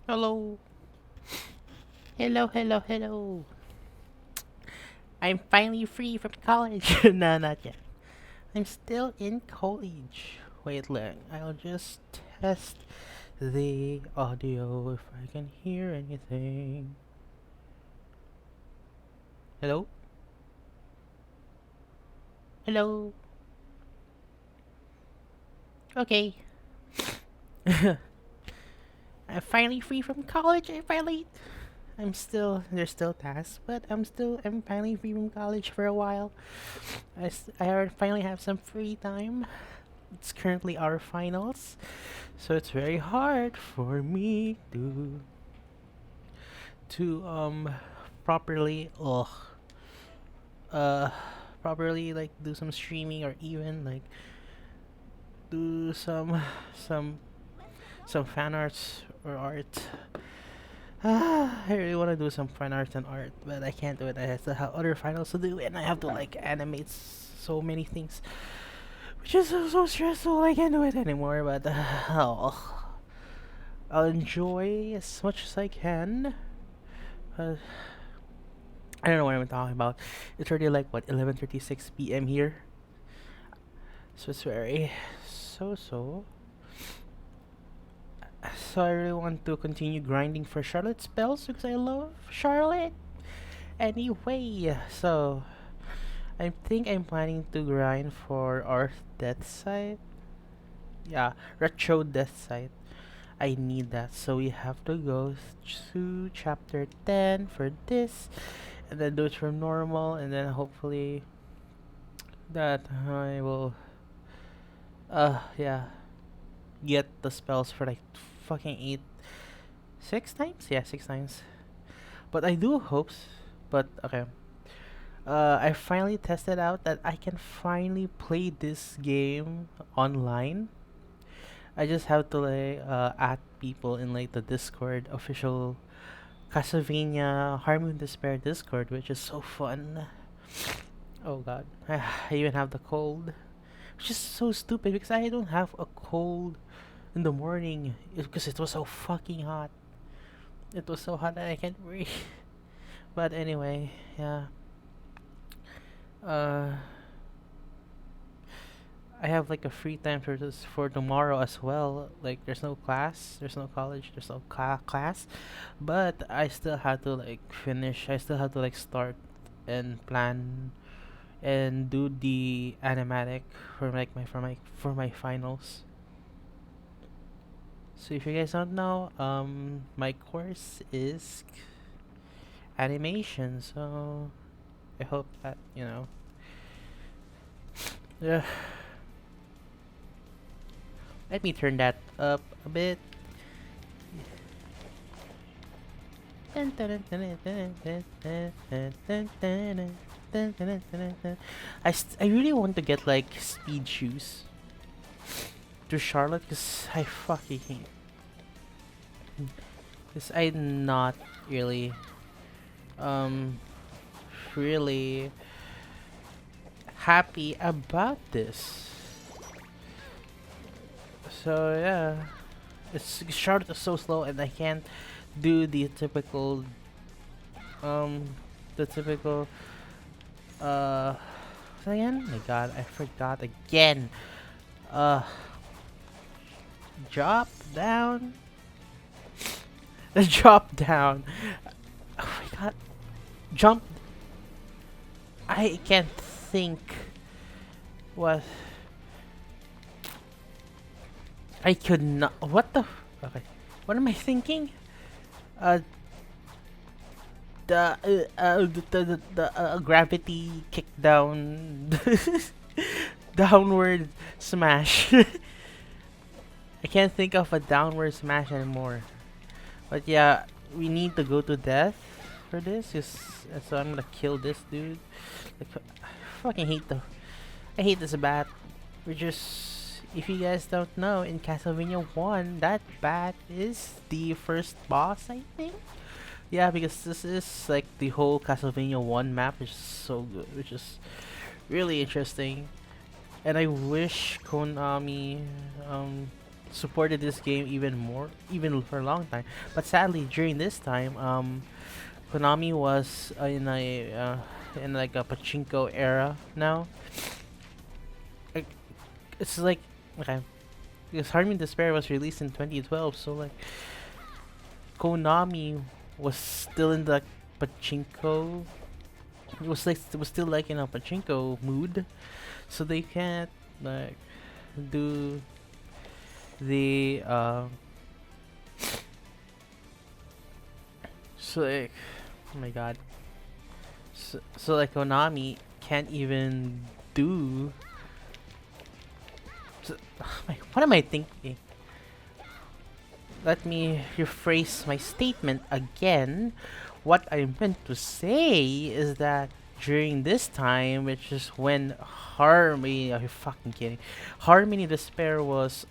Hello. Hello, hello, hello. I'm finally free from college. No, not yet. I'm still in college. Wait, look. I'll just test the audio if I can hear anything. Hello? Hello? Okay. I'm finally free from college. There's still tasks, but I'm finally free from college for a while. Finally have some free time. It's currently our finals, so it's very hard for me to properly uh properly like do some streaming or even like do some some fan arts or art. I really want to do some fan art and art, but I can't do it. I still have other finals to do, and I have to like animate so many things, which is so stressful. I can't do it anymore. But oh, I'll enjoy as much as I can. Uh, I don't know what I'm talking about. It's already like what 11:36 p.m. here, so it's very so. So I really want to continue grinding for Charlotte spells because I love Charlotte. Anyway, so I think I'm planning to grind for our death site. Yeah, retro death site. I need that, so we have to go to chapter 10 for this, and then do it from normal, and then hopefully that I will yeah, get the spells for like fucking 6 times. Yeah, 6 times. But I do hopes. But okay. I finally tested out that I can finally play this game online. I just have to like add people in like the Discord official Castlevania Harmony Despair Discord, which is so fun. Oh god, I even have the cold, which is so stupid because I don't have a cold in the morning because it was so fucking hot. It was so hot that I can't breathe. But anyway, yeah. Uh, I have like a free time for this for tomorrow as well. Like there's no class, there's no college, there's no class, but I still have to like finish. I still have to like start and plan and do the animatic for like my finals. So if you guys don't know, my course is animation. So I hope that yeah. Let me turn that up a bit. I really want to get like speed shoes to Charlotte because I fucking hate. Because I'm not really um really happy about this. So yeah, it's Charlotte is so slow and I can't do um the typical uh again. My God, I forgot again. Uh, drop down. The drop down. Oh my God, jump. I can't think. What I could not. What the? Okay, what am I thinking? Uh, the gravity kick down, downward smash. I can't think of a downward smash anymore. But yeah, we need to go to death for this. So I'm gonna kill this dude. Like, I fucking hate I hate this bat. We're just, if you guys don't know, in Castlevania 1, that bat is the first boss, I think. Yeah, because this is like the whole Castlevania 1 map, which is so good, which is really interesting. And I wish Konami supported this game even more, even for a long time. But sadly, during this time, Konami was in like a pachinko era now. Like, it's like okay, because Harmony Despair was released in 2012, so like Konami was still in the pachinko. It was still like in a pachinko mood, so they can't like do the so like oh my god, so like Konami can't even do so, what am I thinking? Let me rephrase my statement again. What I meant to say is that during this time, which is when Harmony, are you fucking kidding? Harmony Despair was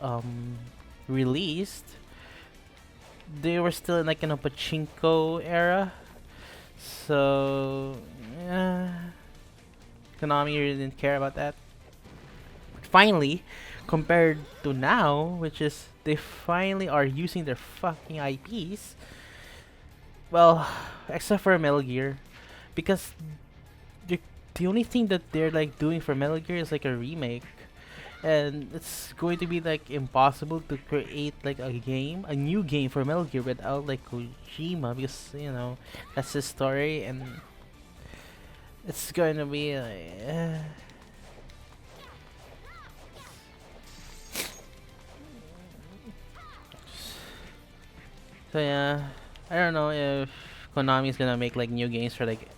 released. They were still in like in a pachinko era, so Konami really didn't care about that. But finally, compared to now, which is they finally are using their fucking IPs. Well, except for Metal Gear, because the the only thing that they're like doing for Metal Gear is like a remake, and it's going to be like impossible to create like a new game for Metal Gear without like Kojima, because that's his story, and it's going to be like. So yeah, I don't know if Konami's gonna make like new games for like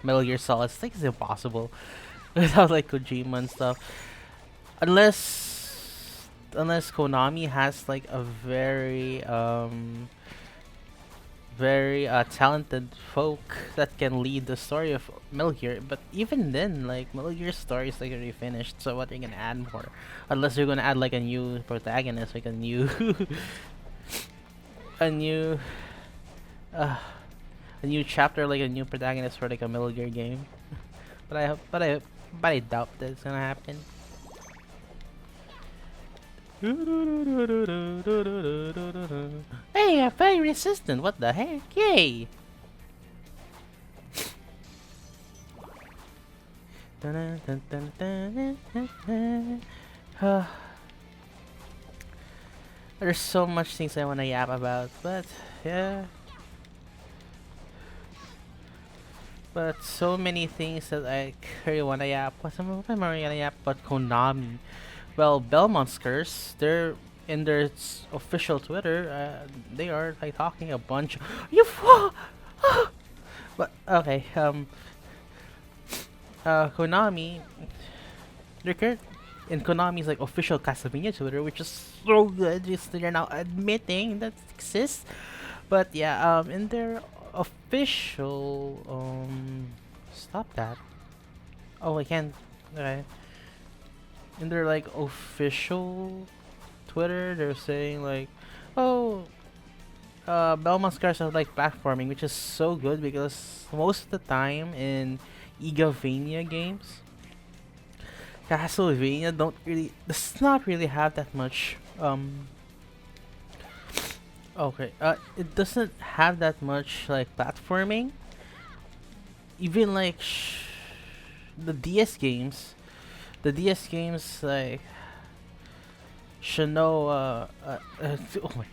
Metal Gear Solid. It's like it's impossible without like Kojima and stuff. Unless Konami has like a very talented folk that can lead the story of Metal Gear. But even then, like Metal Gear's story is like already finished. So what are you gonna add more? Unless you're gonna add like a new protagonist, like a new a new uh, a new chapter, like a new protagonist for like a Metal Gear game. But I doubt that's gonna happen. Hey, I'm very resistant. What the heck? Yay! There's so much things I wanna yap about, but yeah. But so many things that I really wanna yap. What am I gonna yap about Konami? Well, Belmont's Curse, they're in their official Twitter, they are like talking a bunch. But okay, Konami, they're current in Konami's like official Castlevania Twitter, which is so good. Just they're now admitting that it exists. But yeah, in their official stop that. Oh, I can't. Okay. In their like official Twitter, they're saying like, oh, Belmont's cars are like platforming, which is so good because most of the time in Igavania games, Castlevania does not really have that much okay, it doesn't have that much like platforming. Even like the DS games, like Shano, oh my,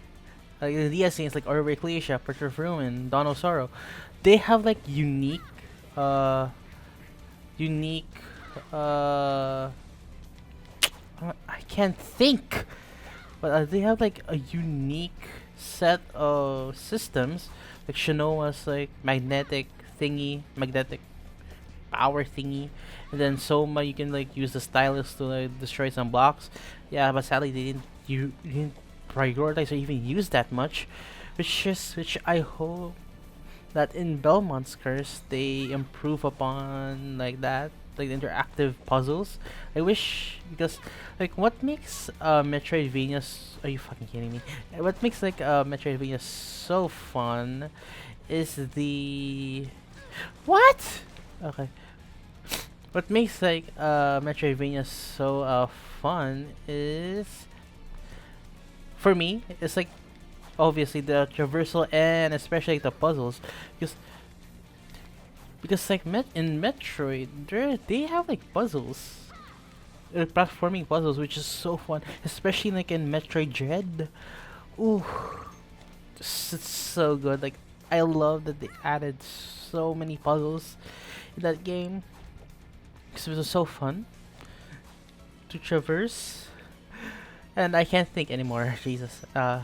like the DS games like Order of Ecclesia, Portrait of Ruin, Dawn of Sorrow, they have like uh, unique, I can't think, but they have like a unique set of systems. Like Shanoa's like magnetic power thingy, and then Soma you can like use the stylus to like destroy some blocks. Yeah, but sadly didn't prioritize or even use that much, which I hope that in Belmont's Curse they improve upon like that, like interactive puzzles. I wish because like what makes Metroidvania are you fucking kidding me? What makes like Metroidvania so fun is the what? Okay. What makes like Metroidvania so fun is for me, it's like obviously the traversal and especially the puzzles, because like in Metroid, they have like puzzles, platforming puzzles, which is so fun, especially like in Metroid Dread. Ooh, it's so good. Like I love that they added so many puzzles in that game because it was so fun to traverse, and I can't think anymore. Jesus, it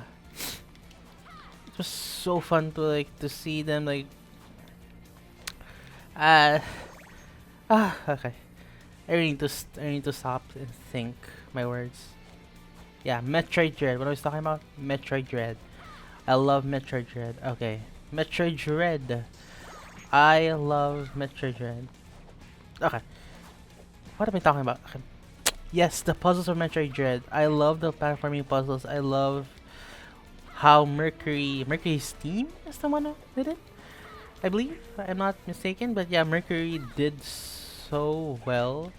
was so fun to to see them like uh okay. I need to stop and think my words. Yeah, Metroid Dread. What I was talking about? Metroid Dread. I love Metroid Dread. Okay, Metroid Dread. I love Metroid Dread. Okay, what am I talking about? Okay. Yes, the puzzles of Metroid Dread. I love the platforming puzzles. I love how Mercury's team is the one who did it. I believe I'm not mistaken, but yeah, Mercury did so well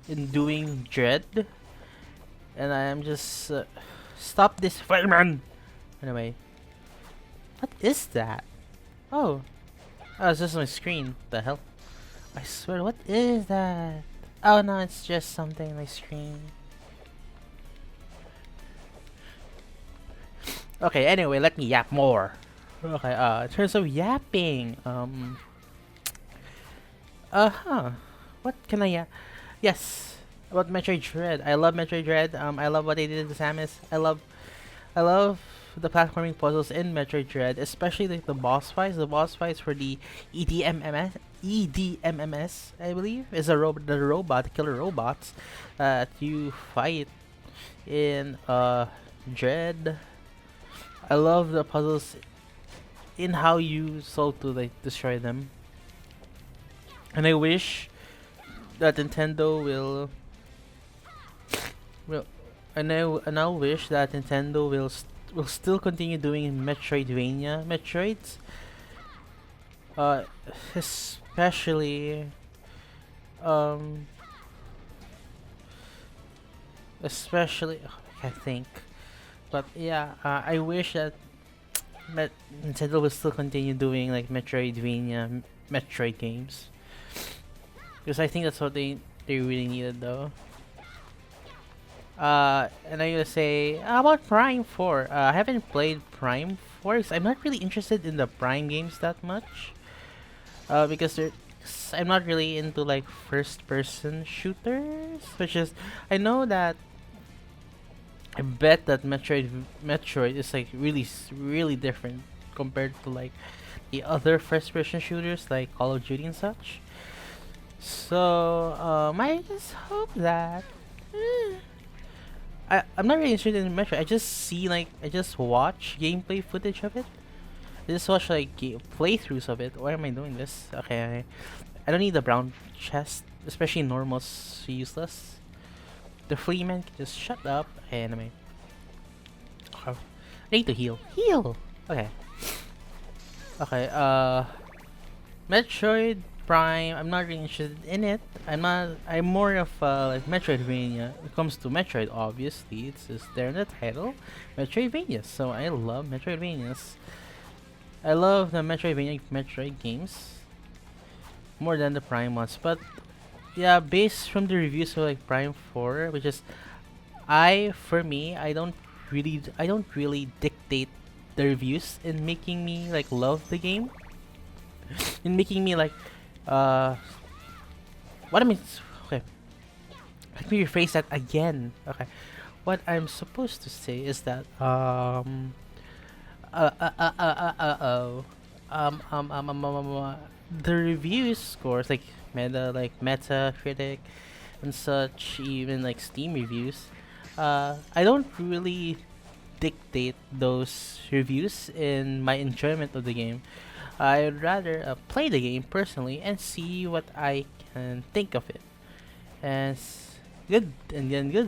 in doing Dread, and I am just stop this fireman. Anyway, what is that? Oh, it's just my screen. The hell? I swear, what is that? Oh no, it's just something on my screen. Okay, anyway, let me yap more. Okay, in terms of yapping, what can I yap? Yes, about Metroid Dread. I love Metroid Dread. I love what they did to Samus. I love the platforming puzzles in Metroid Dread, especially like the boss fights. The boss fights for the EDMMS, I believe, is the robot, killer robots that you fight in Dread. I love the puzzles in how you solve to like destroy them, and I wish that Nintendo will and I wish that Nintendo will still continue doing Metroidvania Metroids, uh, especially um I can't think, but yeah, I wish that Nintendo will still continue doing like Metroidvania Metroid games, because I think that's what they really needed though. And I gotta say, how about Prime 4? I haven't played Prime 4 because I'm not really interested in the Prime games that much. Because I'm not really into like first-person shooters, which is, I know that I bet that Metroid is like really different compared to like the other first-person shooters like Call of Duty and such. So I just hope that. I'm not really interested in Metroid. I just watch gameplay footage of it. I just watch like playthroughs of it. Why am I doing this? Okay, I don't need the brown chest, especially normal's useless. The flea man can just shut up. Okay, anyway. I need to heal. Heal. Okay. Okay. Metroid Prime. I'm not really interested in it. I'm more of like Metroidvania. When it comes to Metroid, obviously, it's just there in the title, Metroidvania. So I love Metroidvanias. I love the Metroid games more than the Prime ones. But yeah, based from the reviews of like Prime 4, which is for me, I don't really dictate the reviews in making me like love the game, in making me like what I mean. Okay, let me rephrase that again. Okay, what I'm supposed to say is that oh the review scores like Metacritic and such, even like Steam reviews. I don't really dictate those reviews in my enjoyment of the game. I'd rather play the game personally and see what I can think of it. And good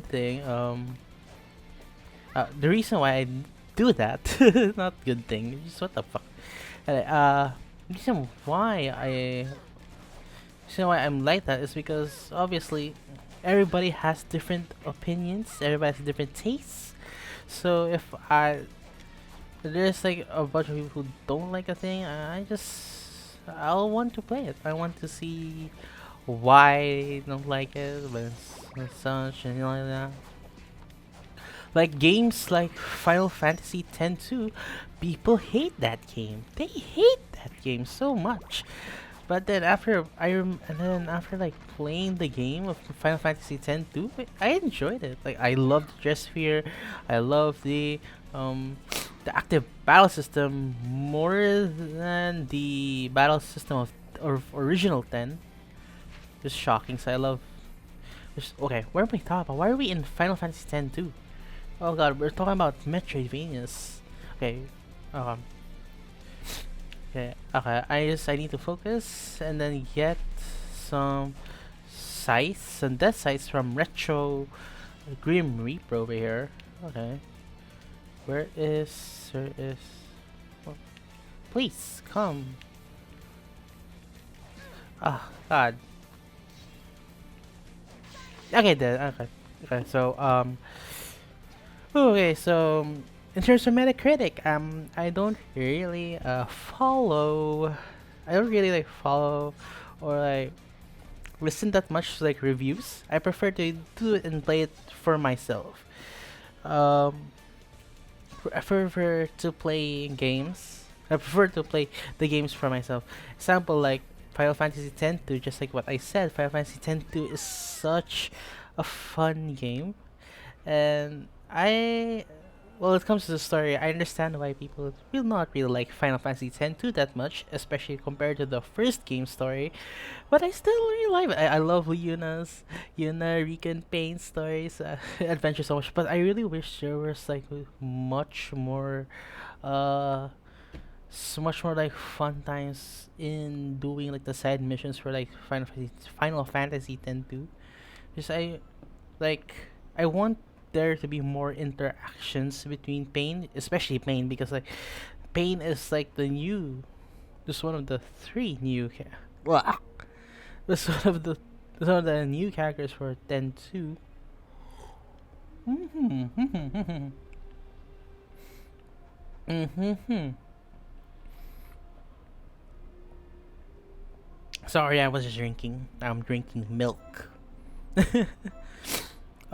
thing. The reason why I do that, not good thing. Just what the fuck. Reason why I reason why I'm like that is because obviously everybody has different opinions. Everybody has different tastes. So if there's like a bunch of people who don't like a thing, I'll want to play it. I want to see why they don't like it, and such, and like that. Like games like Final Fantasy X 2, people hate that game. They hate that game so much. But then after like playing the game of Final Fantasy X 2, I enjoyed it. Like I loved the dress sphere, I love um the active battle system more than the battle system of original 10. Just shocking. So I love. Okay, where are we talking about? Why are we in Final Fantasy X 2? Oh god, we're talking about Metroidvanias. Okay, um, okay. I need to focus and then get some some death sights from Retro Grim Reaper over here. Okay, where is? Oh, please come. Ah, god. Okay, then. Okay, okay. So in terms of Metacritic, I don't really follow. I don't really like follow or like listen that much to like reviews. I prefer to do it and play it for myself. Um, I prefer to play games. I prefer to play the games for myself. Example like Final Fantasy X-2, just like what I said, Final Fantasy X-2 is such a fun game, and well, it comes to the story, I understand why people will not really like Final Fantasy X-2 that much, especially compared to the first game story. But I still really like it. I love Yuna, Rika, and Pain stories, adventure so much. But I really wish there was like much more, uh, so much more like fun times in doing like the side missions for like Final Fantasy X-2. Because like I want there to be more interactions between Pain, especially Pain, because like Pain is like the new, just one of the three new, well, this one of the new characters for Ten 2. Mm-hmm. Mm-hmm. Sorry, I was just drinking. I'm drinking milk.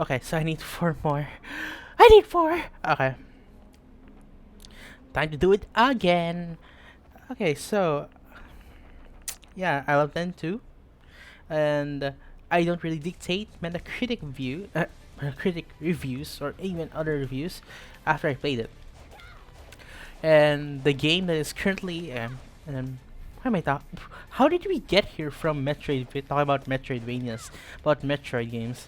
Okay, so I need four more. I need four. Okay, time to do it again. Okay, so yeah, I love Ten 2, and I don't really dictate Metacritic reviews or even other reviews after I played it. And the game that is currently why am I talking? How did we get here from Metroid? We talking about Metroidvanias, about Metroid games.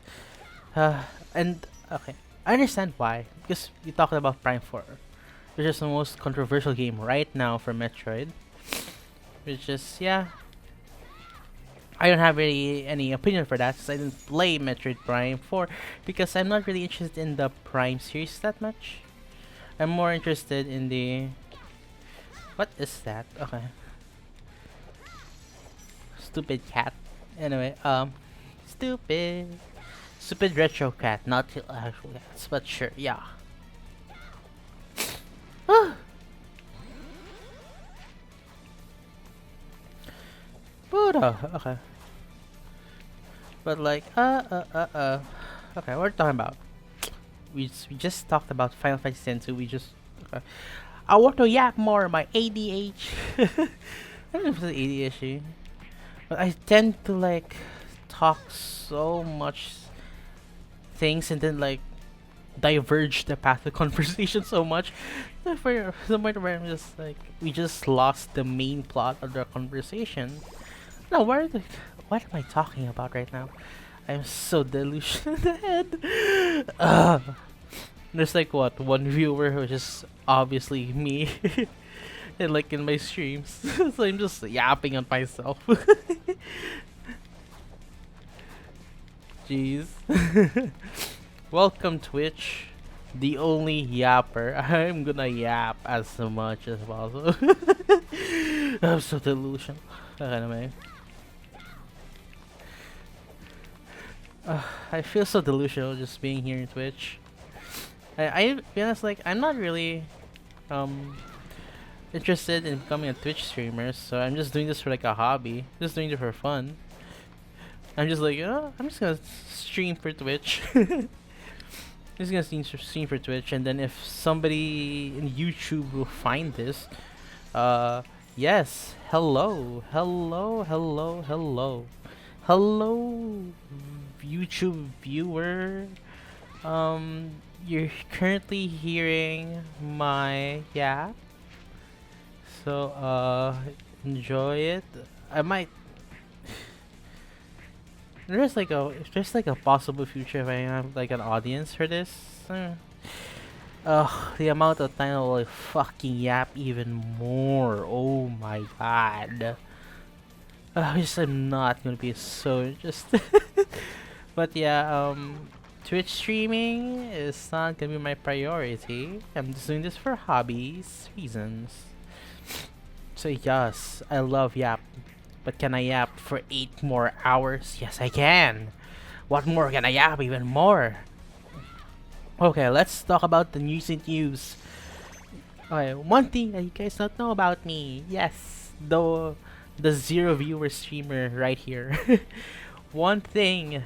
And okay, I understand why, because we talked about Prime 4, which is the most controversial game right now for Metroid. Which is, yeah, I don't have really any opinion for that, because I didn't play Metroid Prime 4, because I'm not really interested in the Prime series that much. I'm more interested in the... What is that? Okay. Stupid cat. Anyway, stupid. Stupid retro cat, not the actual cats, but sure, yeah. But, okay. But like, okay, what are we talking about? We just talked about Final Fantasy X, so we just, okay. I want to yap more my ADHD. I don't know if it's ADHD, but I tend to like talk so much things and then like diverge the path of conversation so much that for the point where I'm just like, we just lost the main plot of the conversation. No, what am I talking about right now? I'm so delusional in the head. There's like what, one viewer who is just obviously me and like in my streams. So I'm just yapping on myself. Jeez. Welcome Twitch, the only yapper. I'm gonna yap as much as possible. I'm so delusional. Anyway. I feel so delusional just being here in Twitch. I to be honest, like I'm not really um interested in becoming a Twitch streamer, so I'm just doing this for like a hobby, just doing it for fun. I'm just like, oh, I'm just gonna stream for Twitch. Just gonna stream for Twitch, and then if somebody in YouTube will find this, uh, yes, hello, YouTube viewer. Um, you're currently hearing my so enjoy it. I might there's like a possible future if I have like an audience for this. The amount of time I will fucking yap even more. Oh my god. I just am not gonna be so interested. But yeah, Twitch streaming is not gonna be my priority. I'm just doing this for hobbies reasons. So yes, I love yap. But can I yap for 8 more hours? Yes, I can. What more can I yap even more? Okay, let's talk about the recent news. Okay, one thing that you guys don't know about me. Yes, the zero viewer streamer right here. One thing.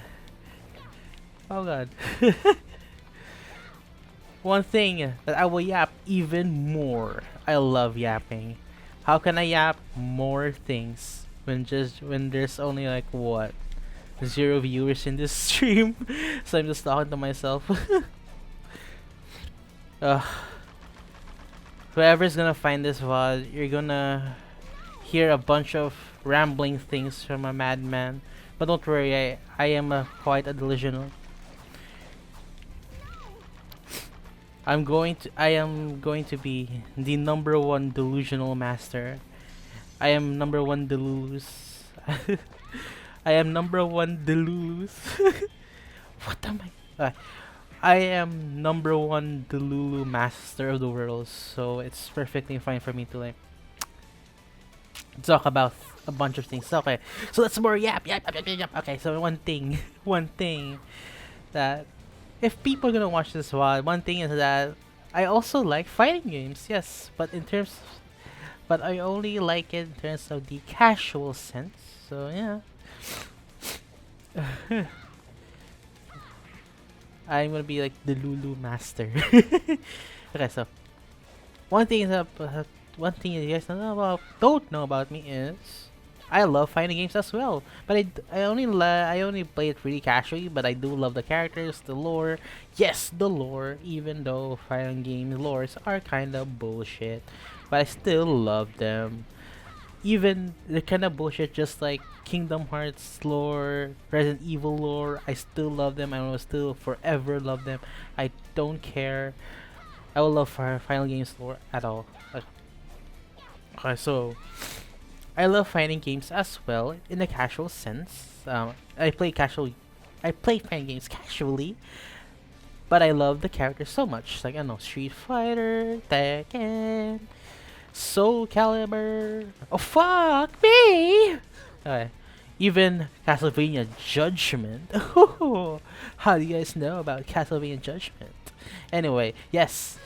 Oh god. One thing that I will yap even more. I love yapping. How can I yap more things when there's only like what, zero viewers in this stream? So I'm just talking to myself. Ugh. Whoever's gonna find this VOD, you're gonna hear a bunch of rambling things from a madman. But don't worry, I am quite a delusional. I am going to be the number one delusional master. I am number one delulus. I am number one delulus. What am I? I am number one Delulu master of the world, so it's perfectly fine for me to like talk about a bunch of things. Okay, so let's more yap. Okay, so one thing, one thing that if people are gonna watch this VOD, one thing is that I also like fighting games. Yes, but I only like it in terms of the casual sense. So yeah. I'm gonna be like the Lulu master. Okay, so one thing is one thing you guys don't know about me is I love fighting games as well. But I only play it really casually. But I do love the characters, the lore. Yes, the lore. Even though fighting game lores are kind of bullshit, but I still love them. Even the kind of bullshit, just like Kingdom Hearts lore, Resident Evil lore, I still love them. I will still forever love them. I don't care. I will love Final Games lore at all. Okay, so I love fighting games as well in a casual sense. I play fighting games casually, but I love the characters so much. Like I know Street Fighter, Tekken, Soul Calibur. Oh fuck me! Okay. Even Castlevania Judgment. How do you guys know about Castlevania Judgment? Anyway, yes.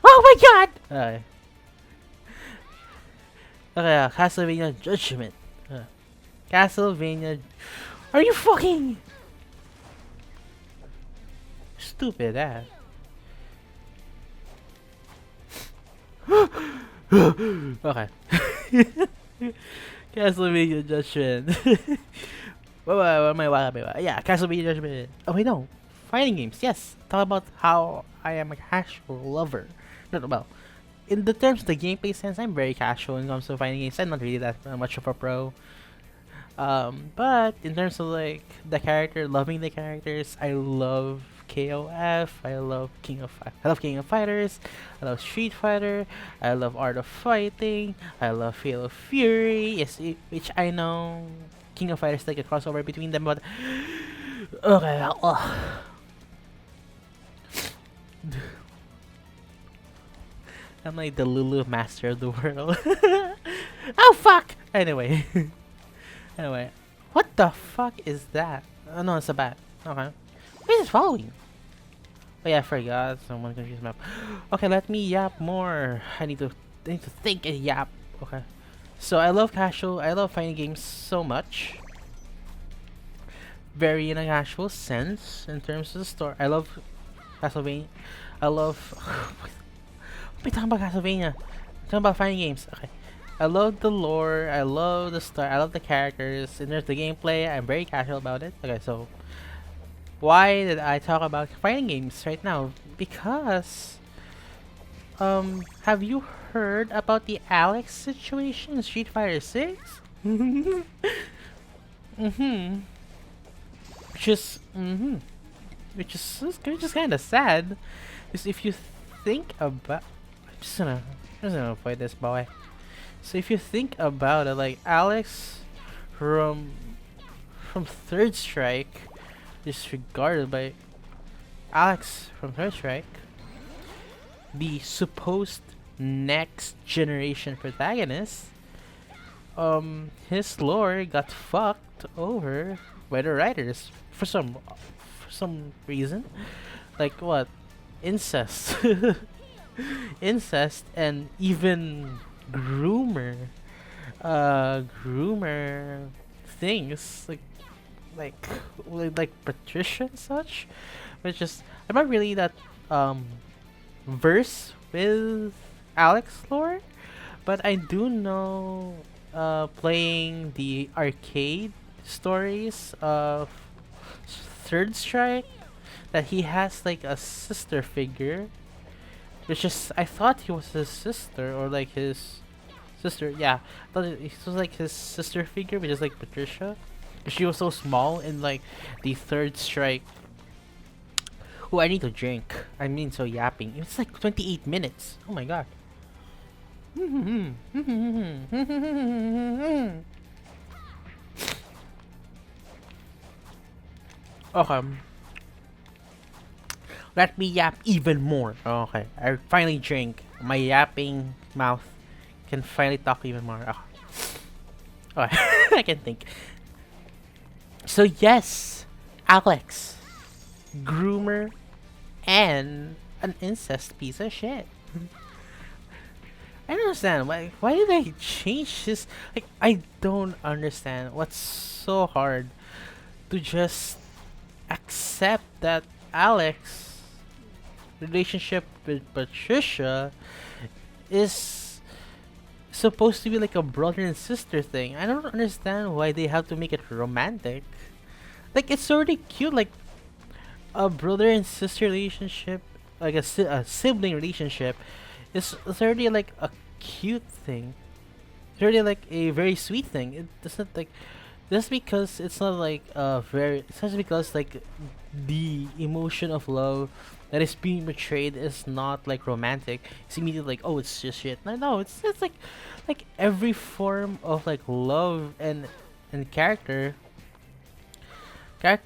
Oh my god! Okay, Castlevania Judgment. Castlevania. Are you fucking stupid ass? Okay. Castlevania Judgment. Yeah, Castlevania Judgment. Oh wait, no. Fighting games, yes. Talk about how I am a casual lover. No, well, in the terms of the gameplay sense, I'm very casual when it comes to fighting games. I'm not really that much of a pro. But in terms of like the character, loving the characters, I love KOF. I love King of Fighters. I love Street Fighter. I love Art of Fighting. I love Halo Fury. Yes, which I know King of Fighters like a crossover between them, but okay. I'm like the Lulu master of the world. Oh fuck! Anyway. Anyway. What the fuck is that? Oh no, it's a bat. Okay. What is it following? Oh yeah, I forgot. Someone confused map. Okay, let me yap more. I need to think and yap. Okay. So I love casual. I love fighting games so much. Very in a casual sense in terms of the story. I love Castlevania. I love. What am I talking about Castlevania? I'm talking about fighting games. Okay. I love the lore. I love the story. I love the characters. And there's the gameplay. I'm very casual about it. Okay, so why did I talk about fighting games right now? Because have you heard about the Alex situation in Street Fighter 6? Mm-hmm. Which is which is kind of sad. Because if you think about, I'm just gonna play this boy. So if you think about it, like Alex from Third Strike, disregarded by Alex from Third Strike, the supposed next generation protagonist, his lore got fucked over by the writers for some reason. Like what? Incest. Incest and even groomer groomer things like like Patricia and such, which is I'm not really that um verse with Alex lore, but I do know playing the arcade stories of Third Strike that he has like a sister figure, which is I thought he was his sister or like his sister. Yeah, I thought it was like his sister figure, which is like Patricia. She was so small in like the Third Strike. Oh, I need to drink. I mean, so yapping. It's like 28 minutes. Oh my god. Okay. Let me yap even more. Okay. I finally drink. My yapping mouth can finally talk even more. Okay. I can think. So yes, Alex, groomer, and an incest piece of shit. I don't understand why did they change this? Like I don't understand what's so hard to just accept that Alex relationship with Patricia is supposed to be like a brother and sister thing. I don't understand why they have to make it romantic. Like it's already cute, like a brother and sister relationship, like a sibling relationship, is it's already like a cute thing. It's already like a very sweet thing. It doesn't like just because it's not like it's just because like the emotion of love that is being betrayed is not like romantic. It's immediately like, oh, it's just shit. No, no, it's like every form of like love and character. Oh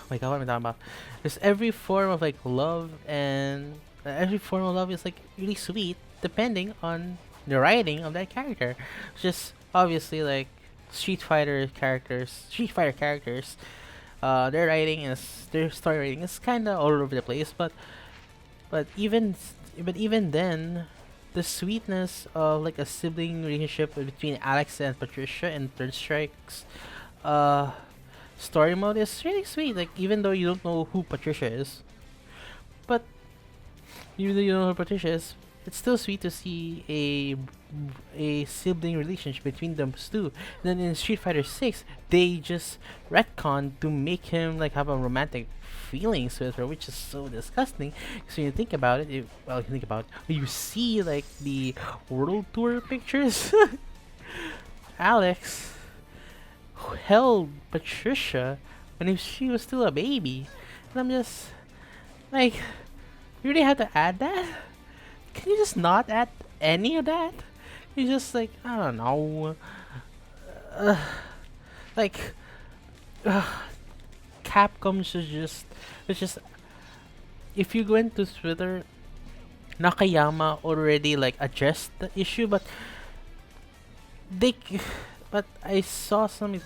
my god, what am I talking about? There's every form of like love, and every form of love is like really sweet depending on the writing of that character. Just obviously like Street Fighter characters, their story writing is kind of all over the place, but even then, the sweetness of like a sibling relationship between Alex and Patricia in Third Strike's uh story mode is really sweet. Like even though you don't know who Patricia is, but even though you don't know who Patricia is, it's still sweet to see a sibling relationship between them two. Then in Street Fighter 6, they just retcon to make him like have a romantic feelings with her, which is so disgusting. So you think about it, you think about you see like the world tour pictures. Alex held Patricia when she was still a baby, and I'm just like, you really have to add that? Can you just not add any of that? You just like I don't know, uh, like uh, Capcom should just it's just if you go into Twitter, Nakayama already like addressed the issue, but they but I saw some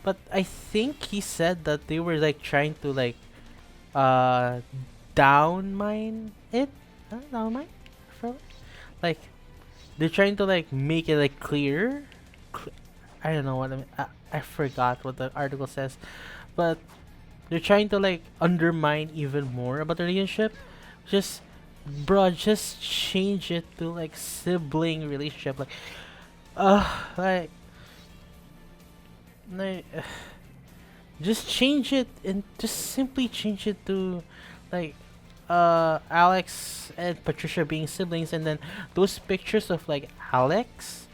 but I think he said that they were like trying to like uh down mine it. Down mine, for like they're trying to like make it like clear. I don't know what I mean. I forgot what the article says, but they're trying to like undermine even more about the relationship. Just, bro, just change it to like sibling relationship. Like, like, just change it and just simply change it to, like, Alex and Patricia being siblings, and then those pictures of like Alex,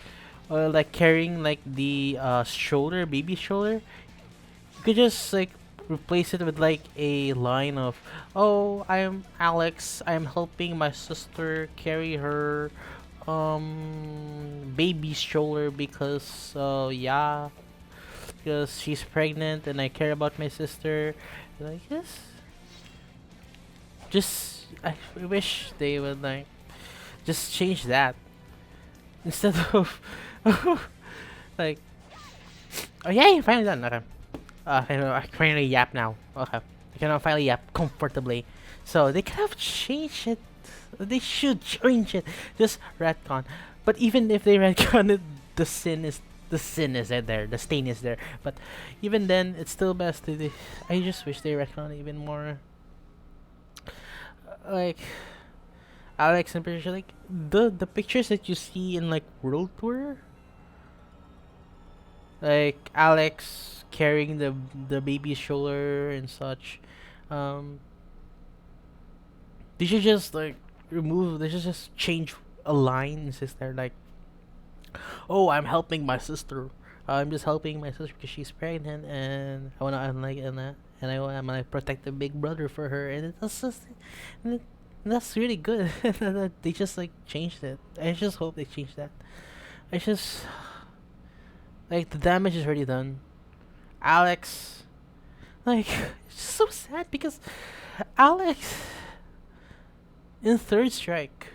like carrying like the stroller, baby stroller. You could just like replace it with like a line of, "Oh, I'm Alex. I'm helping my sister carry her baby stroller because yeah, because she's pregnant and I care about my sister." Like this, just I wish they would like just change that instead of like, oh yeah, you're finally done. Okay. I can finally yap now. Okay. I can finally yap comfortably. So they could have changed it. They should change it. Just retcon. But even if they retcon it, the sin is there. The stain is there. But even then, it's still best to. I just wish they retcon it even more. Like Alex and Patricia, like the pictures that you see in like World Tour, like Alex carrying the baby stroller and such. Um, they should just like remove. They should just change a line and says there like, "Oh, I'm helping my sister. I'm just helping my sister because she's pregnant, and I wanna I'm like and I'm like protect the big brother for her." And that's just, and that's really good. That they just like changed it. I just hope they change that. I just like the damage is already done. Alex, like, it's just so sad because Alex in Third Strike,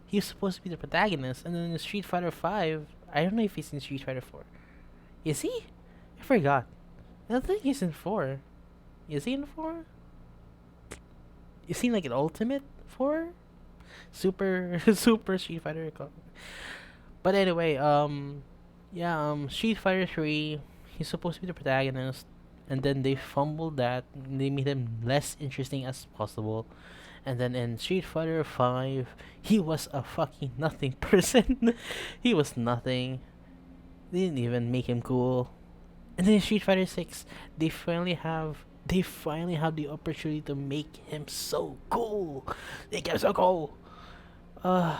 he's supposed to be the protagonist, and then in Street Fighter Five, I don't know if he's in Street Fighter Four. Is he? I forgot. I don't think he's in four. Is he in four? Is he like an Ultimate Four? Super Super Street Fighter. But anyway, yeah, Street Fighter 3, he's supposed to be the protagonist, and then they fumbled that. They made him less interesting as possible. And then in Street Fighter 5, he was a fucking nothing person. He was nothing. They didn't even make him cool. And then in Street Fighter 6, they finally have the opportunity to make him so cool. Make him so cool. Uh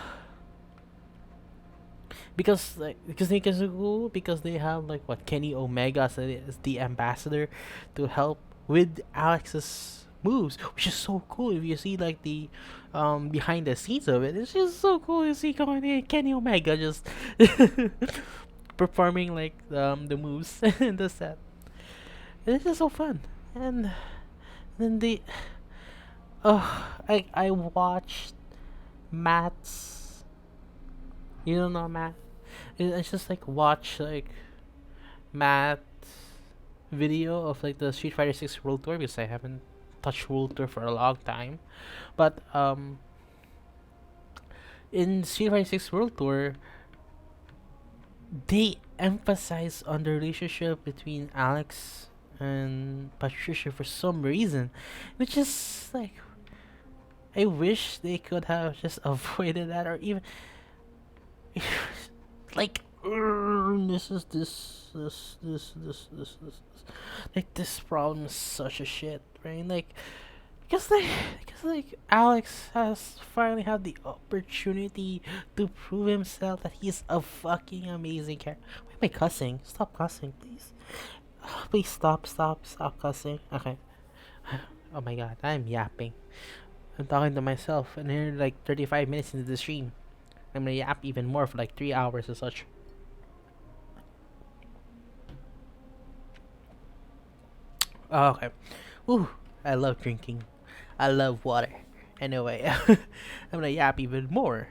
because they can so cool because they have like what Kenny Omega as the ambassador to help with Alex's moves, which is so cool. If you see like the behind the scenes of it, it's just so cool. You see Kenny Omega just performing like the moves in the set. It's just so fun. And then the I watched Matt's, you don't know Matt. It's just like watch like Matt's video of like the Street Fighter 6 World Tour because I haven't touched World Tour for a long time. But in Street Fighter 6 World Tour, they emphasize on the relationship between Alex and Patricia for some reason, which is like I wish they could have just avoided that, or even like this like this problem is such a shit, right? Like because Alex has finally had the opportunity to prove himself that he's a fucking amazing character. Why am I cussing? Stop cussing, please. Please stop cussing. Okay. Oh my god, I'm yapping. I'm talking to myself, and here like 35 minutes into the stream, I'm gonna yap even more for like 3 hours or such. Oh, okay. Ooh, I love drinking. I love water. Anyway, I'm gonna yap even more.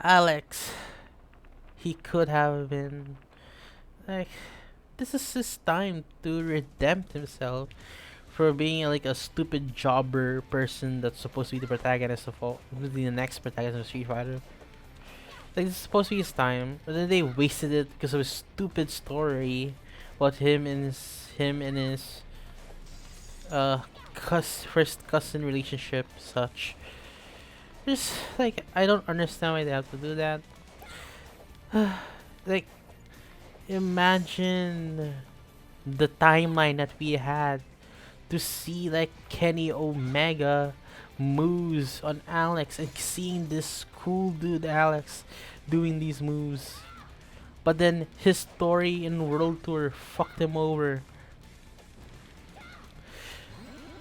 Alex, he could have been like, this is his time to redeem himself for being like a stupid jobber person that's supposed to be the protagonist of all, the next protagonist of Street Fighter. Like it's supposed to be his time, but then they wasted it because of a stupid story about him and his uh first cousin relationship such. Just like I don't understand why they have to do that. Like imagine the timeline that we had to see like Kenny Omega moves on Alex and seeing this cool dude Alex doing these moves. But then his story in World Tour fucked him over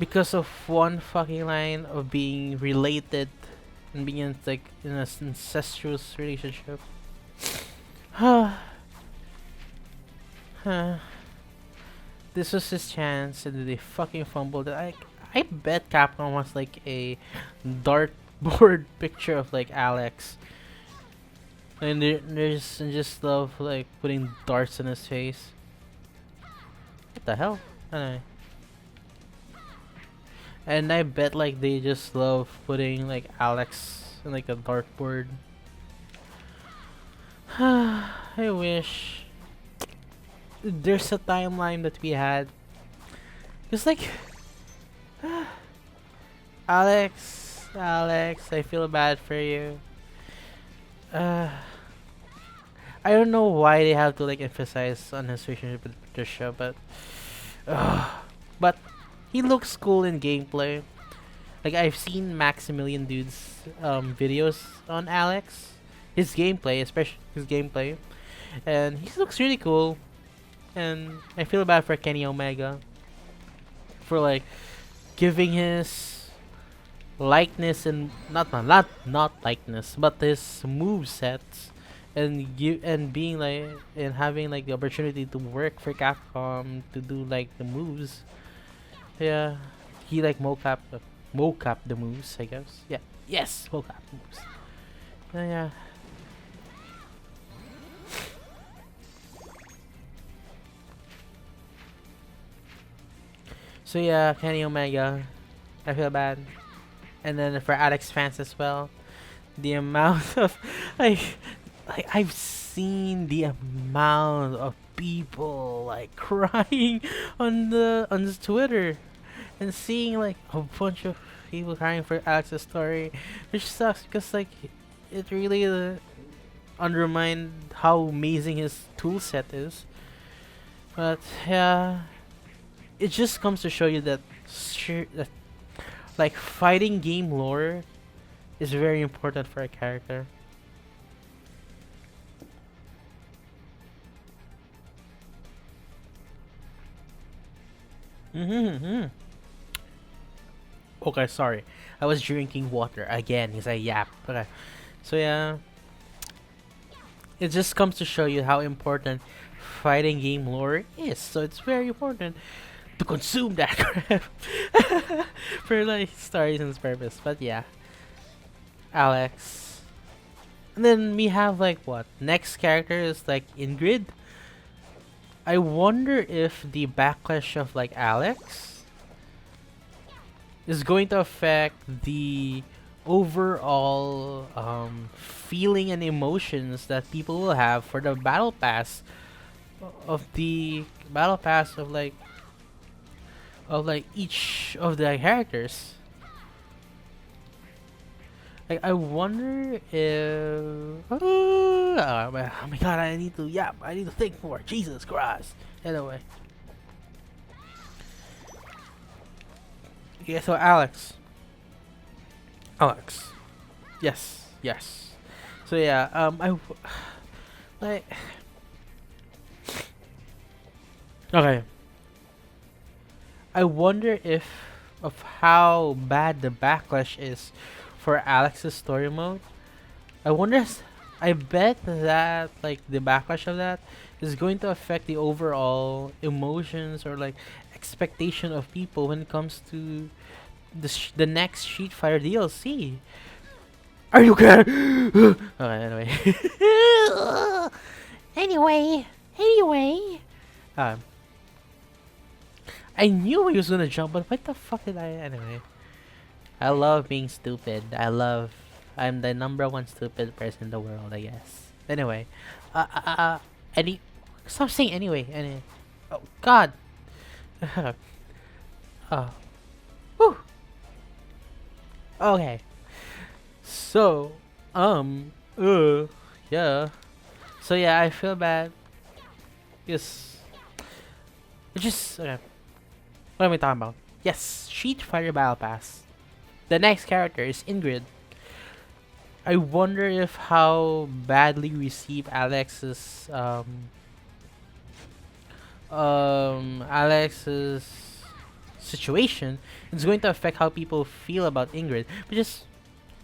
because of one fucking line of being related and being like in a incestuous relationship. This was his chance and they fucking fumbled it. I bet Capcom was like a dartboard picture of like Alex. And there's just love like putting darts in his face. What the hell? Anyway. And I bet like they just love putting like Alex in like a dartboard. I wish there's a timeline that we had. It's like Alex, I feel bad for you. I don't know why they have to like emphasize on his relationship with Patricia, but he looks cool in gameplay. Like I've seen Maximilian Dude's videos on Alex, his gameplay, especially his gameplay, and he looks really cool. And I feel bad for Kenny Omega for like giving his likeness and not likeness, but his move sets and being like and having like the opportunity to work for Capcom to do like the moves. Yeah, he like mocap the moves, I guess. Yeah, yes, mocap moves. Yeah. So yeah, Kenny Omega, I feel bad. And then for Alex fans as well, the amount of like I've seen the amount of people like crying on the Twitter and seeing like a bunch of people crying for Alex's story, which sucks because like it really undermined how amazing his tool set is. But yeah, it just comes to show you that that like fighting game lore is very important for a character. Mm-hmm. Okay, sorry. I was drinking water again because I yap. Okay. So yeah, it just comes to show you how important fighting game lore is. So it's very important to consume that crap for like stories and purpose. But yeah, Alex. And then we have like what? Next character is like Ingrid. I wonder if the backlash of like Alex is going to affect the overall feeling and emotions that people will have for the battle pass of the battle pass of like each of the characters. Like I wonder if oh my god, I need to think more. Jesus Christ. Anyway. Yeah, so Alex. Yes. So yeah, like okay. I wonder if of how bad the backlash is for Alex's story mode. I wonder I bet that like the backlash of that is going to affect the overall emotions or like expectation of people when it comes to the next Street Fighter DLC. Are you kidding? Okay, anyway. anyway. Um I knew he was gonna jump, but what the fuck did I? Anyway, I love being stupid. I'm the number one stupid person in the world, I guess. Anyway, uh, uh, uh, uh, any, stop saying anyway. Anyway, oh God. Oh, whew. Okay. So, yeah. So yeah, I feel bad. Yes. It's just okay. What am I talking about? Yes, Street Fighter Battle Pass. The next character is Ingrid. I wonder if how badly received Alex's situation is going to affect how people feel about Ingrid,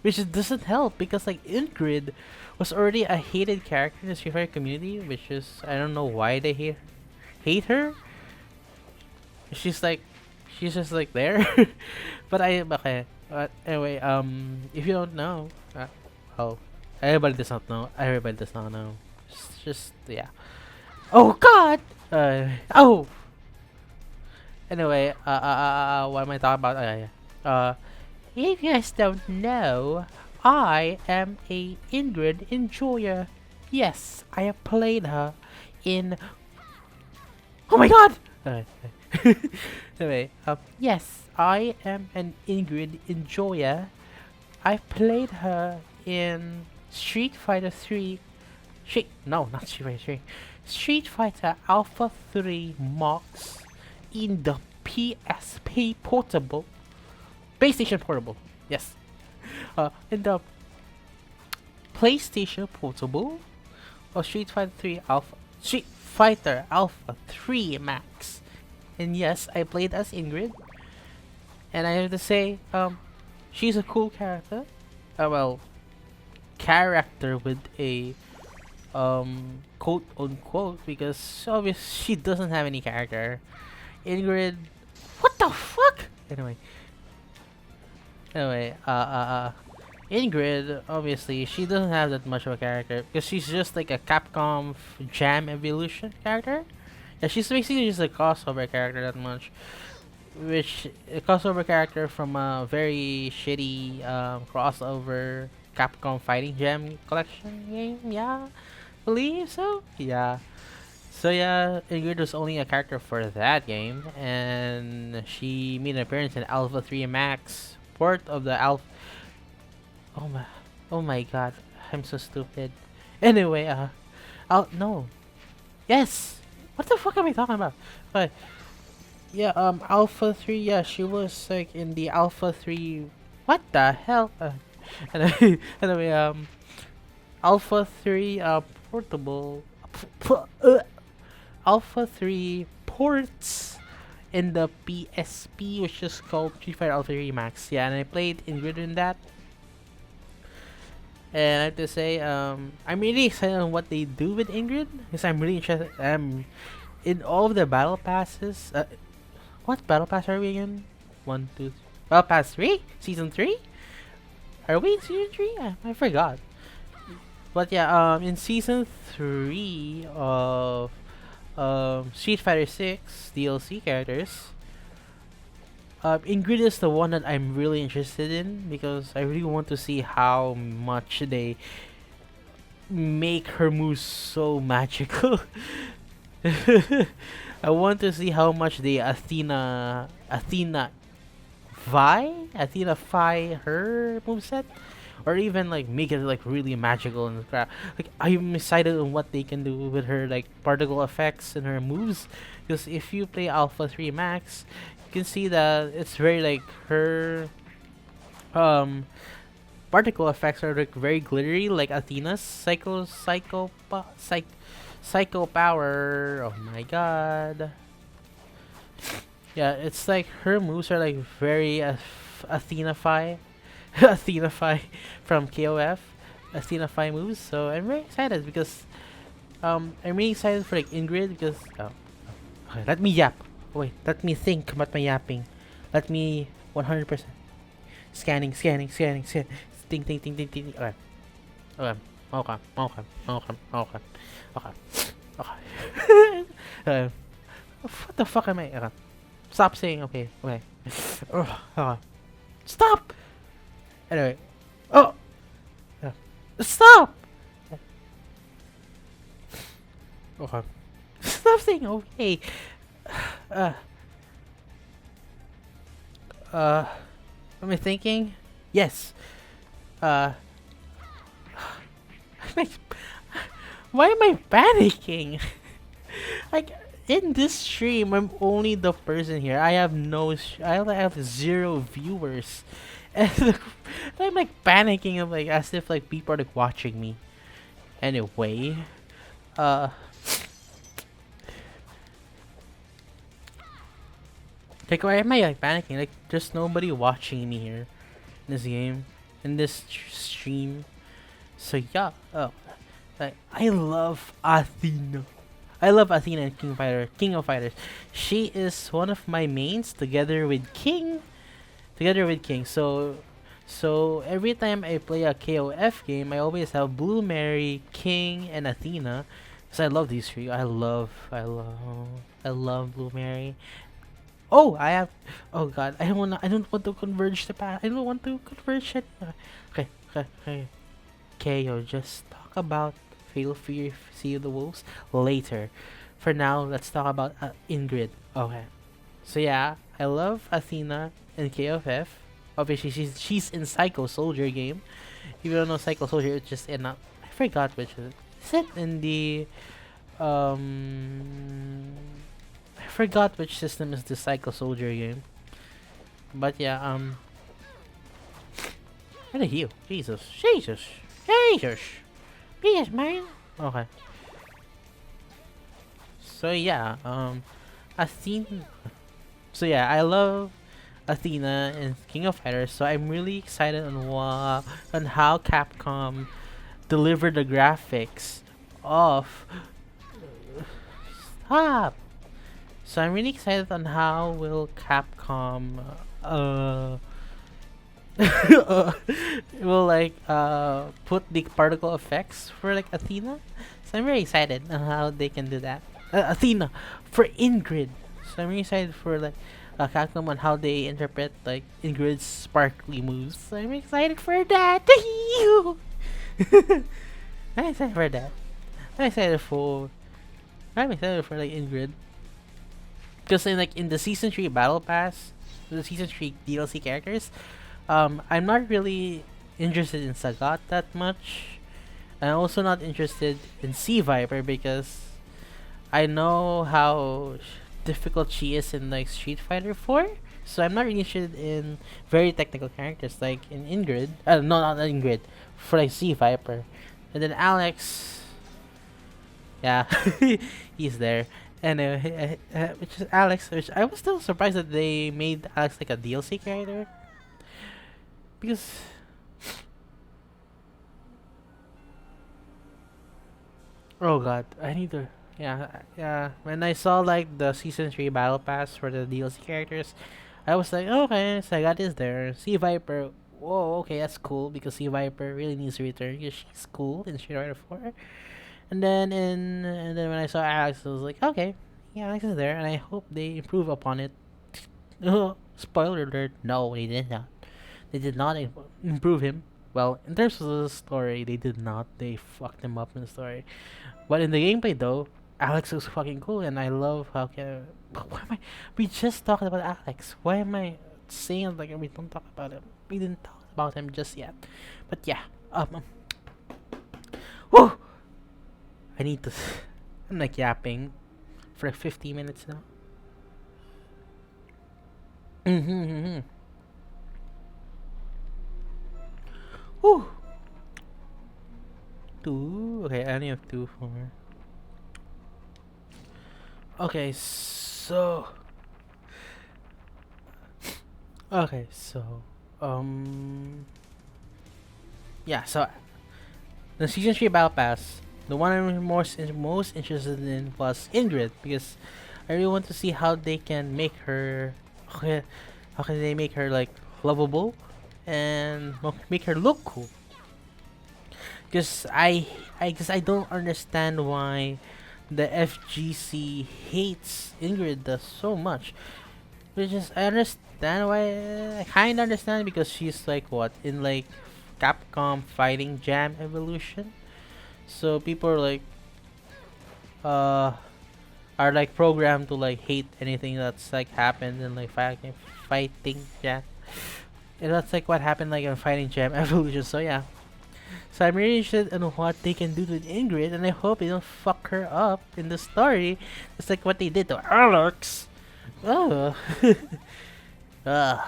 which doesn't help because like Ingrid was already a hated character in the Street Fighter community, which is I don't know why they hate her. She's like she's just like there, but I okay. But anyway, if you don't know, oh, everybody does not know. Everybody does not know. Just yeah. Oh God. Oh. Anyway, what am I talking about? Yeah. If you guys don't know, I am a Ingrid enjoyer. Yes, I have played her in. Oh my God! Anyway, yes, I am an Ingrid enjoyer. I played her in Street Fighter 3. No, not Street Fighter 3. Street Fighter Alpha 3 Mox in the PSP Portable. PlayStation Portable. Yes. In the PlayStation Portable of Street Fighter Alpha 3 Max. And yes, I played as Ingrid. And I have to say, she's a cool character. Well, character with a quote unquote because obviously she doesn't have any character. Ingrid, what the fuck? Anyway, Ingrid, obviously, she doesn't have that much of a character because she's just like a Capcom Jam Evolution character. Yeah, she's basically just a crossover character that much. Which, a crossover character from a very shitty crossover Capcom Fighting Jam collection game, yeah? Believe so? Yeah. So yeah, Ingrid was only a character for that game, and she made an appearance in Alpha 3 Max port of the Alpha. Oh my God, I'm so stupid. Anyway, no, yes. What the fuck am I talking about? But yeah, Alpha 3. Yeah, she was like in the Alpha 3. What the hell? Anyway, Alpha 3 portable. Alpha 3 ports in the PSP, which is called Street Fighter Alpha 3 Max. Yeah, and I played Ingrid in that. And I have to say, I'm really excited on what they do with Ingrid because I'm really interested. In all of the battle passes. What battle pass are we in? 1, 2, 3. Battle pass 3, season 3. Are we in season 3? I forgot. But yeah, in season 3 of Street Fighter 6 DLC characters, Ingrid is the one that I'm really interested in because I really want to see how much they make her moves so magical. I want to see how much they Athena her moveset, or even like make it like really magical and crap. Like I'm excited on what they can do with her like particle effects and her moves. Because if you play Alpha 3 Max, you can see that it's very like her particle effects are like very glittery, like Athena's psycho power. Oh my God. Yeah, it's like her moves are like very Athenafy, Athenafy from KOF, Athenafy moves. So I'm very excited because I'm really excited for like Ingrid because okay, let me yap. Wait, let me think about my yapping. Let me 100% scanning. Ting. Okay. Okay. What the fuck am I? Okay. Stop saying okay. Okay. Stop. Anyway. Oh. uh, Stop. Okay. Stop saying okay. Uh. Uh. Am I thinking? Yes. Uh. Why am I panicking? Like in this stream, I'm only the person here. I have I have 0 viewers, and I'm like panicking. I'm like as if like people are like watching me. Anyway, uh, like why am I like panicking? Like there's nobody watching me here in this game, in this stream. So yeah, like I love Athena. I love Athena and King of Fighters. She is one of my mains together with King. So every time I play a KOF game, I always have Blue Mary, King, and Athena. Cause I love these three. I love Blue Mary. Oh, I have. Oh God, I don't want to converge the path. I don't want to converge it. Okay. KO, just talk about Fatal Fury Sea of the Wolves later. For now, let's talk about Ingrid. Okay. So yeah, I love Athena in KOF. Obviously, she's in Psycho Soldier game. If you don't know Psycho Soldier, it's just in I forgot which is it. Is it in the I forgot which system is the Psycho Soldier game. But yeah, and a heal. Jesus, man. Okay. So yeah, Athena. So yeah, I love Athena and King of Fighters. So I'm really excited on how Capcom delivered the graphics of. Stop. So I'm really excited on how will Capcom will like put the particle effects for like Athena. So I'm very excited on how they can do that. Athena for Ingrid. So I'm really excited for like Capcom on how they interpret like Ingrid's sparkly moves. So I'm excited for that. I'm excited for that. I'm excited for I'm excited for like Ingrid. Because in the season 3 battle pass, the season 3 DLC characters, I'm not really interested in Sagat that much. I'm also not interested in Sea Viper because I know how difficult she is in like Street Fighter 4. So I'm not really interested in very technical characters like in Ingrid. No, not Ingrid. For like Sea Viper, and then Alex. Yeah, he's there. And which is Alex, which I was still surprised that they made Alex like a DLC character. Because oh god, I need to yeah. When I saw like the season 3 battle pass for the DLC characters, I was like, okay, Sagat is there. Sea Viper, whoa, okay, that's cool because Sea Viper really needs to return because she's cool in Street Fighter 4. And then when I saw Alex, I was like, okay, yeah, Alex is there, and I hope they improve upon it. Spoiler alert: no, they did not. They did not improve him. Well, in terms of the story, they did not. They fucked him up in the story. But in the gameplay, though, Alex was fucking cool, and I love how can. Why am I? We just talked about Alex. Why am I saying like we don't talk about him? We didn't talk about him just yet. But yeah, whoa! I need to. I'm like yapping for like 50 minutes now. Mm-hmm. Whew. 2. Okay, I only have 2 for. Okay, so. Okay, so. Yeah, so. The Season 3 Battle Pass. The one I'm most interested in was Ingrid because I really want to see how they can make her. How can they make her like lovable and make her look cool? Because I don't understand why the FGC hates Ingrid so much. Which is I understand why I kind of understand because she's like what in like Capcom Fighting Jam Evolution. So people uh are like programmed to like hate anything that's like happened in like fighting jam. And that's like what happened like in Fighting Jam Evolution. So yeah. So I'm really interested in what they can do to Ingrid, and I hope they don't fuck her up in the story. It's like what they did to Alex. Oh. Ugh.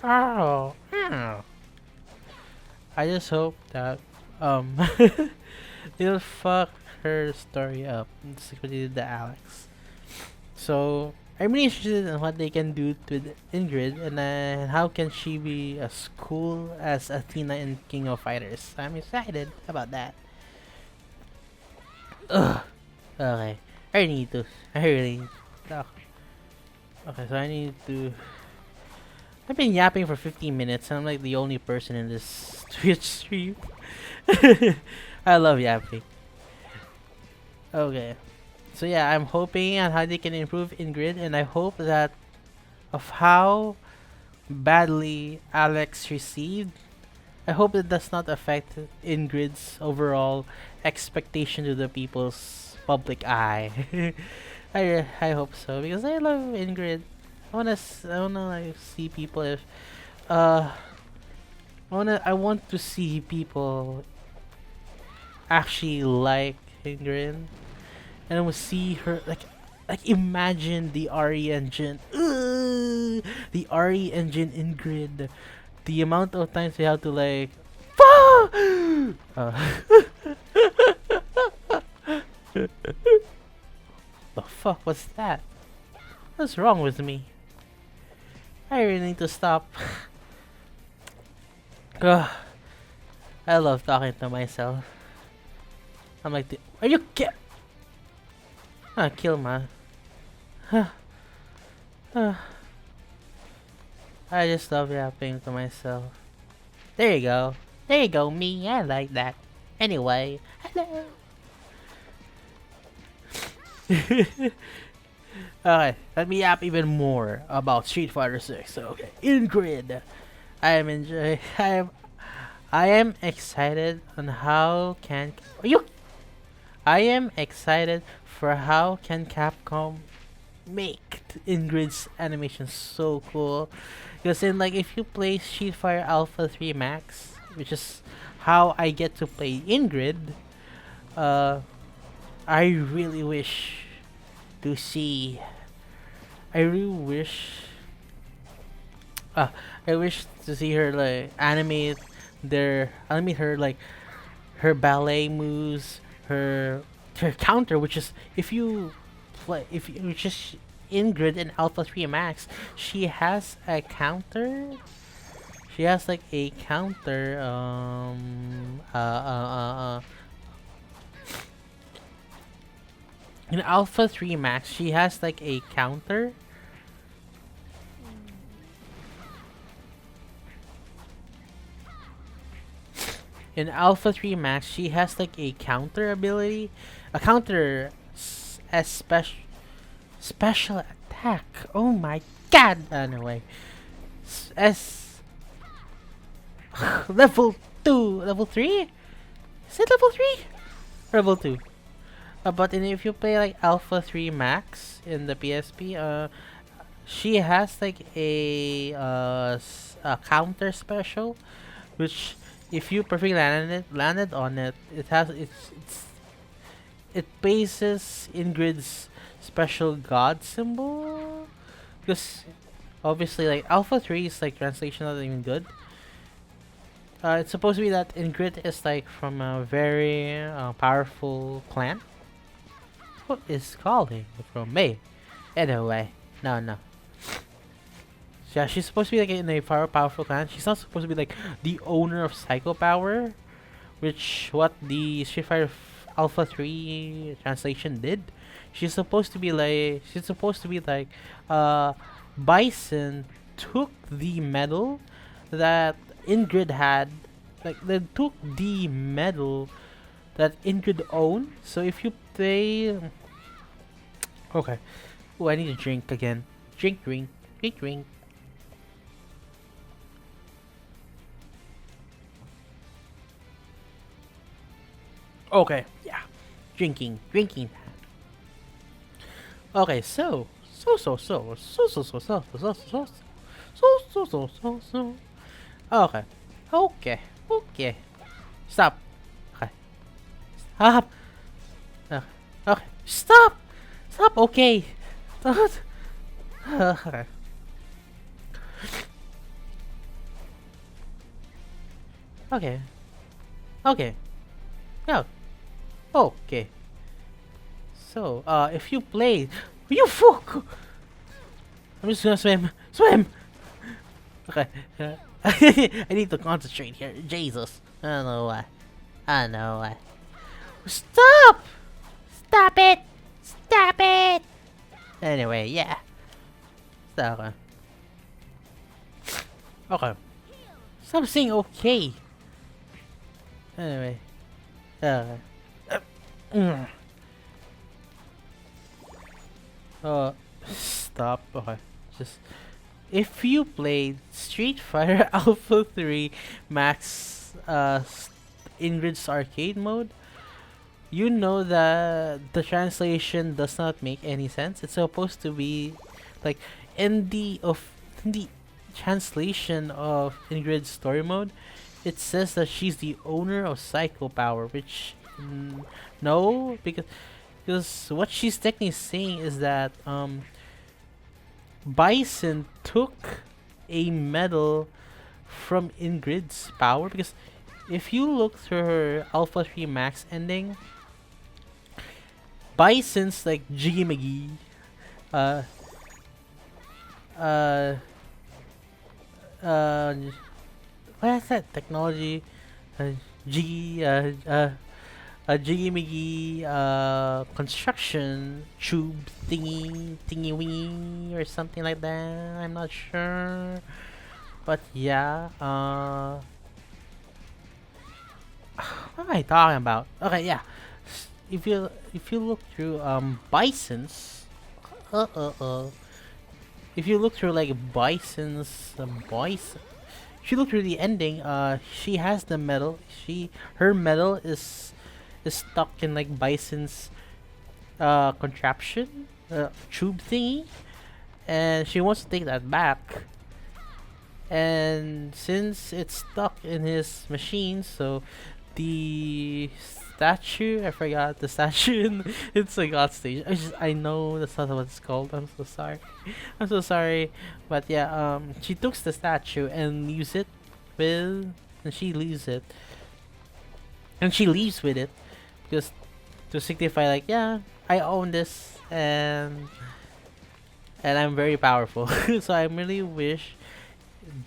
Oh. Oh. I just hope that um they'll fuck her story up. Just like what they did to Alex. So I'm really interested in what they can do with Ingrid and how can she be as cool as Athena in King of Fighters. I'm excited about that. Ugh. Okay. I need to. I really need to talk. Okay, so I need to. I've been yapping for 15 minutes and I'm like the only person in this Twitch stream. I love yapping. Okay. So yeah, I'm hoping on how they can improve Ingrid, and I hope that of how badly Alex received, I hope it does not affect Ingrid's overall expectation to the people's public eye. I hope so because I love Ingrid. I wanna like see people if I want to see people actually like Ingrid. And I will see her like imagine the RE engine. The RE engine in Grid. The amount of times we have to like uh, the fuck was that? What's wrong with me? I really need to stop. Ugh, I love talking to myself. I'm like, are you kidding? Ah, kill man. I just love rapping to myself. There you go. There you go, me. I like that. Anyway, hello. Okay, let me yap even more about Street Fighter 6. Okay, Ingrid. I am excited on how can you. I am excited for how can Capcom make Ingrid's animation so cool. Because in like if you play Street Fighter Alpha 3 Max, which is how I get to play Ingrid, uh I really wish to see I really wish I wish to see her like animate her like her ballet moves, her counter, which is if you just Ingrid in Alpha 3 Max, she has a counter. She has like a counter. In Alpha 3 Max, she has like a counter. In Alpha 3 Max, she has like a counter ability, a counter as special attack. Oh my god! Anyway, as level 2, level 3? Is it level 3? Level 2. But if you play like Alpha 3 Max in the PSP, she has like a counter special, which if you perfectly landed on it, it bases Ingrid's special god symbol. Because obviously, like Alpha 3 is like translation not even good. It's supposed to be that Ingrid is like from a very powerful clan. What is calling from me? Anyway, no. Yeah, she's supposed to be like in a powerful clan. She's not supposed to be like the owner of Psycho Power, which what the Street Fighter Alpha 3 translation did. She's supposed to be like Bison took the medal that Ingrid had, like they took the medal that Ingrid owned. So if you play, okay, oh I need to drink again. Drink, drink, drink, drink. Okay, yeah. Drinking, drinking. Okay, so. Okay, okay, okay. Stop. Okay, stop. Okay, stop. Stop. Okay. Stop. Okay. Okay. Okay. No. Okay. So, if you play, you fuck. I'm just gonna swim. Swim. Okay. I need to concentrate here. Jesus. I don't know why. I don't know why. Stop! Stop it! Stop it! Anyway, yeah. So, okay. Stop saying okay. Anyway. Uh, mm. Stop. Okay. Just if you played Street Fighter Alpha 3 Max Ingrid's arcade mode, you know that the translation does not make any sense. It's supposed to be like in the translation of Ingrid's story mode, it says that she's the owner of Psycho Power, which no, because what she's technically saying is that Bison took a medal from Ingrid's power, because if you look through her Alpha 3 Max ending, Bison's like Jiggy McGee, uh, uh, uh, what is that technology? Jiggy, a Jiggy McGee construction tube thingy wingy or something like that. I'm not sure, but yeah. What am I talking about? Okay, yeah. If you look through Bison's, uh uh uh, if you look through like Bison's Bison, if you look through the ending, she has the medal. Her medal is stuck in like Bison's contraption tube thingy, and she wants to take that back. And since it's stuck in his machine, so the statue, I forgot the statue it's a god stage. I know that's not what it's called. I'm so sorry. I'm so sorry. But yeah, she took the statue and leaves it with and she leaves it. And she leaves with it because to signify like, yeah, I own this and I'm very powerful. So I really wish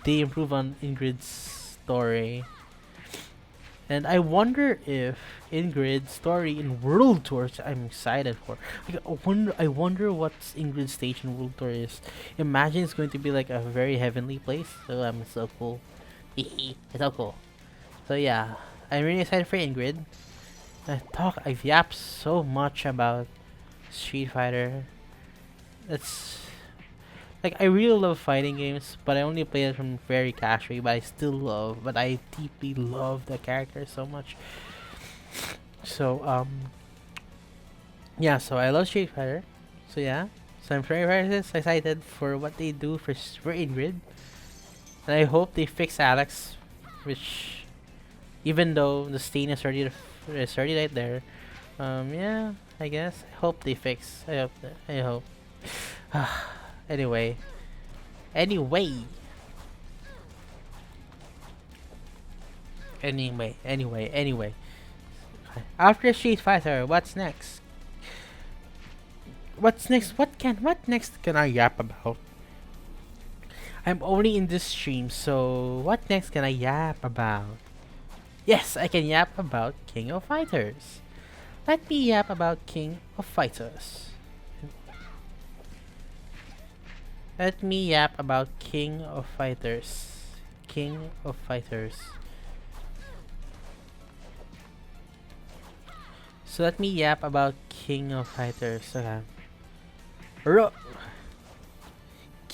they improve on Ingrid's story. And I wonder if Ingrid's story in World Tours I'm excited for. Like, I wonder what Ingrid's stage in World Tour is. Imagine it's going to be like a very heavenly place. So I'm so cool. It's so cool. So yeah, I'm really excited for Ingrid. I've yapped so much about Street Fighter. It's like I really love fighting games, but I only play it from very casually. But I deeply love the character so much. So yeah. So I love Street Fighter. So yeah. So I'm very excited for what they do for Ingrid, and I hope they fix Alex, which even though the stain is already right there. Yeah. I guess I hope they fix. I hope. Anyway. Anyway. Anyway. After Street Fighter, what's next? What's next? What next can I yap about? I'm only in this stream, so what next can I yap about? Yes, I can yap about King of Fighters. Let me yap about King of Fighters. Let me yap about King of Fighters. King of Fighters. So let me yap about King of Fighters. Okay.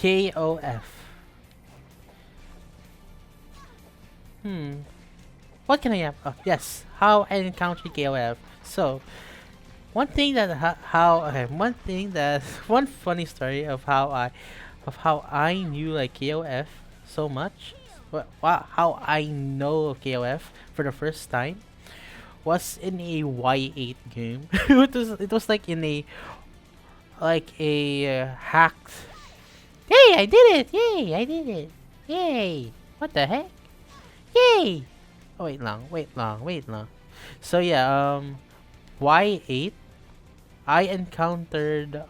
KOF. Hmm. What can I have? Yes. How I encountered KOF. So, one thing that how okay, one thing that one funny story of how I knew like KOF so much. How I know of KOF for the first time was in a Y8 game. It was like in a hacked. Hey, I did it! Yay, I did it! Yay! What the heck? Yay! Oh wait long. So yeah, Y8. I encountered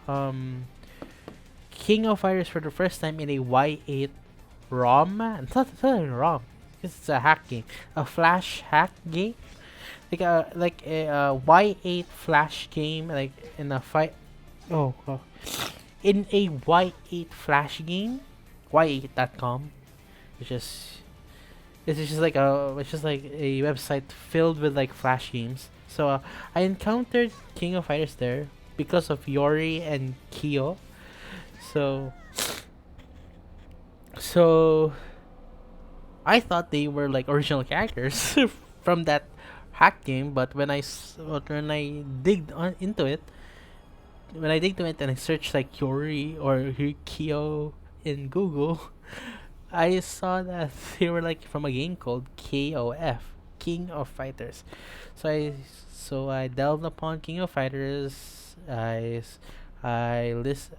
King of Fighters for the first time in a Y8 ROM. It's not even ROM. It's a hack game, a flash hack game, like a Y8 flash game, like in a fight. Oh, in a Y8 flash game, y8.com, which is it's just like a website filled with like flash games. So I encountered King of Fighters there because of Yori and Kyo. So so I thought they were like original characters from that hack game, but when I digged into it, when I dig to it and I searched like Yori or Kyo in Google, I saw that they were like from a game called KOF, King of Fighters. So I delved upon King of Fighters. I list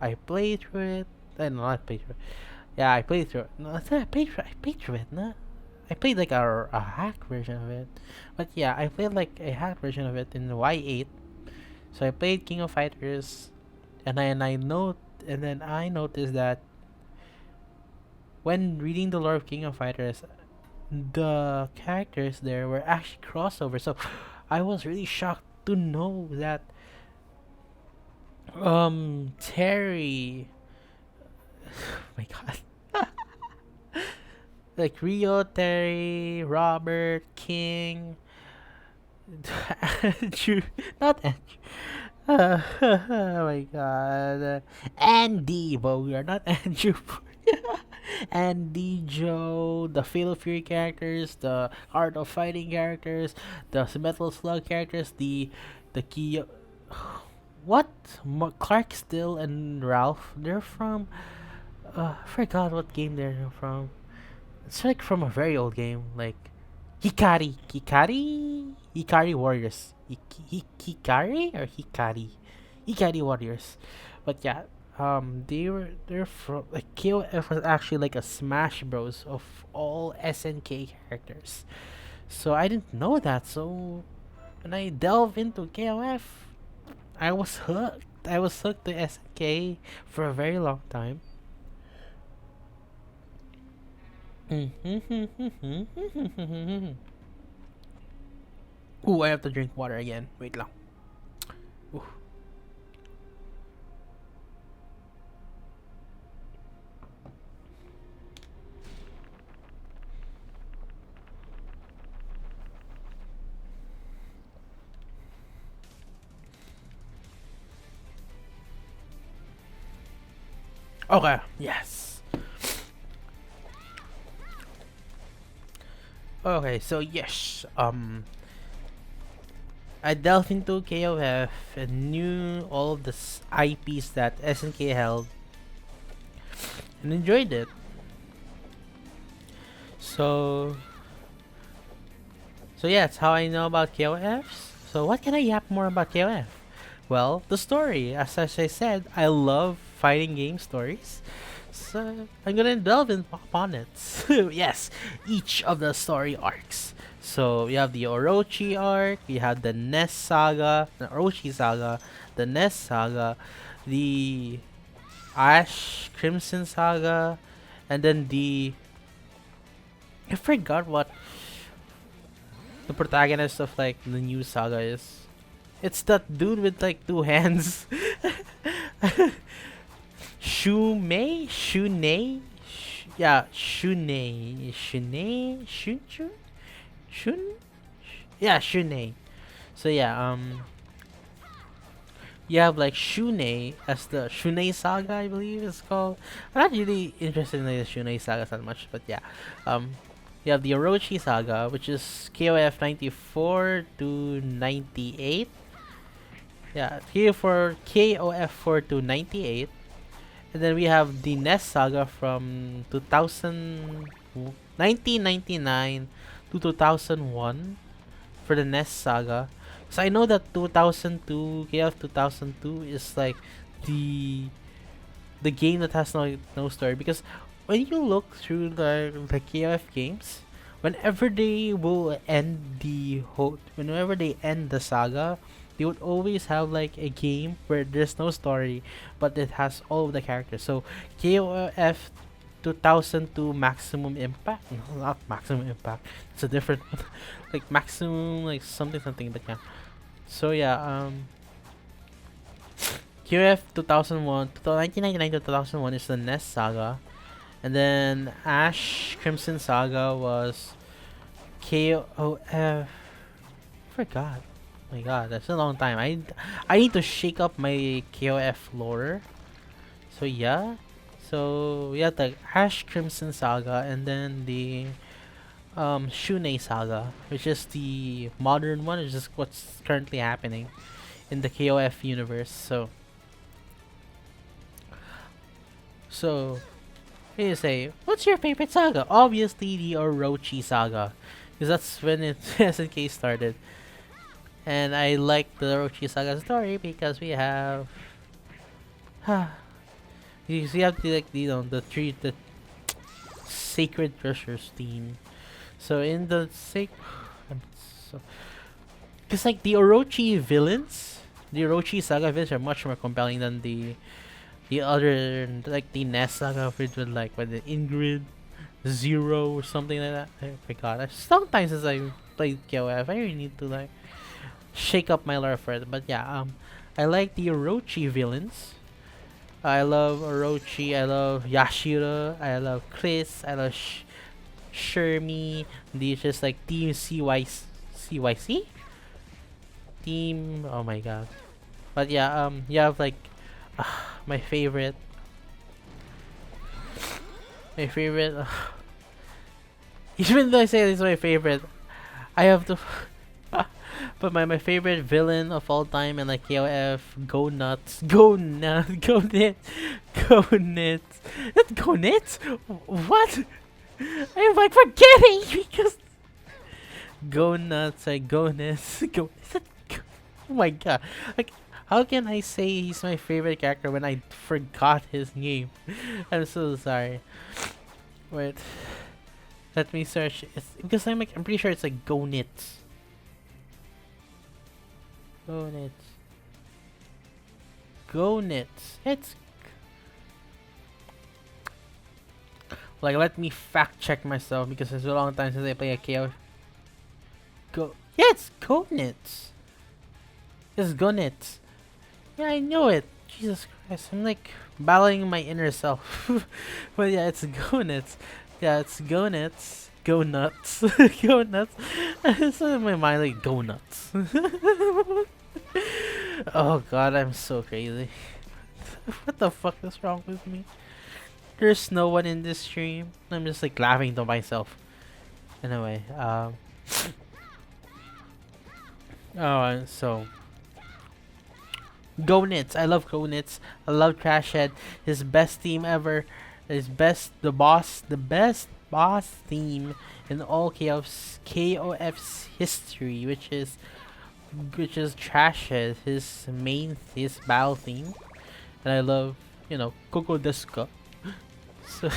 I played through it. I no, not played through it. Yeah, I played through it. No, I I played through it. No, I played like a hack version of it. But yeah, I played like a hack version of it in Y8. So I played King of Fighters, and then I noticed that when reading the lore of King of Fighters, the characters there were actually crossover. So I was really shocked to know that Terry, my god, like Rio, Terry, Robert, King, Andrew, not Andrew. Oh my god. Andy Bogart, not Andrew. Andy, Joe, the Fatal Fury characters, the Art of Fighting characters, the Metal Slug characters, the key. What? Clark Still and Ralph? They're from. I forgot what game they're from. It's like from a very old game, like Hikari Warriors, Hikari or Hikari Warriors. But yeah, they're from like KOF was actually like a Smash Bros of all SNK characters. So I didn't know that. So when I delve into KOF, I was hooked. I was hooked to SNK for a very long time. Ooh, I have to drink water again. Wait lang. Ooh. Okay. Yes. Okay. So yes. I delved into KOF and knew all of the IPs that SNK held and enjoyed it. So so yeah, that's how I know about KOFs. So what can I yap more about KOF? Well, the story. As I said, I love fighting game stories. So I'm gonna delve in upon it. Yes, each of the story arcs. So we have the Orochi arc, we have the Ness saga, the Orochi saga, the Ness saga, the Ash Crimson saga, and then the I forgot what the protagonist of like the new saga is. It's that dude with like two hands. Yeah, Shun. Yeah, Shunei. So yeah, You have like Shunei as the Shunei Saga, I believe it's called. I'm not really interested in the Shunei Saga that much, but yeah. Um, you have the Orochi Saga, which is KOF 94 to 98. Yeah, here for KOF 4 to 98. And then we have the NES Saga from 1999 to 2001 for the NES Saga. So I know that 2002, KOF 2002 is like the the game that has no story, because when you look through the KOF games, whenever they will end whenever they end the saga, they would always have like a game where there's no story, but it has all of the characters. So KOF 2002 Maximum Impact, no, not Maximum Impact. It's a different one. Like Maximum, like something something. But yeah. So yeah. QF 2001, 1999 to 2001 is the NES Saga, and then Ash Crimson Saga was KOF. Forgot. Oh my god, that's a long time. I need to shake up my KOF lore. So yeah, so we have the Ash Crimson Saga, and then the Shunei Saga, which is the modern one, which is what's currently happening in the KOF universe. So, you say, what's your favorite saga? Obviously, the Orochi Saga, because that's when it SNK started. And I like the Orochi Saga story because we have, you have the, like, the sacred treasures theme. So in the because like the Orochi villains, the Orochi Saga villains are much more compelling than the other, like the NES Saga with like the Ingrid Zero or something like that. I forgot. Sometimes as I played KOF, I really need to like shake up my lore for it. But yeah, I like the Orochi villains. I love Orochi. I love Yashiro. I love Chris. I love Shermie. These just like Team CYC team. Oh my god. But yeah, you have like my favorite. My favorite. Even though I say this is my favorite, I have to. But my favorite villain of all time and like KOF, go nuts, go nuts, go nuts, go nuts, not go nuts. What? I'm like forgetting because go nuts, I go nuts, go. Oh my god! Like, how can I say he's my favorite character when I forgot his name? I'm so sorry. Wait, let me search. It's because I'm pretty sure it's like go nits. Go nits. Go nits. It's like, let me fact check myself because it's a long time since I play a KO. Go. Yeah, it's go nits. It's go nits. Yeah, I know it. Jesus Christ, I'm like battling my inner self. But yeah, it's go nits. Yeah, it's go nits. Go nuts. Go nuts. It's in my mind like go nuts. Oh god, I'm so crazy. What the fuck is wrong with me? There's no one in this stream. I'm just like laughing to myself. Anyway, oh, so Go Nits. I love Go Nits. I love Trashhead. His best theme ever. His best, the best boss theme in all KOF's history, which is Trashhead. His battle theme, and I love, Coco Desuka. So,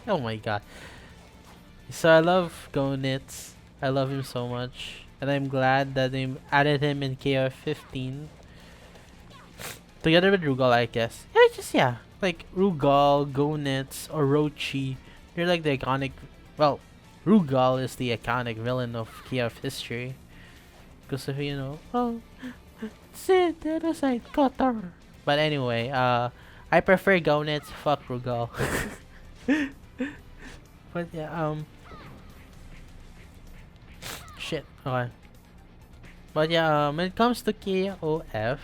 oh my god. So I love Go Nits. I love him so much, and I'm glad that they added him in KOF 15. Together with Rugal, I guess. Yeah, like Rugal, Go Nits, Orochi. They're like the iconic. Well, Rugal is the iconic villain of KOF history. Because of, oh, sit at the side, cutter. But anyway, I prefer Go Nits. Fuck Rugal. But yeah, shit. Okay. But yeah, when it comes to KOF,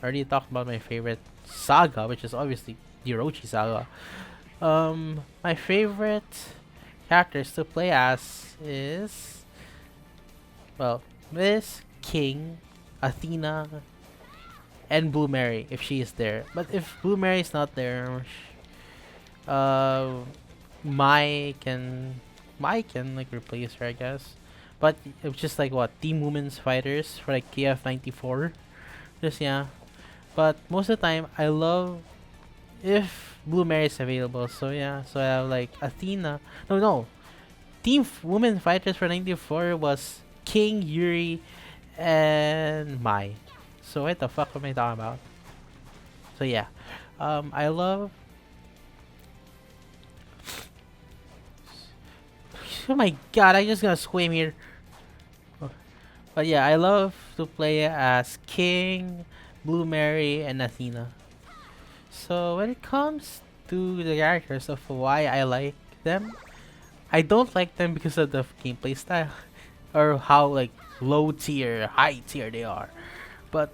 already talked about my favorite saga, which is obviously the Orochi saga. My favorite characters to play as is, well, Miss King, Athena, and Blue Mary if she is there. But if Blue Mary is not there, uh, Mai can like replace her, I guess. But it's just like what Team Women's Fighters for like KF94. Just yeah. But most of the time, I love if Blue Mary is available. So yeah, so I have like Athena. No. Women Fighters for 94 was King, Yuri, and Mai. So what the fuck am I talking about? So yeah, I love. Oh my god, I just gonna swim here. But yeah, I love to play as King, Blue Mary, and Athena. So when it comes to the characters of why I like them, I don't like them because of the gameplay style or how like low tier, high tier they are. But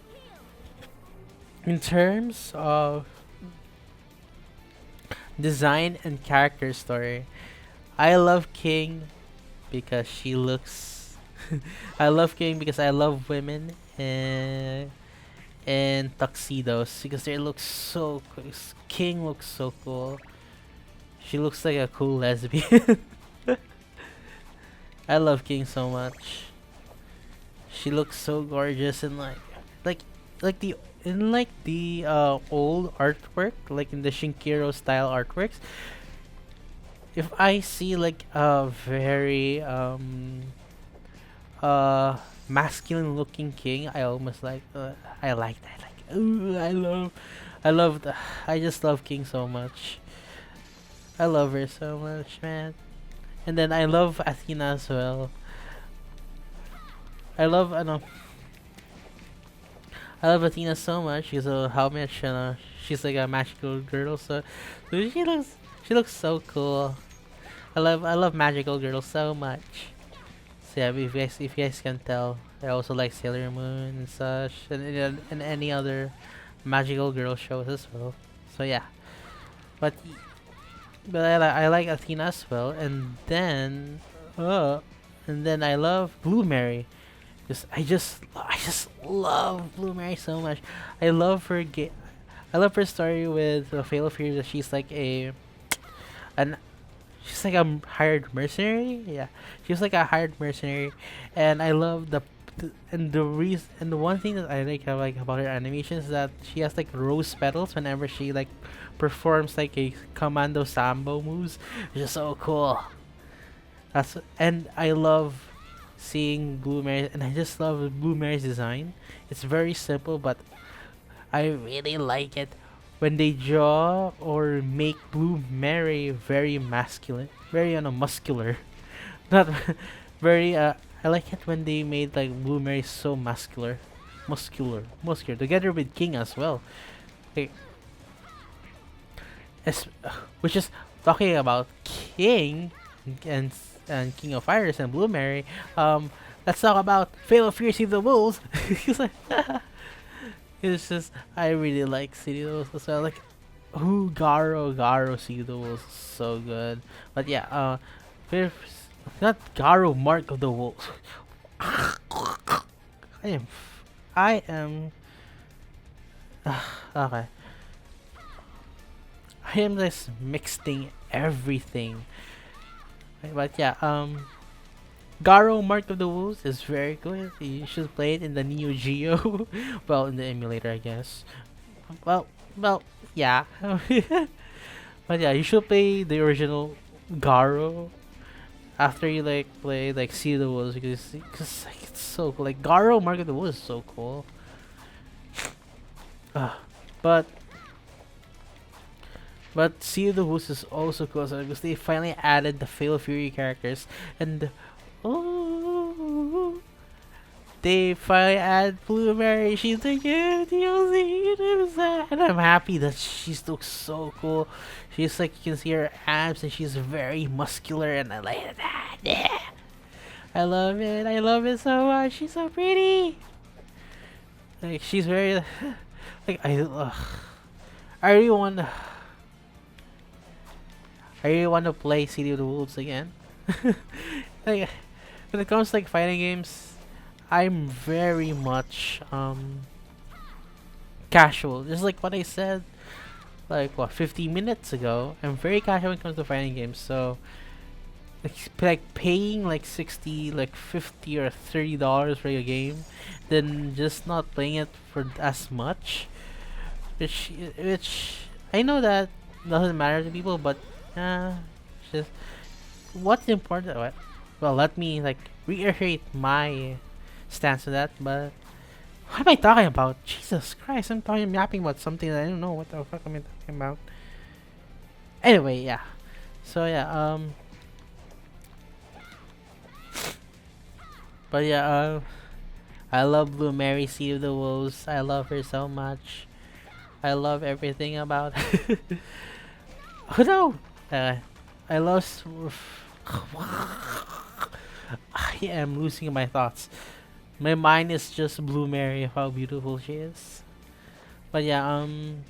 in terms of design and character story, I love King because she looks. I love King because I love women and tuxedos because they look so cool. King looks so cool. She looks like a cool lesbian. I love King so much. She looks so gorgeous and like like the in like the old artwork, like in the Shinkiro style artworks. If I see like a very masculine looking king, I almost like I like that. Like ooh, I love the I just love King so much. I love her so much, man. And then I love Athena as well. I love I know I love Athena so much because of how much she's like a magical girl. So she looks so cool. I love magical girls so much. So yeah, if you guys can tell, I also like Sailor Moon and such, and any other magical girl shows as well. So yeah, but I like Athena as well, and then I love Blue Mary. Just I just love Blue Mary so much. I love her I love her story with Fatal Fury that she's like an she's like a hired mercenary. Yeah, she's like a hired mercenary, and I love and the one thing that I like about her animation is that she has like rose petals whenever she like performs like a commando sambo moves, which is so cool. And I love seeing Blue Mary, and I just love Blue Mary's design. It's very simple, but I really like it when they draw or make Blue Mary very masculine, very muscular. Not very. I like it when they made like Blue Mary so muscular, together with King as well. Like, es- which is talking about King and King of Fighters and Blue Mary. Let's talk about Fatal Fury See the Wolves. It's like, it's just I really like City of the Wolves as well. Like, ooh, Garo See the Wolves is so good. But yeah, not Garo Mark of the Wolves. I am okay. I am just mixing everything. But yeah, Garo Mark of the Wolves is very good. You should play it in the Neo Geo. Well, in the emulator, I guess. Well, yeah. But yeah, you should play the original Garo after you like play like See the Wolves because like, it's so cool. Like Garo Mark of the Wolves is so cool. Uh, but See the Wolves is also cool because they finally added the Fatal Fury characters and oh, they finally add Blue Mary. She's like, yeah, DLC, and I'm happy that she looks so cool. She's like, you can see her abs, and she's very muscular, and I like that. Yeah, I love it. I love it so much. She's so pretty. Like she's very. Like I really want I really want to play City of the Wolves again. Like when it comes to like fighting games, I'm very much casual. Just like what I said like what 15 minutes ago. I'm very casual when it comes to fighting games. So like paying like 60 like 50 or $30 for a game then just not playing it for as much, which I know that doesn't matter to people, but just what's important. Well, let me like reiterate my stance on that. But what am I talking about? Jesus Christ, I'm yapping about something that I don't know what the fuck am I talking about. Anyway, yeah. So yeah, but yeah, I love Blue Mary, Seed of the Wolves. I love her so much. I love everything about her. Oh no! I love. I am losing my thoughts. My mind is just Blue Mary of how beautiful she is. But yeah, what am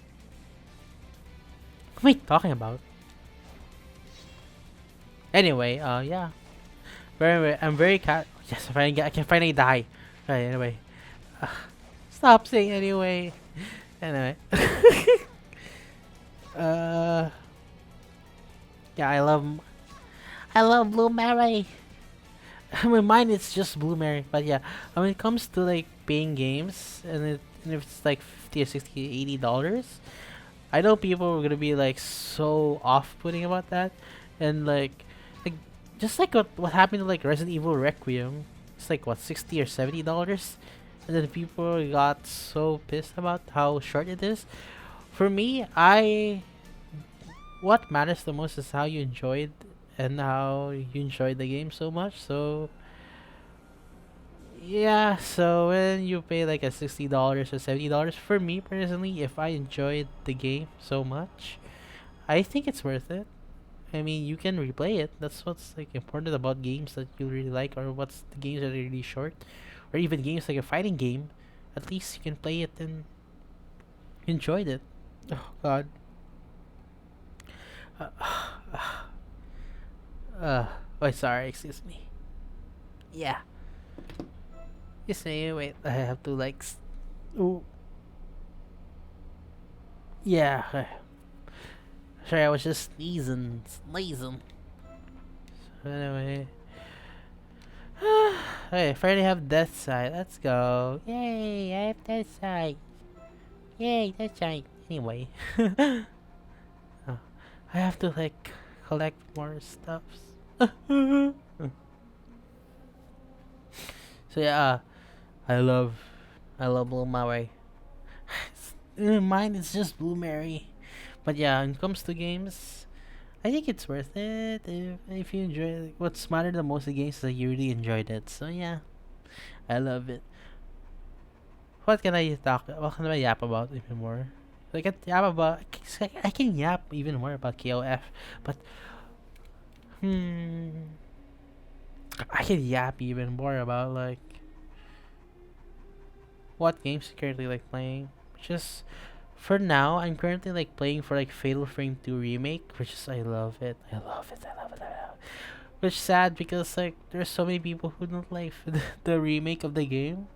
I talking about? Anyway, yeah. I'm very cat. Yes, I can finally die. Right, anyway. Uh, Stop saying anyway. Anyway. uh, yeah, I love Blue Mary. My mind is just Blue Mary, but yeah, when it comes to like paying games and if it's like 50 or 60, $80, I know people are gonna be like so off-putting about that, and like just like what happened to like Resident Evil Requiem, it's like what $60 or $70, and then people got so pissed about how short it is. For me, I what matters the most is how you enjoyed and how you enjoyed the game so much. So yeah, so when you pay like a $60 or $70, for me personally, if I enjoyed the game so much, I think it's worth it. I mean, you can replay it. That's what's like important about games that you really like, or what's the games that are really short, or even games like a fighting game. At least you can play it and enjoyed it. Oh God. Uh, uh, oh, sorry. Excuse me. Yeah. You say, wait. I have to like. Oh, yeah. Sorry, I was just sneezing. Anyway. Hey, finally have Death Side. Let's go. Yay, I have Death Side. Yay, Death Side. Anyway. Oh, I have to like collect more stuffs. So yeah, I love I love Blue Mary. Mine is just Blue Mary. But yeah, when it comes to games, I think it's worth it if you enjoy it. What's matter the most of games is that you really enjoyed it. So yeah, I love it. What can I talk? What can I yap about even more? I can yap about. I can yap even more about KOF, but hmm, I can yap even more about like what games you currently like playing. Just for now, I'm currently like playing for like Fatal Frame 2 remake, which is I love it. I love it. I love it. I love it. Which sad because like there's so many people who don't like the remake of the game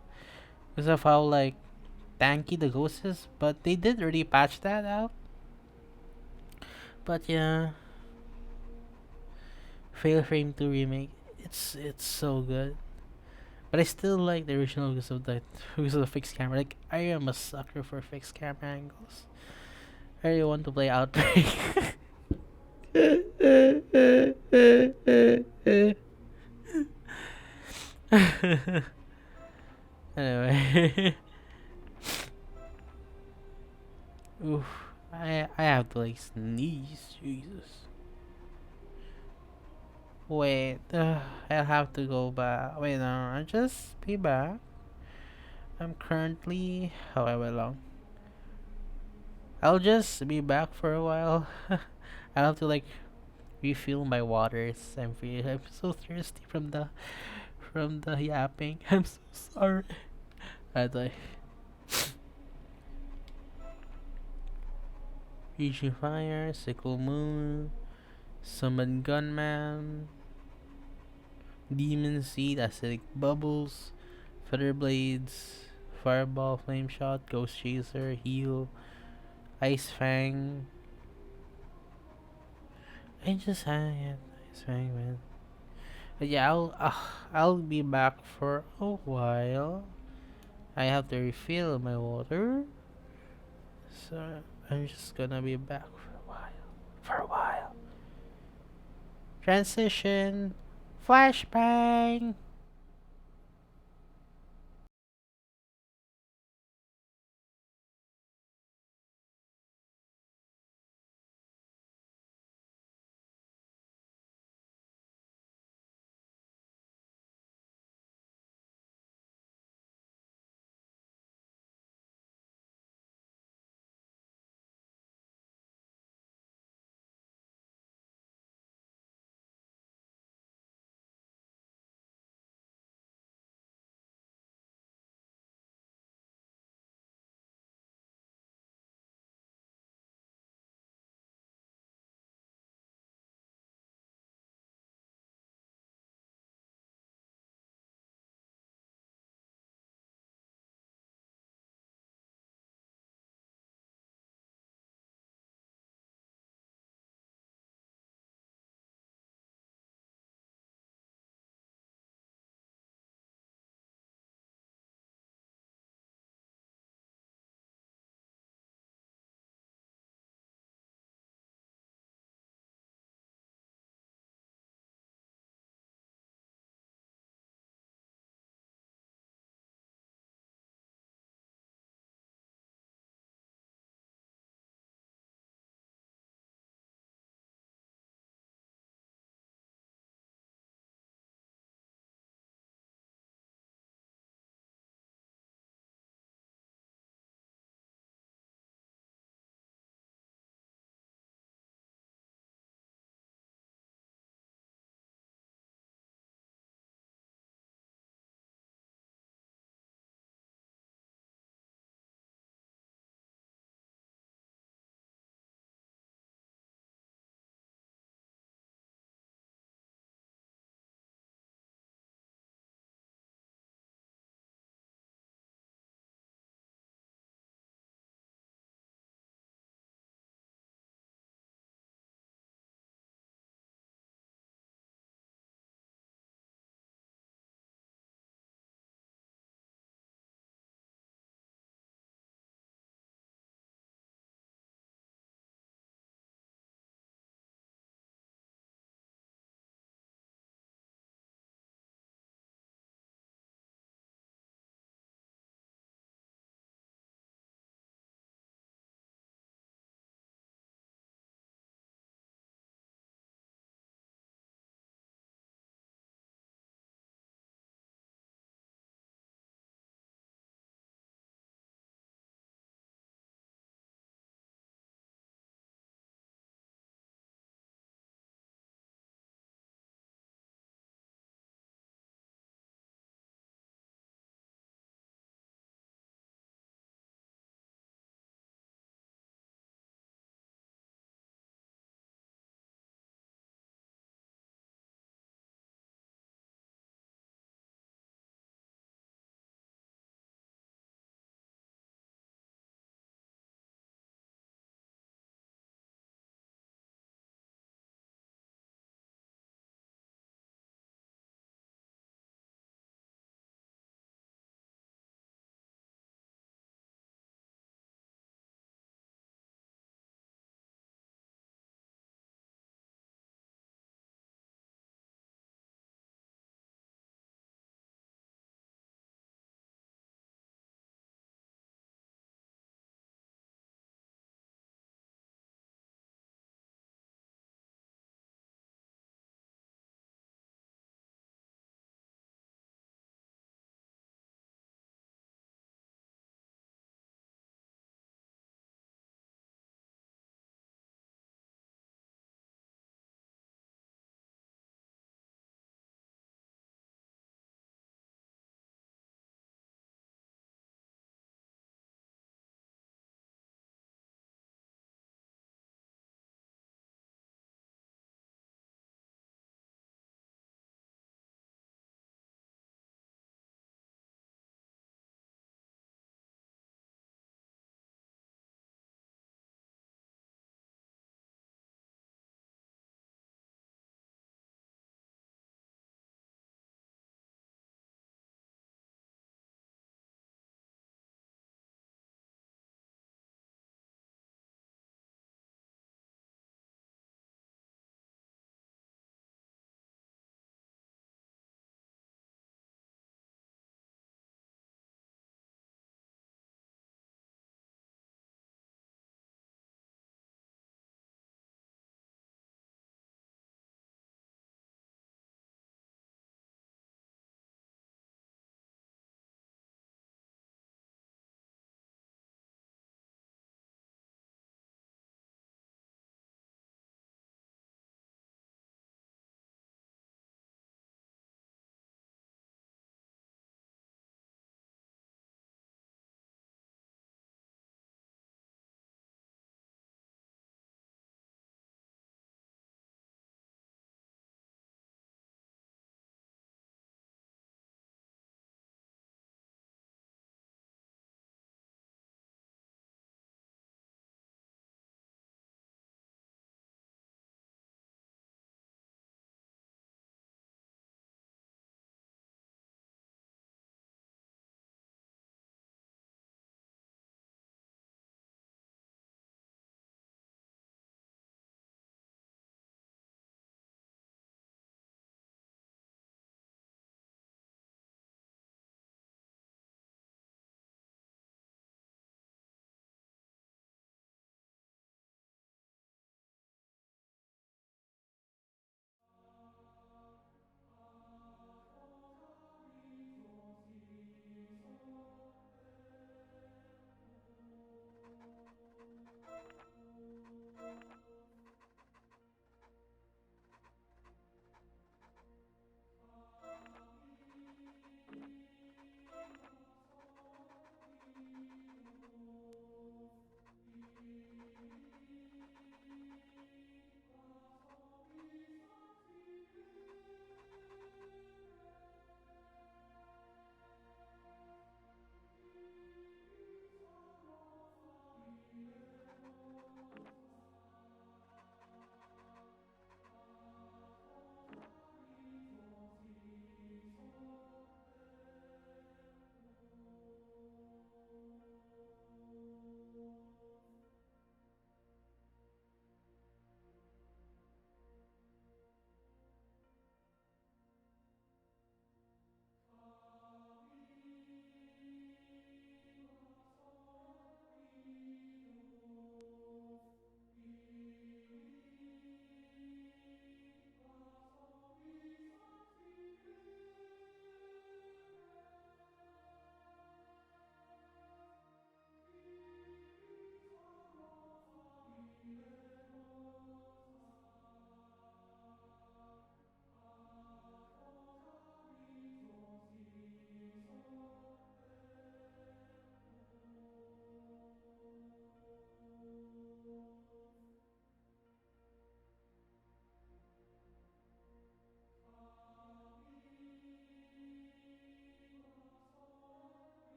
because of how like tanky the ghost is. But they did already patch that out. But yeah, Fatal Frame 2 remake. It's so good. But I still like the original because of the fixed camera. Like I am a sucker for fixed camera angles. I really want to play Outbreak. Anyway, oof, I have to like sneeze. Jesus. Wait, I'll have to go back. Wait, no, I'll just be back. I'm currently however long. I'll just be back for a while. I'll have to like refill my waters. I'm so thirsty from the yapping. I'm so sorry. I like Raging Fire, Sickle Moon, Summon Gunman, Demon Seed, Acidic Bubbles, Feather Blades, Fireball, Flame Shot, Ghost Chaser, Heal, Ice Fang. I just had Ice Fang, man. But yeah, I'll be back for a while. I have to refill my water, so I'm just gonna be back for a while. For a while. Transition. Flashbang.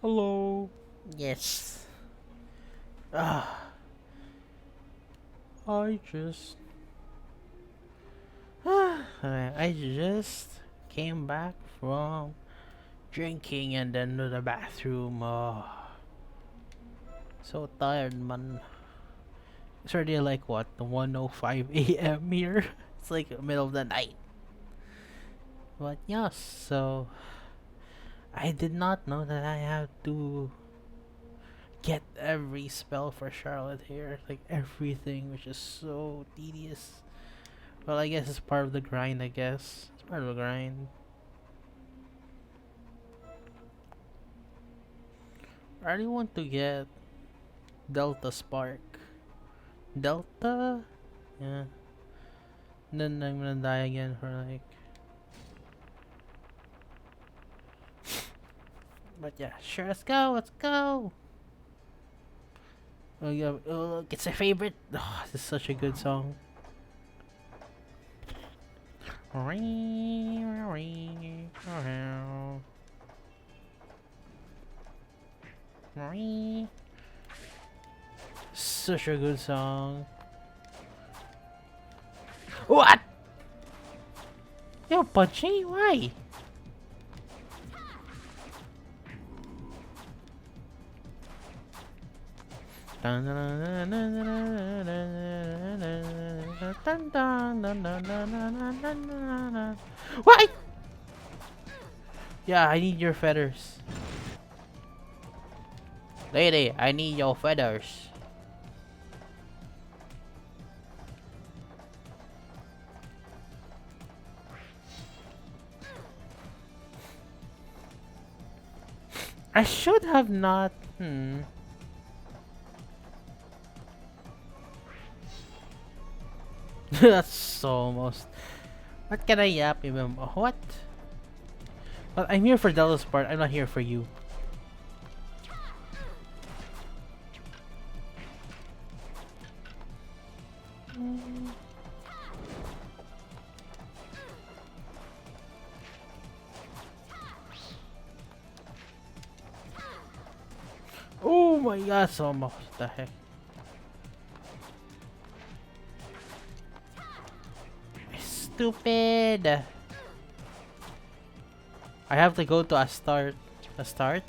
Hello. Yes. Ah, I just. I just came back from drinking and then to the bathroom. So tired, man. It's already like what, 1:05 a.m. here. It's like the middle of the night. But yeah, so I did not know that I have to get every spell for Charlotte here, like everything, which is so tedious. Well, I guess it's part of the grind. I guess it's part of the grind. I really want to get Delta Spark. Delta, yeah. And then I'm gonna die again for like. But yeah, sure. Let's go. Let's go. Oh yeah. Oh, look, it's a favorite. Oh, this is such a good song. Such a good song. What? Yo, Punchy, why? Why? Yeah, I need your feathers. Lady, I need your feathers. I should have not. That's so almost. What can I yap even? What? But I'm here for Della's part. I'm not here for you. Oh my god, so almost. The heck? Stupid. I have to go to a start. A start?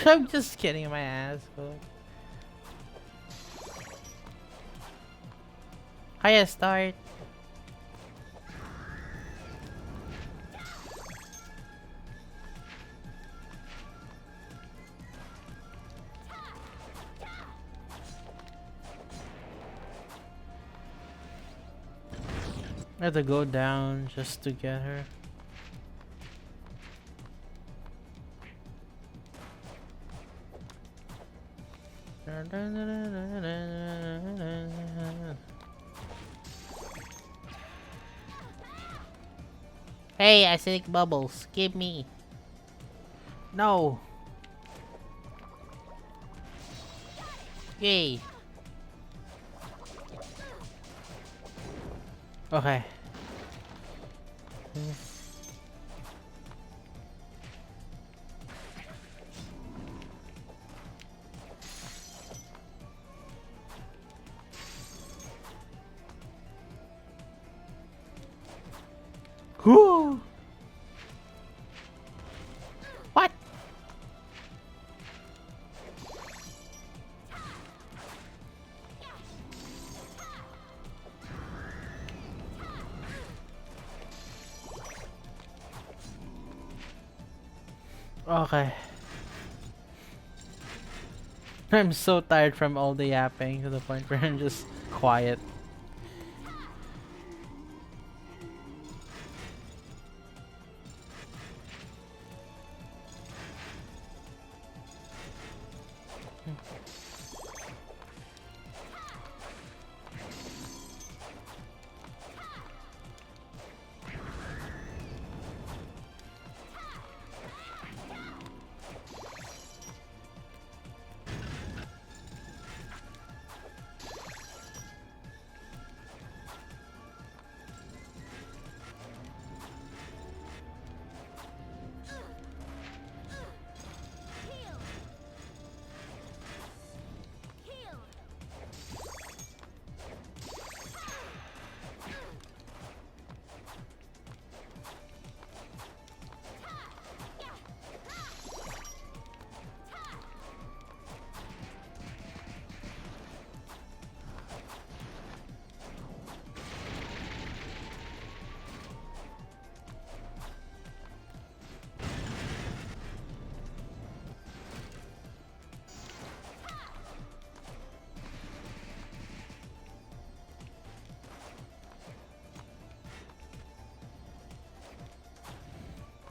I'm just kidding my ass. Hiya, start. I have to go down just to get her. Hey, acidic bubbles, give me. No. Yay. Okay. Whoo! What? Okay. I'm so tired from all the yapping to the point where I'm just quiet.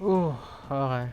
Ooh, okay.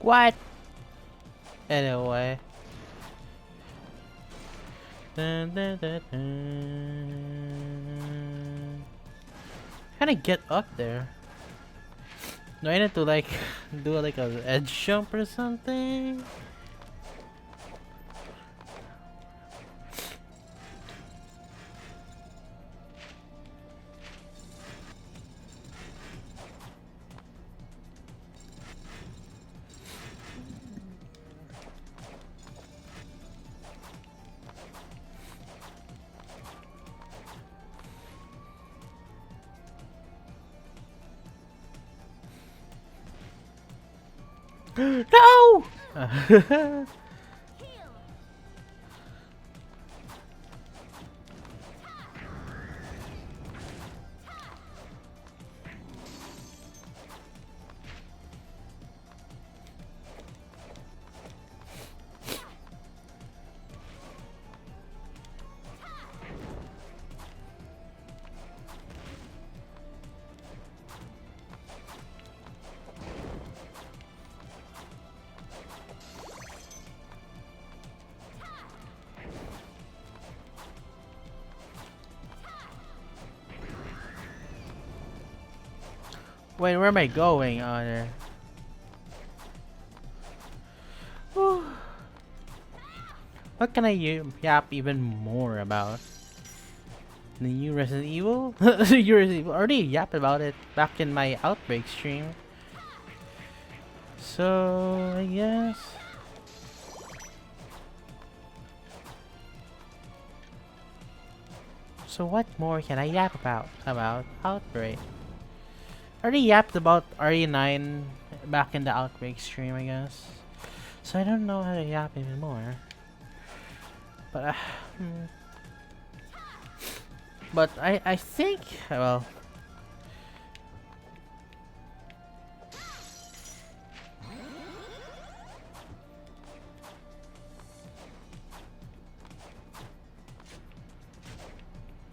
What? Anyway. Dun, dun, dun, dun. How to get up there? Do I need to like do like a edge jump or something? No! Wait, where am I going on there? Whew. What can I yap even more about? The new Resident Evil? You already yapped about it back in my Outbreak stream. So, I guess... So what more can I yap about Outbreak? I already yapped about RE9 back in the Outbreak stream, I guess. So I don't know how to yap even more. But but I think, well,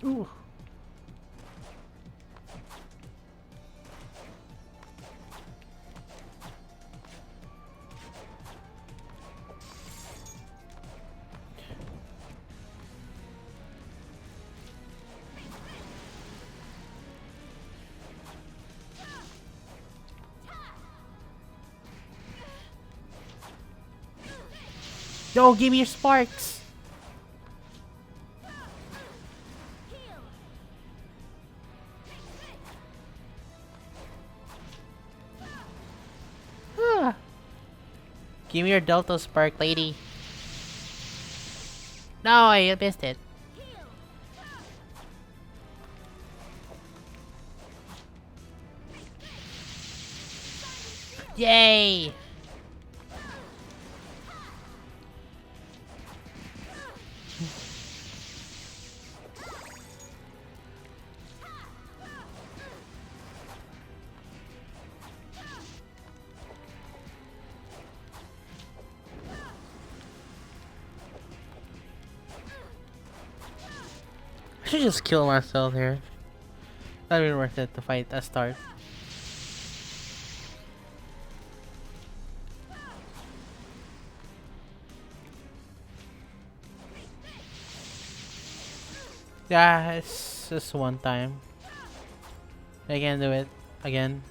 ooh. Yo, give me your sparks! Ah. Give me your Delta Spark, lady. No, I missed it. Yay! I should just kill myself here. That'd be worth it to fight a start. Yeah, it's just one time. I can do it again.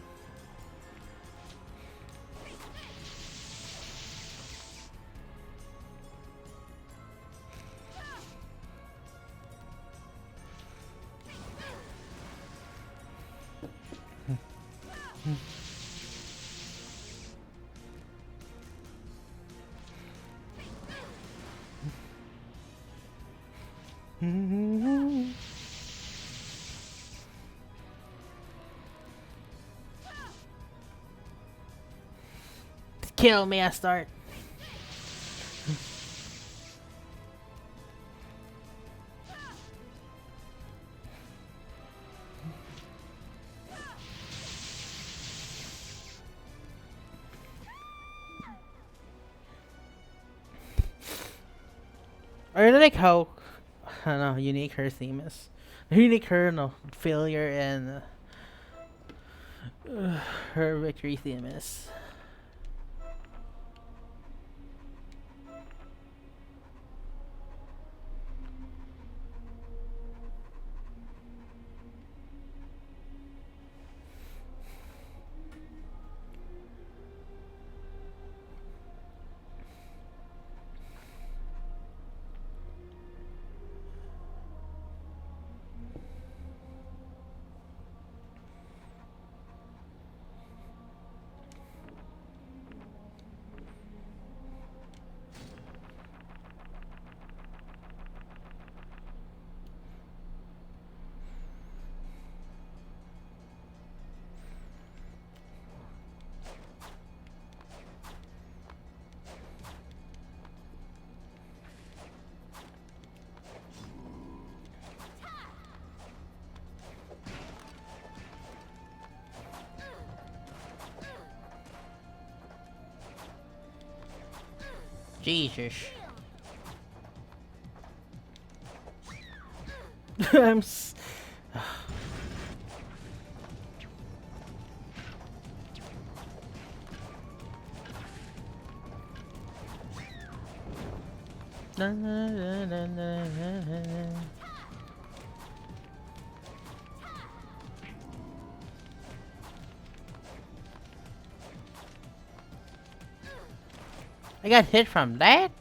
Kill me, I start. I really like how, I don't know, unique her theme is. Unique her, no, failure and her victory theme is. Jesus. I'm s- Na, na, na, na, na, na, na. I got hit from that?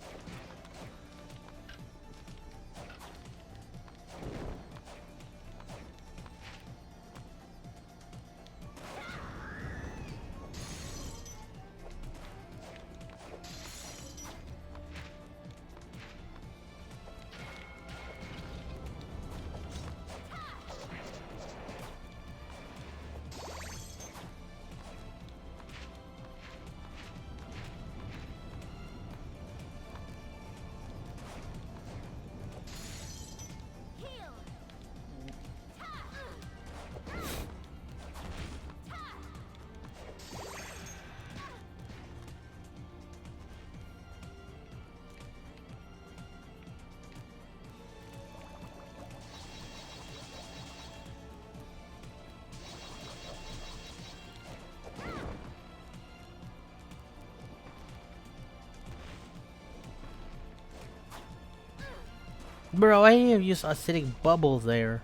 Bro, I have used acidic bubble there.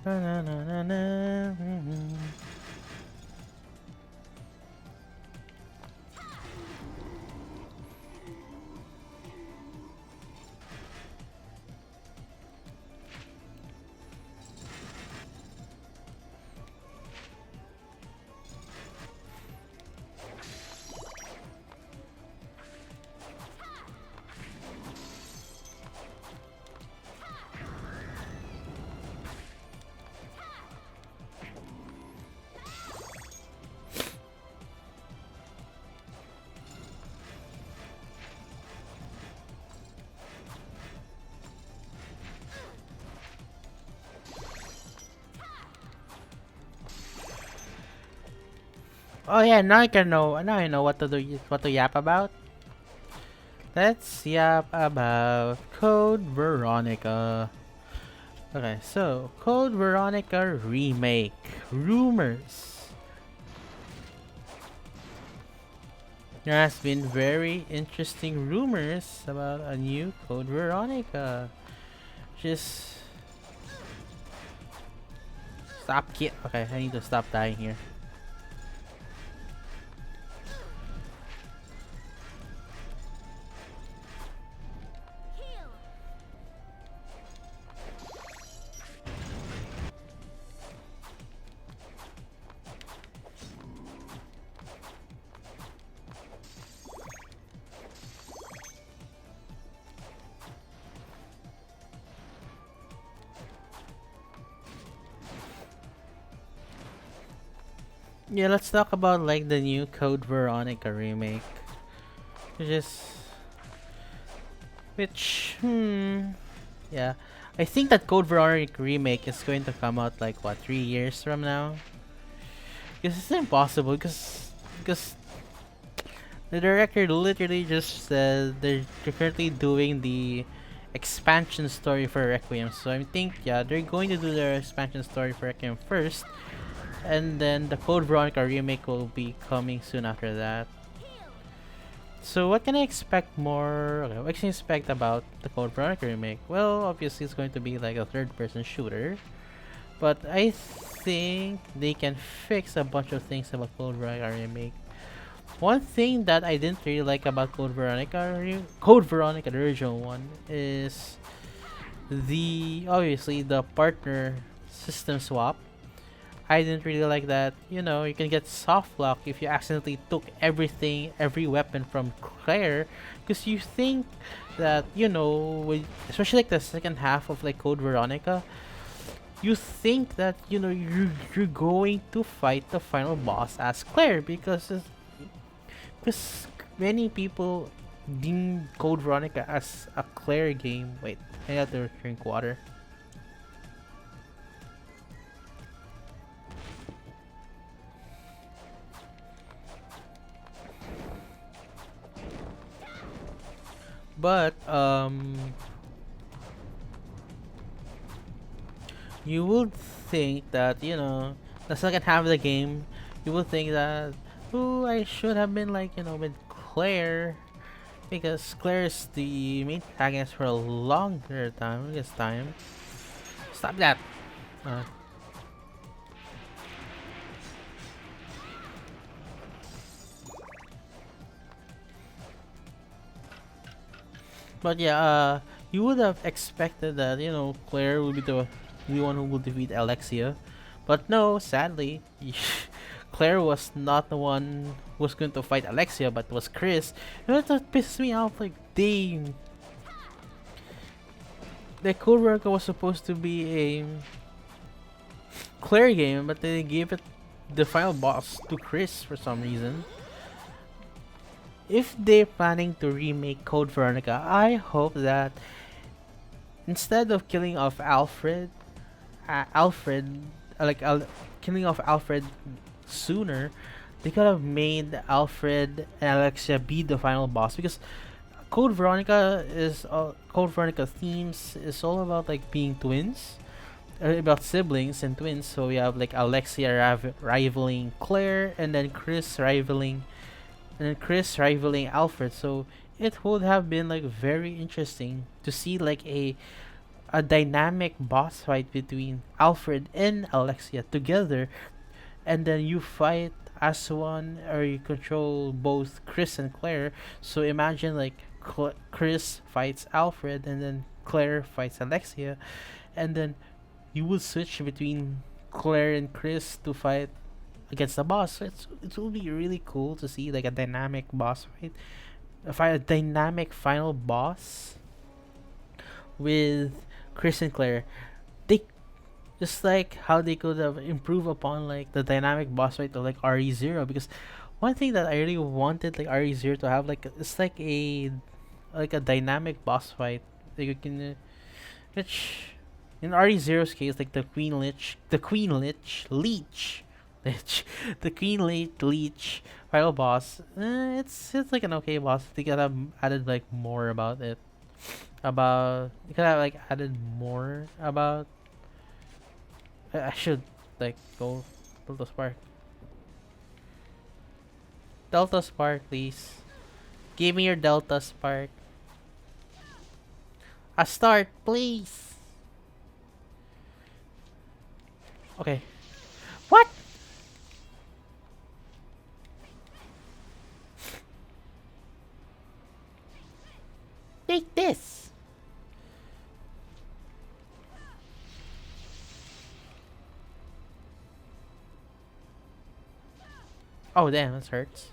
Na, na, na, na, na. Oh yeah, now I can know. Now I know what to do. What to yap about. Let's yap about Code Veronica. Okay, so Code Veronica remake rumors. There has been very interesting rumors about a new Code Veronica. Just stop kid. Okay, I need to stop dying here. Yeah, let's talk about like the new Code Veronica remake. Just which yeah. I think that Code Veronica remake is going to come out like what 3 years from now. Because it's impossible because the director literally just said they're currently doing the expansion story for Requiem. So I think yeah, they're going to do their expansion story for Requiem first, and then the Code Veronica remake will be coming soon after that. So what can I expect more? Okay, what can I expect about the Code Veronica remake? Well, obviously it's going to be like a third-person shooter, but I think they can fix a bunch of things about Code Veronica remake. One thing that I didn't really like about Code Veronica, the original one, is the obviously the partner system swap. I didn't really like that. You know, you can get soft lock if you accidentally took every weapon from Claire, because you think that especially like the second half of like Code Veronica, you think that you're going to fight the final boss as Claire because many people deem Code Veronica as a Claire game. Wait, I have to drink water. But you would think that the second half of the game, you would think that I should have been like with Claire, because Claire is the main protagonist for a longer time. This time, stop that. Uh, but yeah, you would have expected that Claire would be the one who will defeat Alexia, but no, sadly, Claire was not the one who was going to fight Alexia, but was Chris. That pisses me off. Like, dang, the Code Veronica was supposed to be a Claire game, but they gave it the final boss to Chris for some reason. If they're planning to remake Code Veronica, I hope that instead of killing off Alfred, killing off Alfred sooner, they could have made Alfred and Alexia be the final boss, because Code Veronica themes is all about like being twins, about siblings and twins. So we have like Alexia rivaling Claire, and then Chris rivaling Alfred. So it would have been like very interesting to see like a dynamic boss fight between Alfred and Alexia together, and then you fight as one, or you control both Chris and Claire. So imagine like Chris fights Alfred, and then Claire fights Alexia, and then you would switch between Claire and Chris to fight against the boss. So it will be really cool to see like a dynamic boss fight, a dynamic final boss with Chris and Claire. They just like how they could have improved upon like the dynamic boss fight of like RE0, because one thing that I really wanted like RE0 to have, like, it's like a dynamic boss fight that you can which in RE0's case, like the Queen Lich Leech, Lich, the Leech final boss. It's like an okay boss. They could have added like more about it. About you could have like added more about. I should like go Delta Spark. Delta Spark, please. Give me your Delta Spark. A start, please. Okay. What? Take this. Oh damn, this hurts.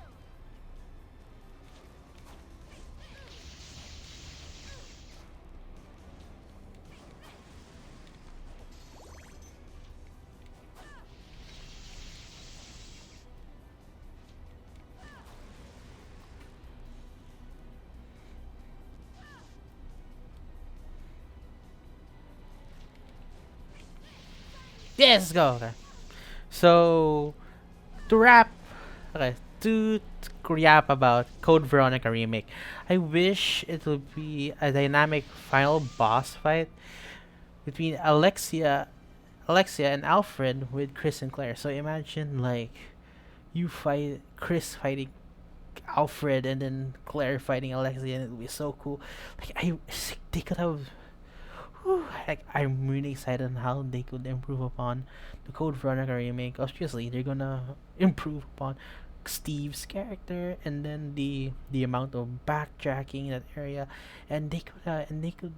Yes, let's go. Okay. So to wrap, okay, to yap about Code Veronica remake. I wish it would be a dynamic final boss fight between Alexia and Alfred with Chris and Claire. So imagine like you fight Chris fighting Alfred and then Claire fighting Alexia, and it would be so cool. Like they could have. Whew, like I'm really excited on how they could improve upon the Code Veronica remake. Obviously, they're gonna improve upon Steve's character and then the amount of backtracking in that area, and they could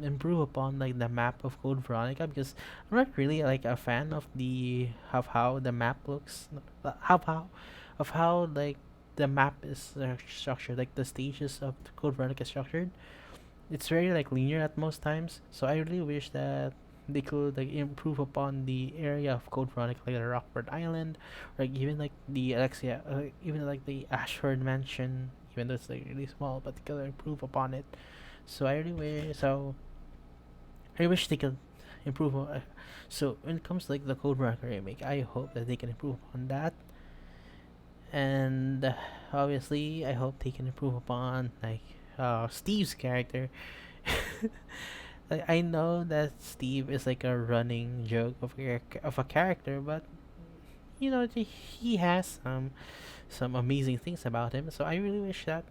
improve upon like the map of Code Veronica, because I'm not really like a fan of the of how the map looks, of how like the map is structured, like the stages of the Code Veronica structured. It's very like linear at most times. So I really wish that they could like improve upon the area of Code Veronica, like the Rockford Island, or like even like the Alexia, even like the Ashford Mansion. Even though it's like really small, but they could improve upon it. So I really wish. So I wish they could improve. So when it comes to like the Code Veronica remake, I hope that they can improve upon that. And obviously, I hope they can improve upon like Steve's character. Like, I know that Steve is like a running joke of a character, but you know he has some amazing things about him. So I really wish that.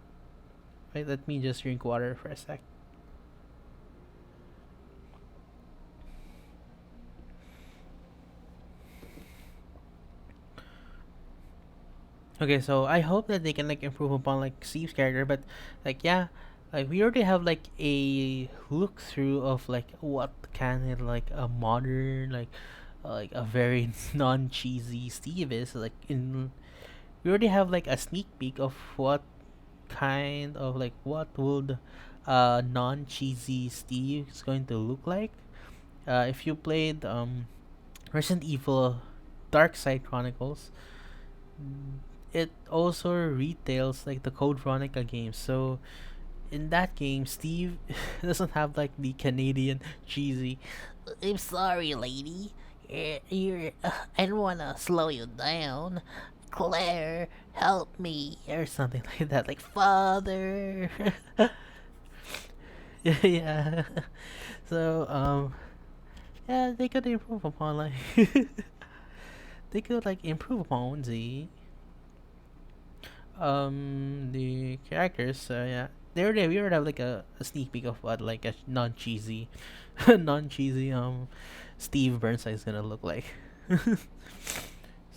Wait, let me just drink water for a sec. Okay, so I hope that they can like improve upon like Steve's character, but like yeah, like we already have like a look through of like what can it like a modern like a very non cheesy Steve is like in. We already have like a sneak peek of what kind of like what would non cheesy Steve is going to look like. If you played Resident Evil Dark Side Chronicles, it also retails like the Code Veronica games. So in that game, Steve doesn't have like the Canadian cheesy. I'm sorry, lady. I don't wanna slow you down. Claire, help me, or something like that. Like father. Yeah. So yeah, they could improve upon like they could like improve upon the characters. Yeah, we already have like a sneak peek of what like a non cheesy, non cheesy Steve Burnside is gonna look like.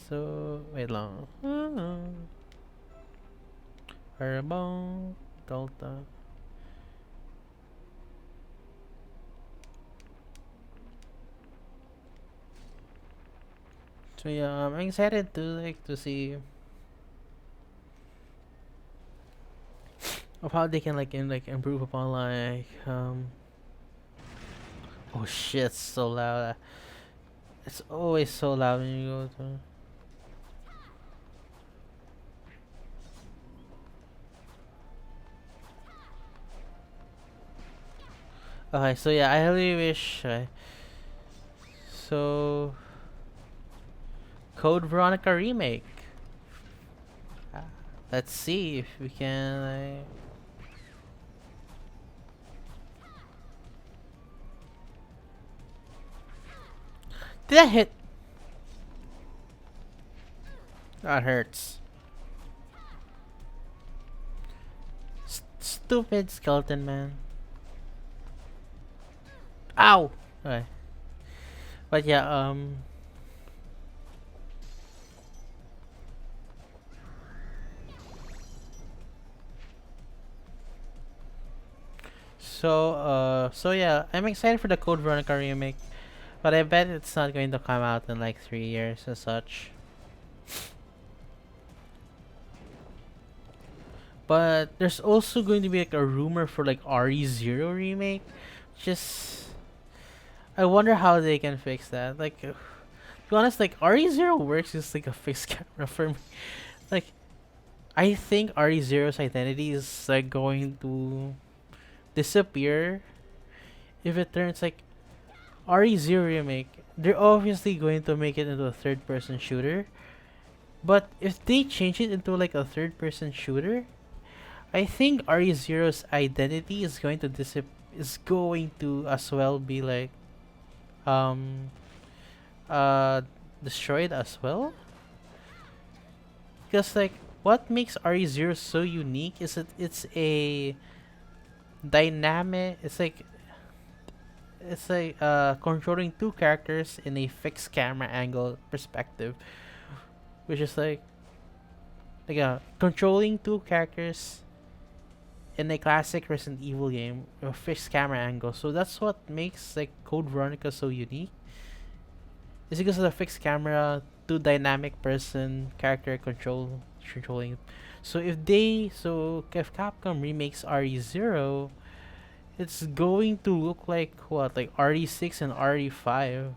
So wait long. Fireball Delta. So yeah, I'm excited to like to see of how they can like improve upon oh shit, it's so loud. It's always so loud when you go to. Okay, so yeah, I really wish. So Code Veronica remake. Uh, let's see if we can. Did that hit? That hurts. Stupid skeleton man. Ow! Okay. But yeah, so yeah, I'm excited for the Code Veronica remake, but I bet it's not going to come out in like 3 years as such. But there's also going to be like a rumor for like RE0 remake. Just I wonder how they can fix that. Like, to be honest, like RE0 works just like a fixed camera for me. Like, I think RE0's identity is like going to disappear if it turns like RE0 remake. They're obviously going to make it into a third-person shooter, but if they change it into like a third-person shooter, I think RE0's identity is going to is going to as well be like um uh destroyed as well. Because like what makes RE0 so unique is that it's a dynamic. It's like controlling two characters in a fixed camera angle perspective, which is like controlling two characters in a classic Resident Evil game, a fixed camera angle. So that's what makes like Code Veronica so unique. It's because of the fixed camera, two dynamic person character controlling. So if Capcom remakes RE0, it's going to look like what, like RE6 and RE5.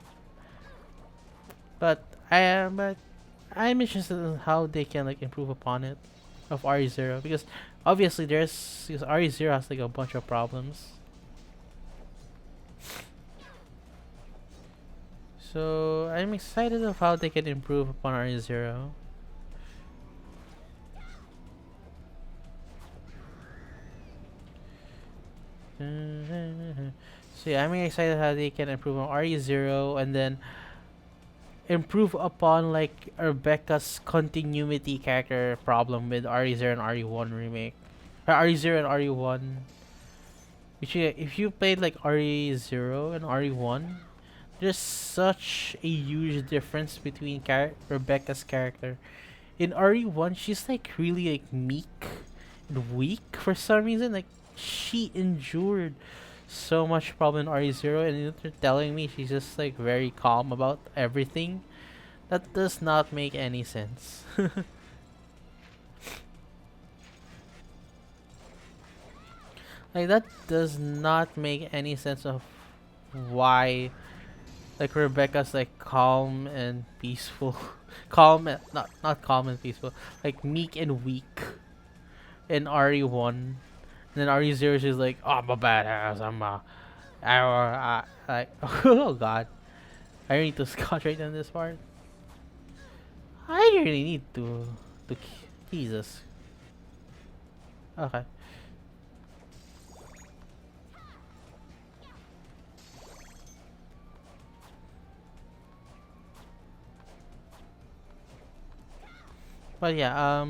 But I'm interested in how they can like improve upon it of RE0, because obviously because RE0 has like a bunch of problems. So I'm excited of how they can improve upon RE0. So yeah, I'm excited how they can improve on RE0 and then improve upon like Rebecca's continuity character problem with RE0 and RE1 remake. RE0 and RE1. Which if you played like RE0 and RE1, there's such a huge difference between Rebecca's character. In RE1, she's like really like meek and weak for some reason. Like she endured so much problem in RE0, and you're telling me she's just like very calm about everything. That does not make any sense. Like that does not make any sense of why like Rebecca's like calm and peaceful. Calm and not calm and peaceful. Like meek and weak in RE1. And then RE0 she's like, oh, I'm a badass. Like oh god. I need to concentrate on this part. I really need to Jesus. Okay. But yeah,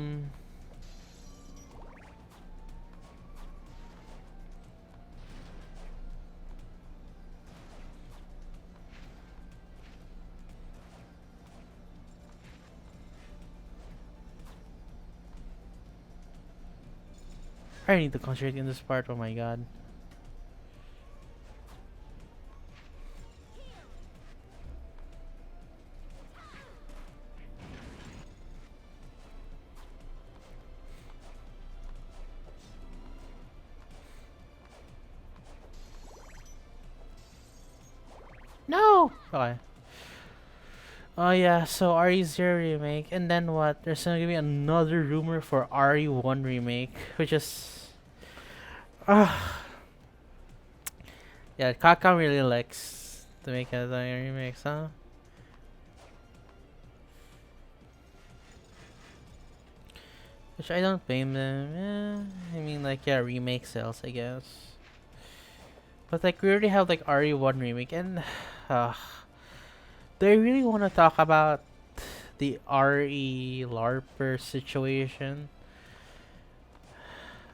I need to concentrate in this part. Oh my god. No. Okay. Oh yeah, so RE0 remake, and then what? There's gonna be another rumor for RE1 remake, which is, ah, yeah, Capcom really likes to make a remakes, huh? Which I don't blame them. I mean, like, yeah, remake sales, I guess. But like, we already have like RE1 remake, and uh, do I really want to talk about the RE LARPer situation?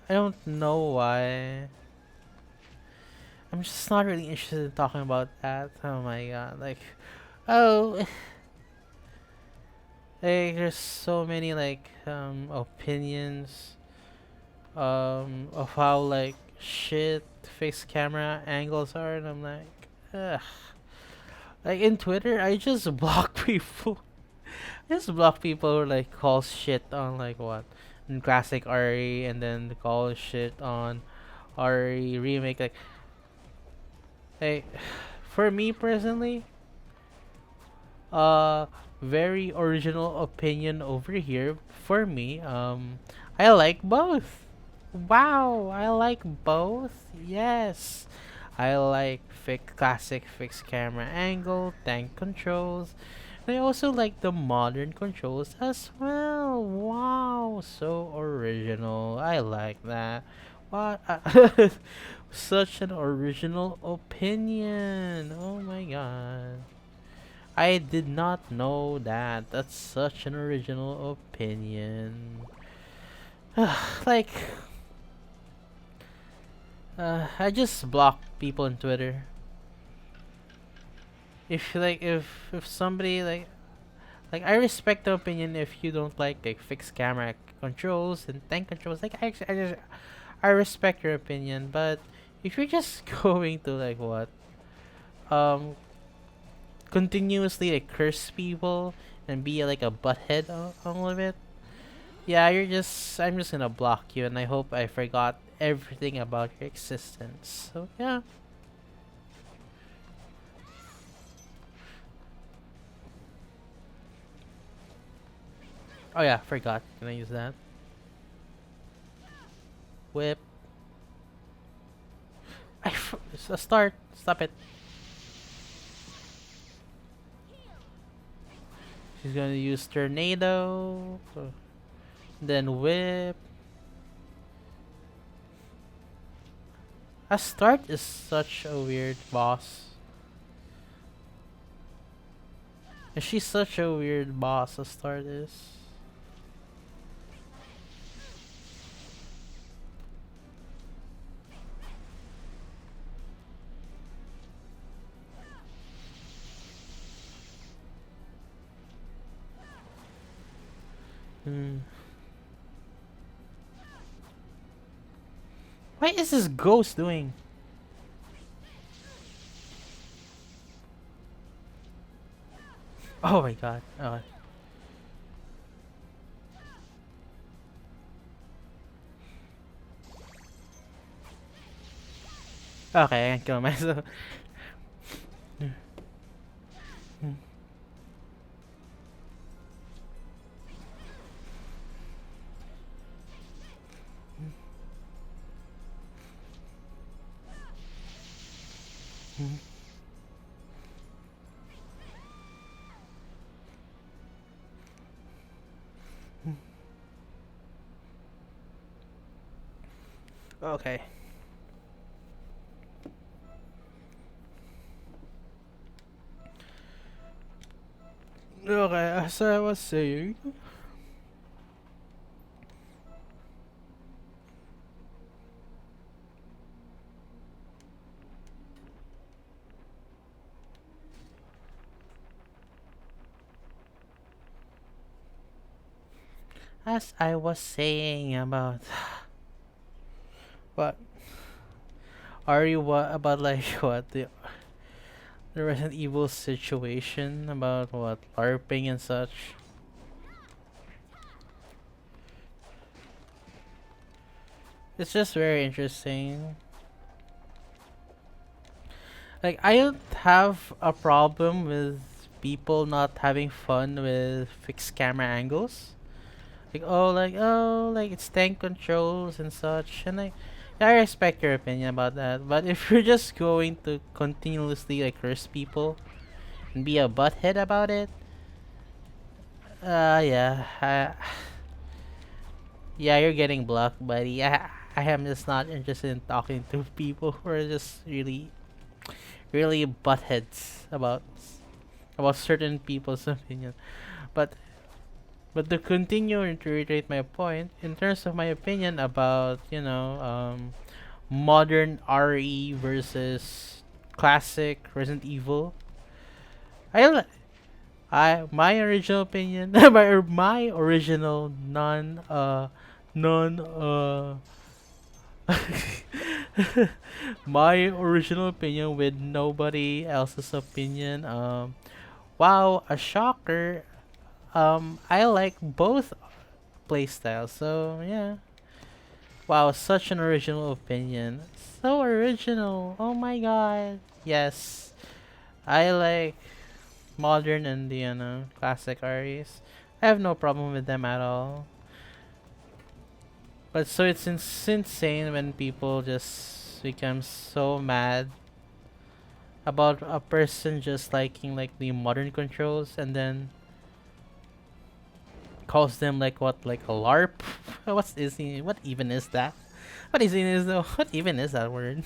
I don't know why. I'm just not really interested in talking about that. Oh my god, like, oh, like there's so many like opinions of how like shit fixed camera angles are, and I'm like, ugh. Like in Twitter, I just block people. I just block people who like call shit on like what, in classic RE, and then call shit on RE remake. Like, for me personally, uh, very original opinion over here. For me, I like both. Wow, I like both. Yes, I like classic fixed camera angle, tank controls. And I also like the modern controls as well. Wow, so original. I like that. What? Such an original opinion. Oh my god. I did not know that. That's such an original opinion. Like, I just block people on Twitter. If somebody like I respect the opinion if you don't like fixed camera controls and tank controls. Like I respect your opinion, but if you're just going to like what um continuously like curse people and be like a butthead on all of it, yeah, I'm just gonna block you, and I hope I forgot everything about your existence. So yeah. Oh yeah, forgot. Can I use that? Whip. Start. Stop it. She's gonna use tornado. Then whip. A start is such a weird boss. And she's such a weird boss. A start is. Hmm. What is this ghost doing? Oh my god. Oh. Okay, I can kill myself. Okay. Okay, as I was saying. As I was saying about what are you what about like what the Resident Evil situation about what LARPing and such. It's just very interesting. Like I don't have a problem with people not having fun with fixed camera angles. Like it's tank controls and such, and yeah, I respect your opinion about that. But if you're just going to continuously like curse people and be a butthead about it, yeah, Yeah, you're getting blocked, buddy. I am just not interested in talking to people who are just really buttheads about certain people's opinion. But to continue and to reiterate my point, in terms of my opinion about modern RE versus classic Resident Evil, I li- I my original opinion, my original non my original opinion with nobody else's opinion. Wow, a shocker. I like both playstyles. So yeah. Wow, such an original opinion. So original. Oh my god. Yes, I like modern and the classic REs. I have no problem with them at all. But so it's insane when people just become so mad about a person just liking like the modern controls and then calls them like what, like a LARP? What even is that? What even is that word?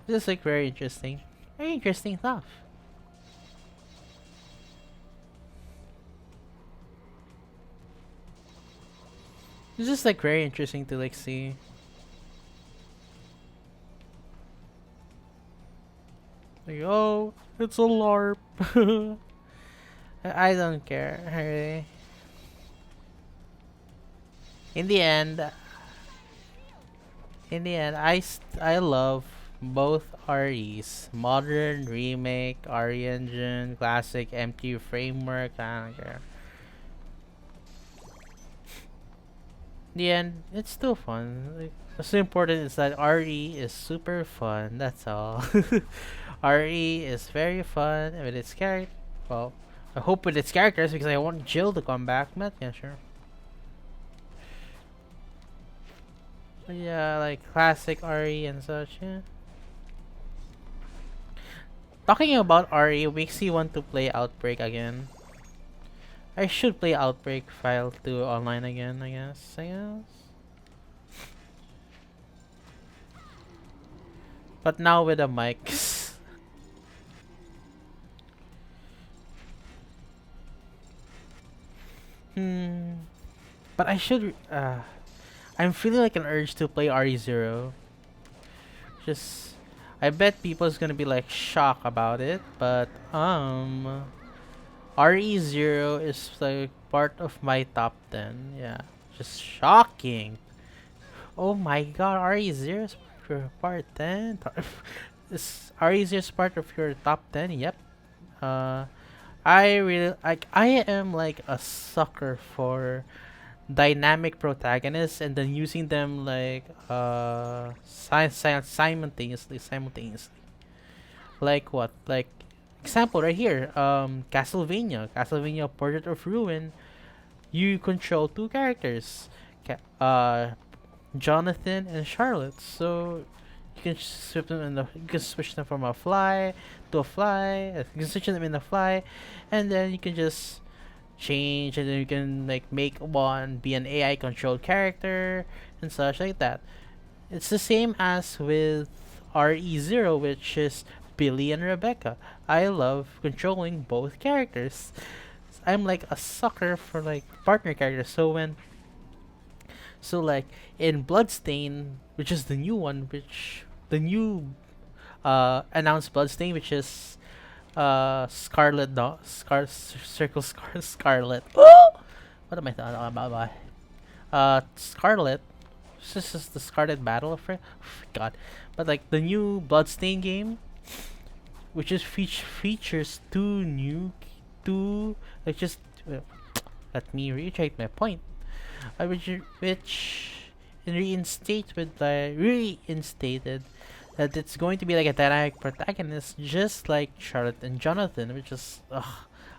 Just like very interesting. Very interesting stuff. It's just like very interesting to like see. Like, oh, it's a LARP. I don't care, really. In the end, I love both REs. Modern, remake, RE engine, classic, empty framework, I don't care. In the end, it's still fun. Like, what's important is that RE is super fun, that's all. RE is very fun with its character. Well, I hope with its characters because I want Jill to come back, but yeah, sure. But yeah, like classic RE and such, yeah. Talking about RE makes you want to play Outbreak again. I should play Outbreak File 2 online again, I guess. But now with the mics. But I should. I'm feeling like an urge to play RE0. Just. I bet people's gonna be like shocked about it, but RE0 is like part of my top 10. Yeah, just shocking. Oh my god, RE0 is part 10? Is RE0 is part of your top 10? Yep. Uh, I really like. I am like a sucker for dynamic protagonists and then using them like simultaneously. Like what? Like example right here. Castlevania Portrait of Ruin. You control two characters, Jonathan and Charlotte. So you can switch them from a fly to a fly. You can switch them in a fly, and then you can just change, and then you can like make one be an AI controlled character and such like that. It's the same as with RE0, which is Billy and Rebecca. I love controlling both characters. I'm like a sucker for like partner characters. So like in Bloodstain, which is the new one, which the new announced Bloodstain, which is Scarlet no Scar Circle Scarlet. What am I talking about? Scarlet. This is the Scarlet Battle of God. But like the new Bloodstain game, which is features two like just let me reiterate my point. Which reinstated that it's going to be like a dynamic protagonist, just like Charlotte and Jonathan, which is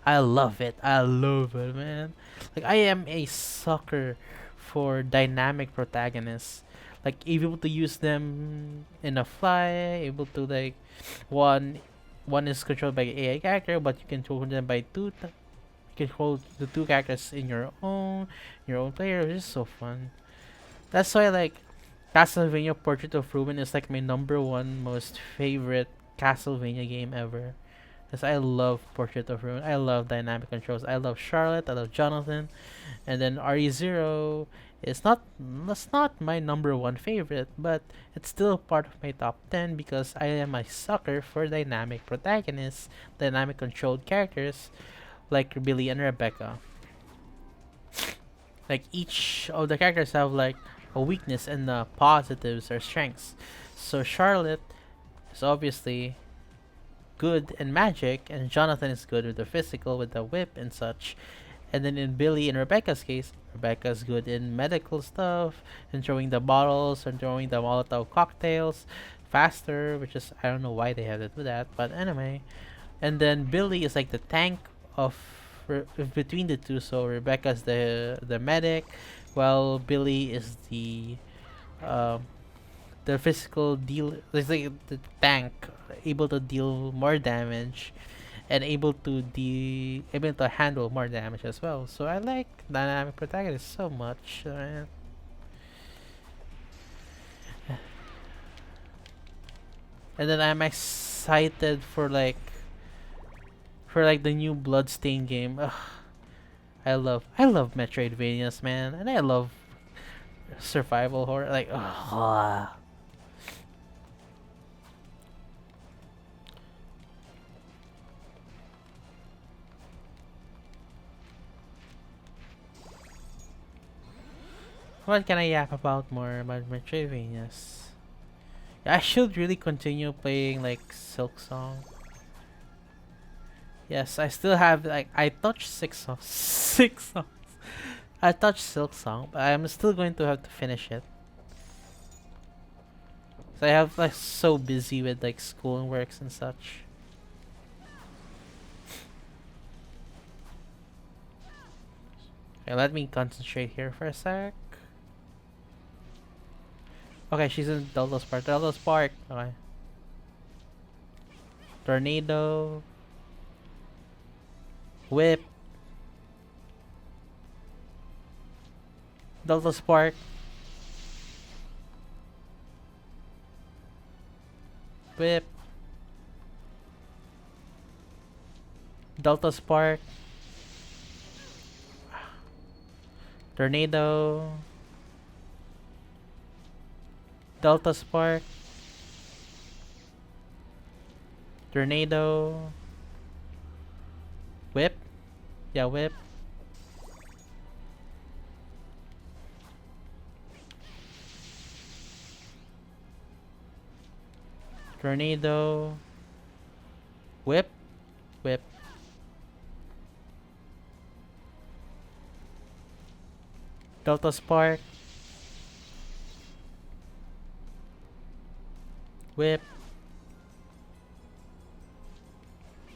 I love it. I love it, man. Like I am a sucker for dynamic protagonists. Like able to use them in a fly, able to like one one is controlled by AI character, but you control them by you control the two characters in your own player, which is so fun. That's why like Castlevania Portrait of Ruin is like my number one most favorite Castlevania game ever. Because I love Portrait of Ruin. I love dynamic controls. I love Charlotte. I love Jonathan. And then RE0 is not that's not my number one favorite, but it's still part of my top 10 because I am a sucker for dynamic protagonists, dynamic controlled characters like Billy and Rebecca. Like each of the characters have like a weakness and positives or strengths. So Charlotte is obviously good in magic, and Jonathan is good with the physical, with the whip and such. And then in Billy and Rebecca's case, Rebecca's good in medical stuff, and throwing the bottles and throwing the Molotov cocktails faster, which is I don't know why they have to do that, but anyway. And then Billy is like the tank of between the two. So Rebecca's the medic, while Billy is um, the physical deal. It's like the tank, able to deal more damage and able to handle more damage as well. So I like dynamic protagonists so much. And then I'm excited for like the new Bloodstain game. Ugh, I love Metroidvanias, man, and I love survival horror. Like, ugh. What can I yap about more about Metroidvanias? I should really continue playing like Silk Song. Yes, I still have like I touched six songs. Six songs. I touched Silk Song, but I'm still going to have to finish it. So I have like so busy with like school and works and such. Okay, let me concentrate here for a sec. Okay, she's in Delta Spark. Delta Spark. Okay. Tornado. Whip. Delta Spark. Whip. Delta Spark. Tornado. Delta Spark. Tornado. Whip. Yeah, whip. Tornado. Whip. Whip. Delta Spark. Whip.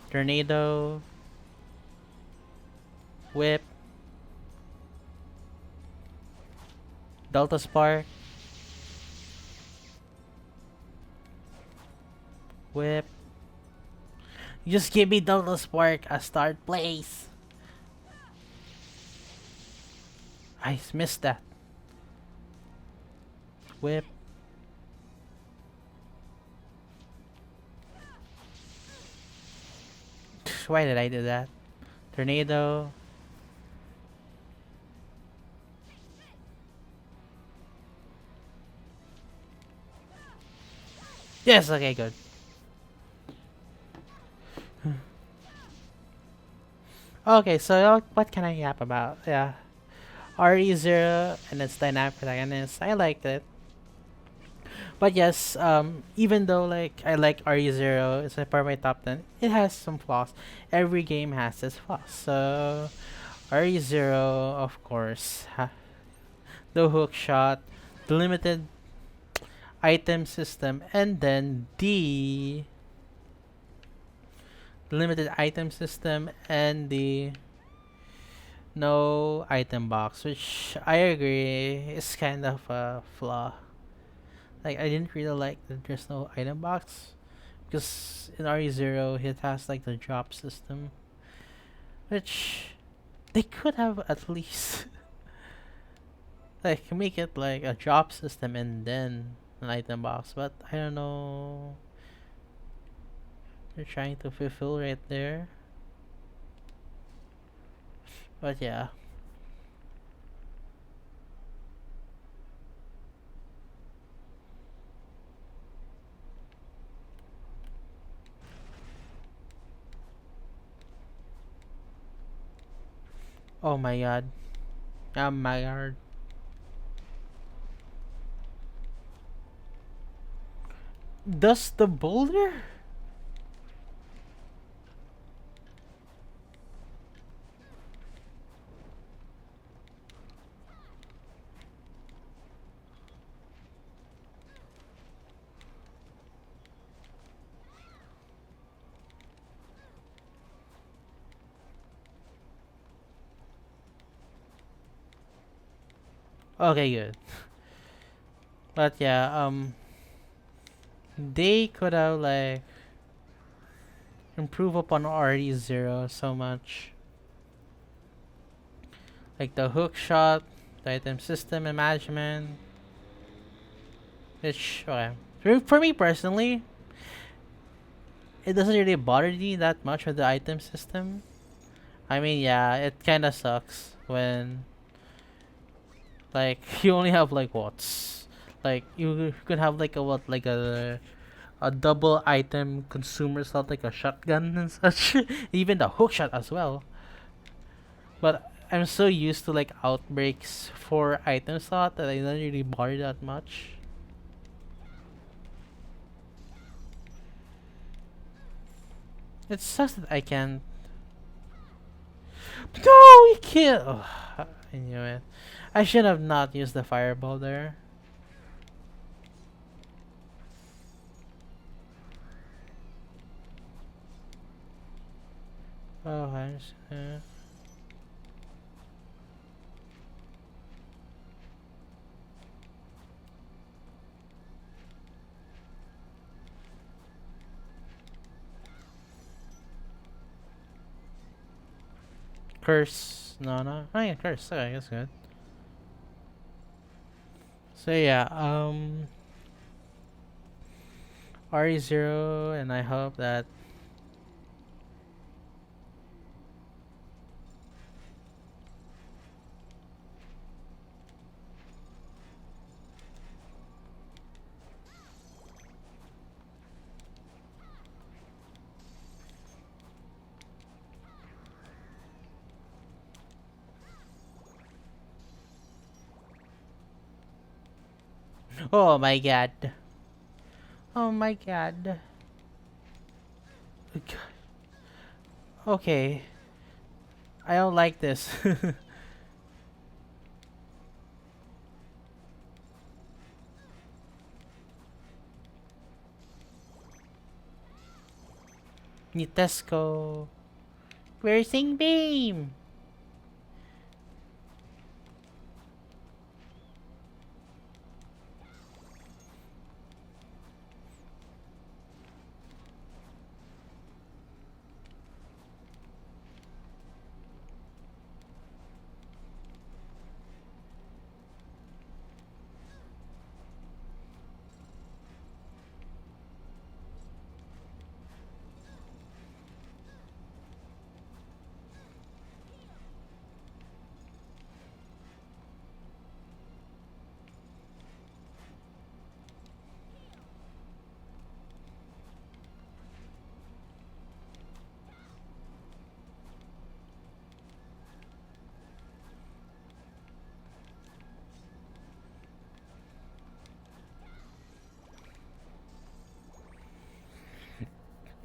Tornado. Whip. Delta Spark. Whip. Just give me Delta Spark a start, please. I missed that. Whip. Why did I do that? Tornado. Yes, okay, good. Okay, so what can I yap about? Yeah. RE0 and its dynamic protagonist. I liked it. But yes, even though like I like RE0, it's a part of my top 10, it has some flaws. Every game has its flaws. So RE0, of course, the hook shot, the limited item system, and then the limited item system and the no item box, which I agree is kind of a flaw. Like I didn't really like that there's no item box, Because in RE0 it has like the drop system, which they could have at least like make it like a drop system and then an item box, but I don't know. They're trying to fulfill right there. But yeah. Oh my god. Oh my god. Does the boulder? Okay, good. But yeah, they could have like improved upon RE0 so much. Like the hook shot, the item system and management. Which, okay. For me personally, it doesn't really bother me that much with the item system. I mean, yeah, it kind of sucks when like you only have like what's like you could have like a what like a double item consumer slot like a shotgun and such, even the hook shot as well. But I'm so used to like outbreaks for item slot that I don't really bother that much. It sucks that I can't. No, you can't. Oh, I knew it. I should have not used the fireball there. Oh, I see. Curse. No, no. Oh yeah, curse. Okay, that's good. So yeah, RE0, and I hope that. Oh my god. Oh my god. Okay, I don't like this. Nitesco. Piercing beam.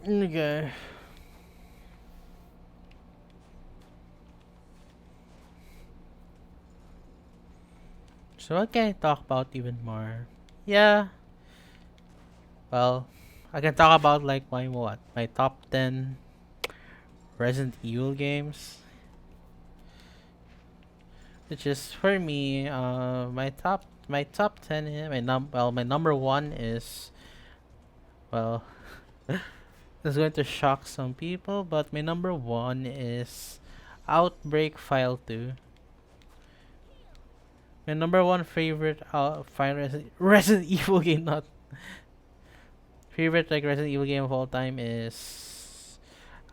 Okay. So what can I talk about even more? Yeah. Well, I can talk about like my what? My top 10 Resident Evil games. Which is for me, my top 10 my number one is well It's going to shock some people, but my number one is Outbreak File 2. My number one favorite Resident Evil game, not favorite like Resident Evil game of all time is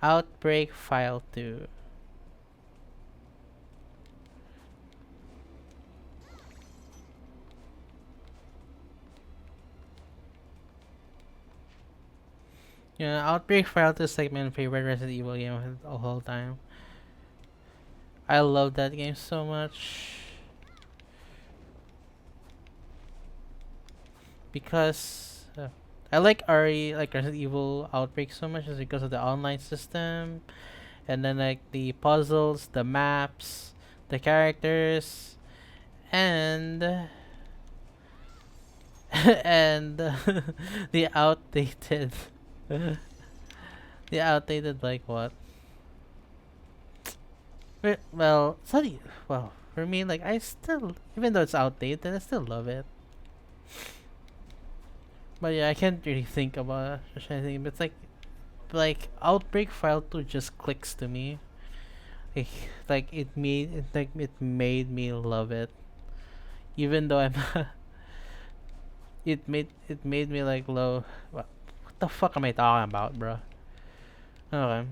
Outbreak File 2. Yeah, Outbreak File 2 is like my favorite Resident Evil game of all time. I love that game so much because I like RE, like Resident Evil Outbreak so much is because of the online system, and then like the puzzles, the maps, the characters, and and the outdated the outdated like what? Well, sorry. Well, for me, like I still, even though it's outdated, I still love it. But yeah, I can't really think about anything. But it's like Outbreak File 2 just clicks to me. Like, it made me love it. Even though I'm it made me like low. What the fuck am I talking about, bro? Okay.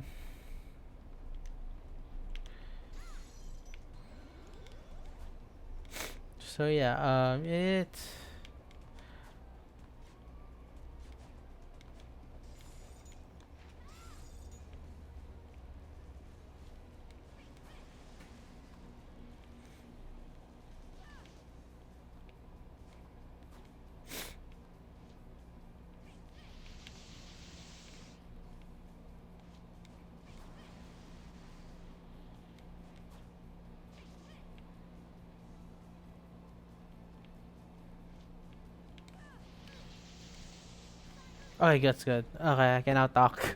So yeah, it's okay. That's good. Okay, I can now talk.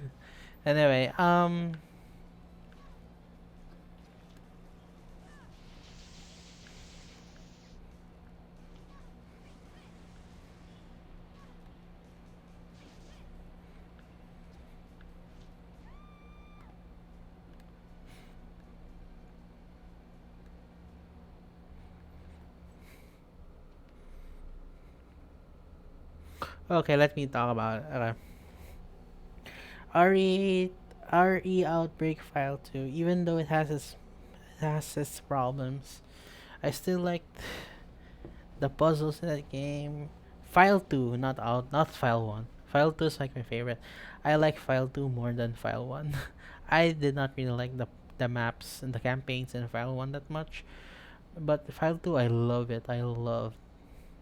Anyway, okay. Let me talk about it. Okay. RE RE Outbreak File 2. Even though it has its problems, I still like the puzzles in that game. File 2, not File 1. File 2 is like my favorite. I like File 2 more than File 1. I did not really like the maps and the campaigns in File 1 that much. But File 2, I love it. I love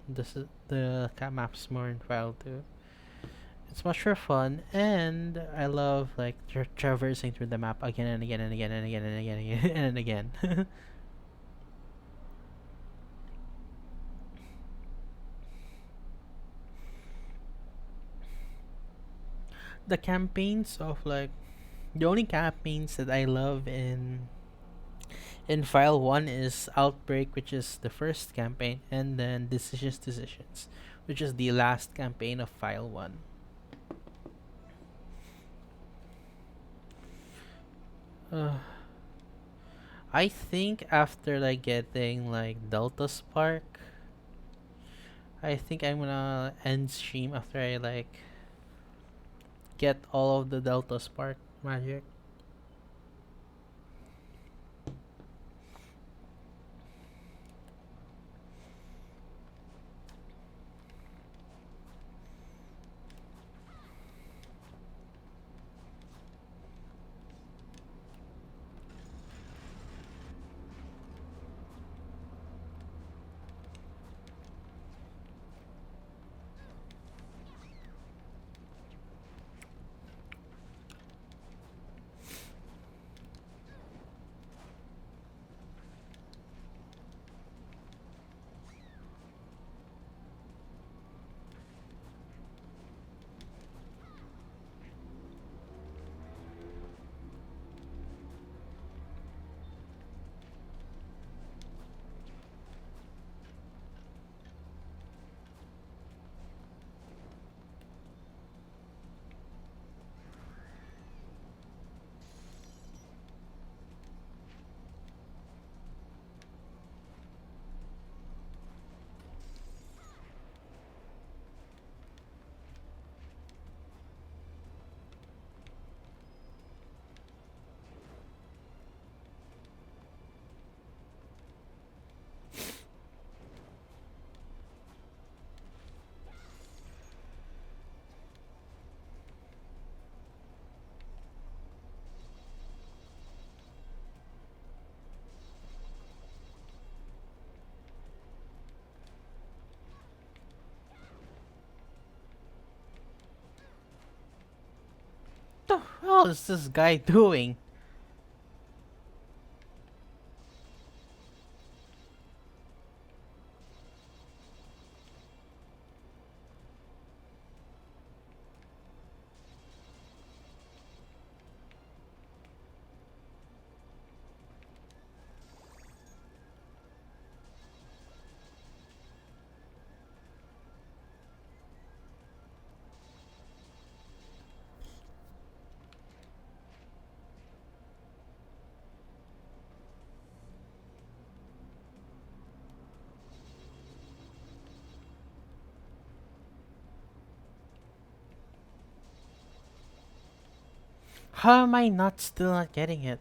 the maps more in File 2. It's much more fun, and I love like traversing through the map again and again and again and again and again and again and again. The campaigns of like the only campaigns that I love in File 1 is Outbreak, which is the first campaign, and then Decisions, which is the last campaign of File 1. Uh, I think after like getting like Delta Spark, I think I'm gonna end stream after I like get all of the Delta Spark magic. hell is this guy doing? How am I still not getting it?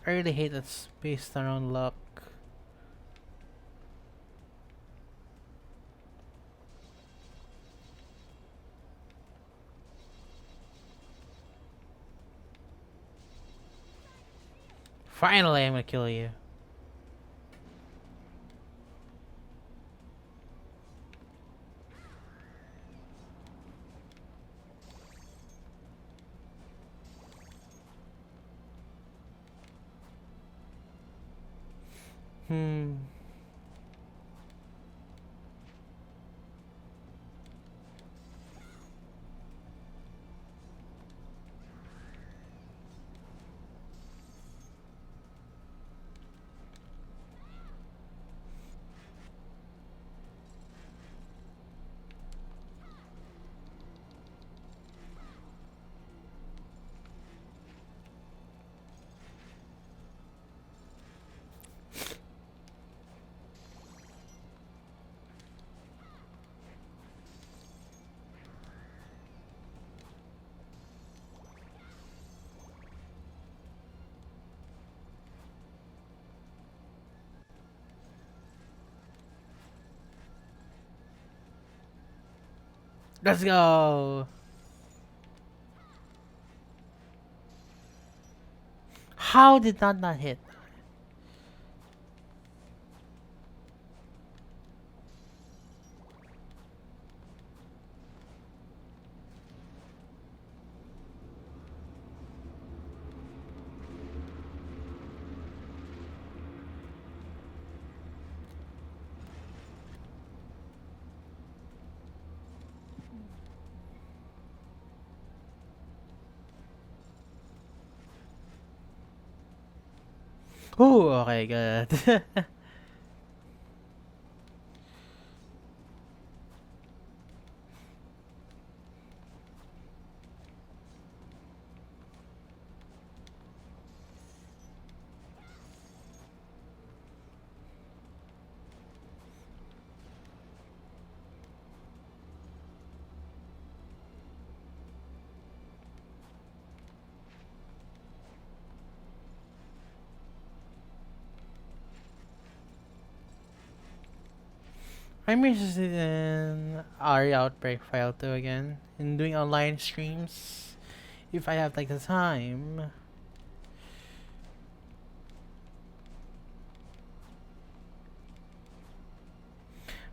I really hate that it's based around luck. Finally, I'm gonna kill you. Hmm. Let's go. How did that not hit? Oh, okay, good. I'm interested in Ari Outbreak File 2 again. In doing online streams. If I have like the time.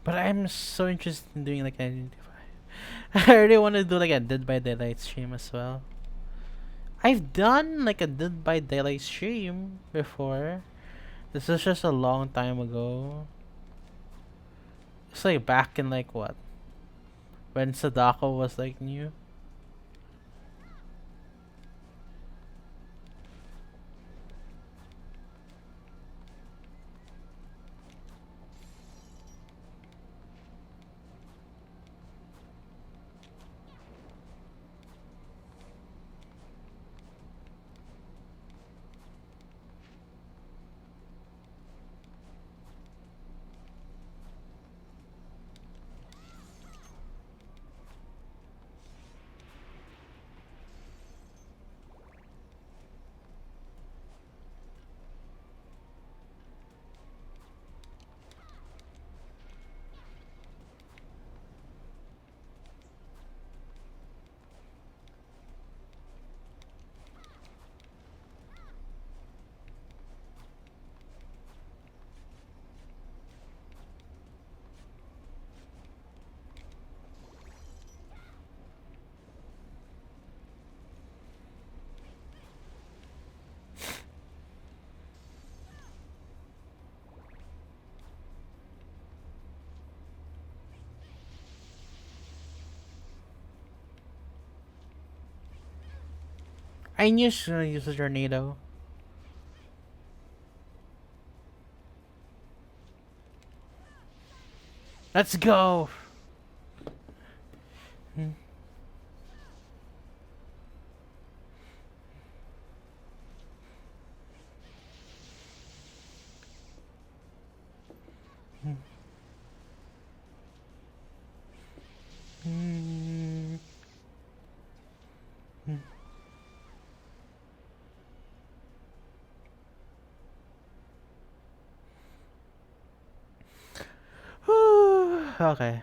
But I'm so interested in doing like Identify. I really want to do like a Dead by Daylight stream as well. I've done like a Dead by Daylight stream before. This was just a long time ago. It's like back in like what? When Sadako was like new. I knew she was gonna use a tornado. Let's go! Hmm, hmm, hmm, hmm. Whew, okay.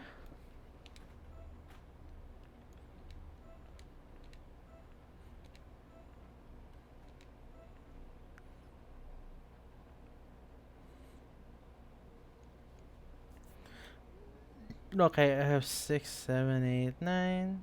Okay, I have 6, 7, 8, 9.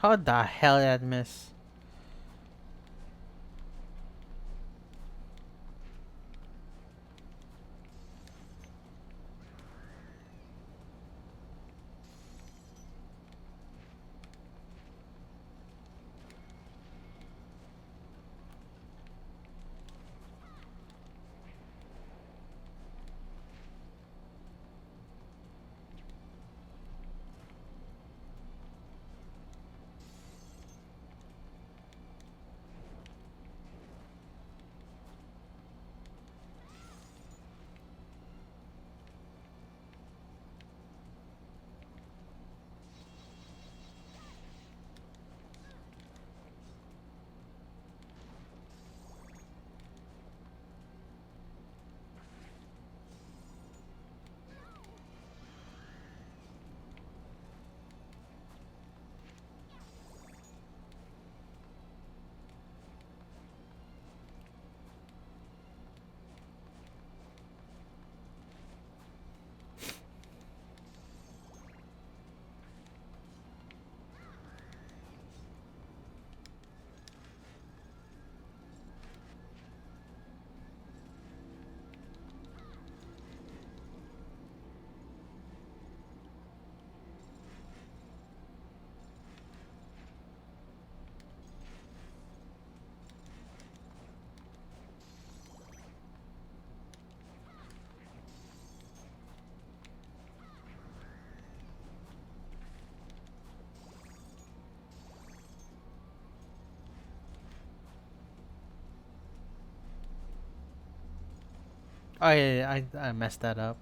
How the hell did I miss? Oh yeah, I messed that up.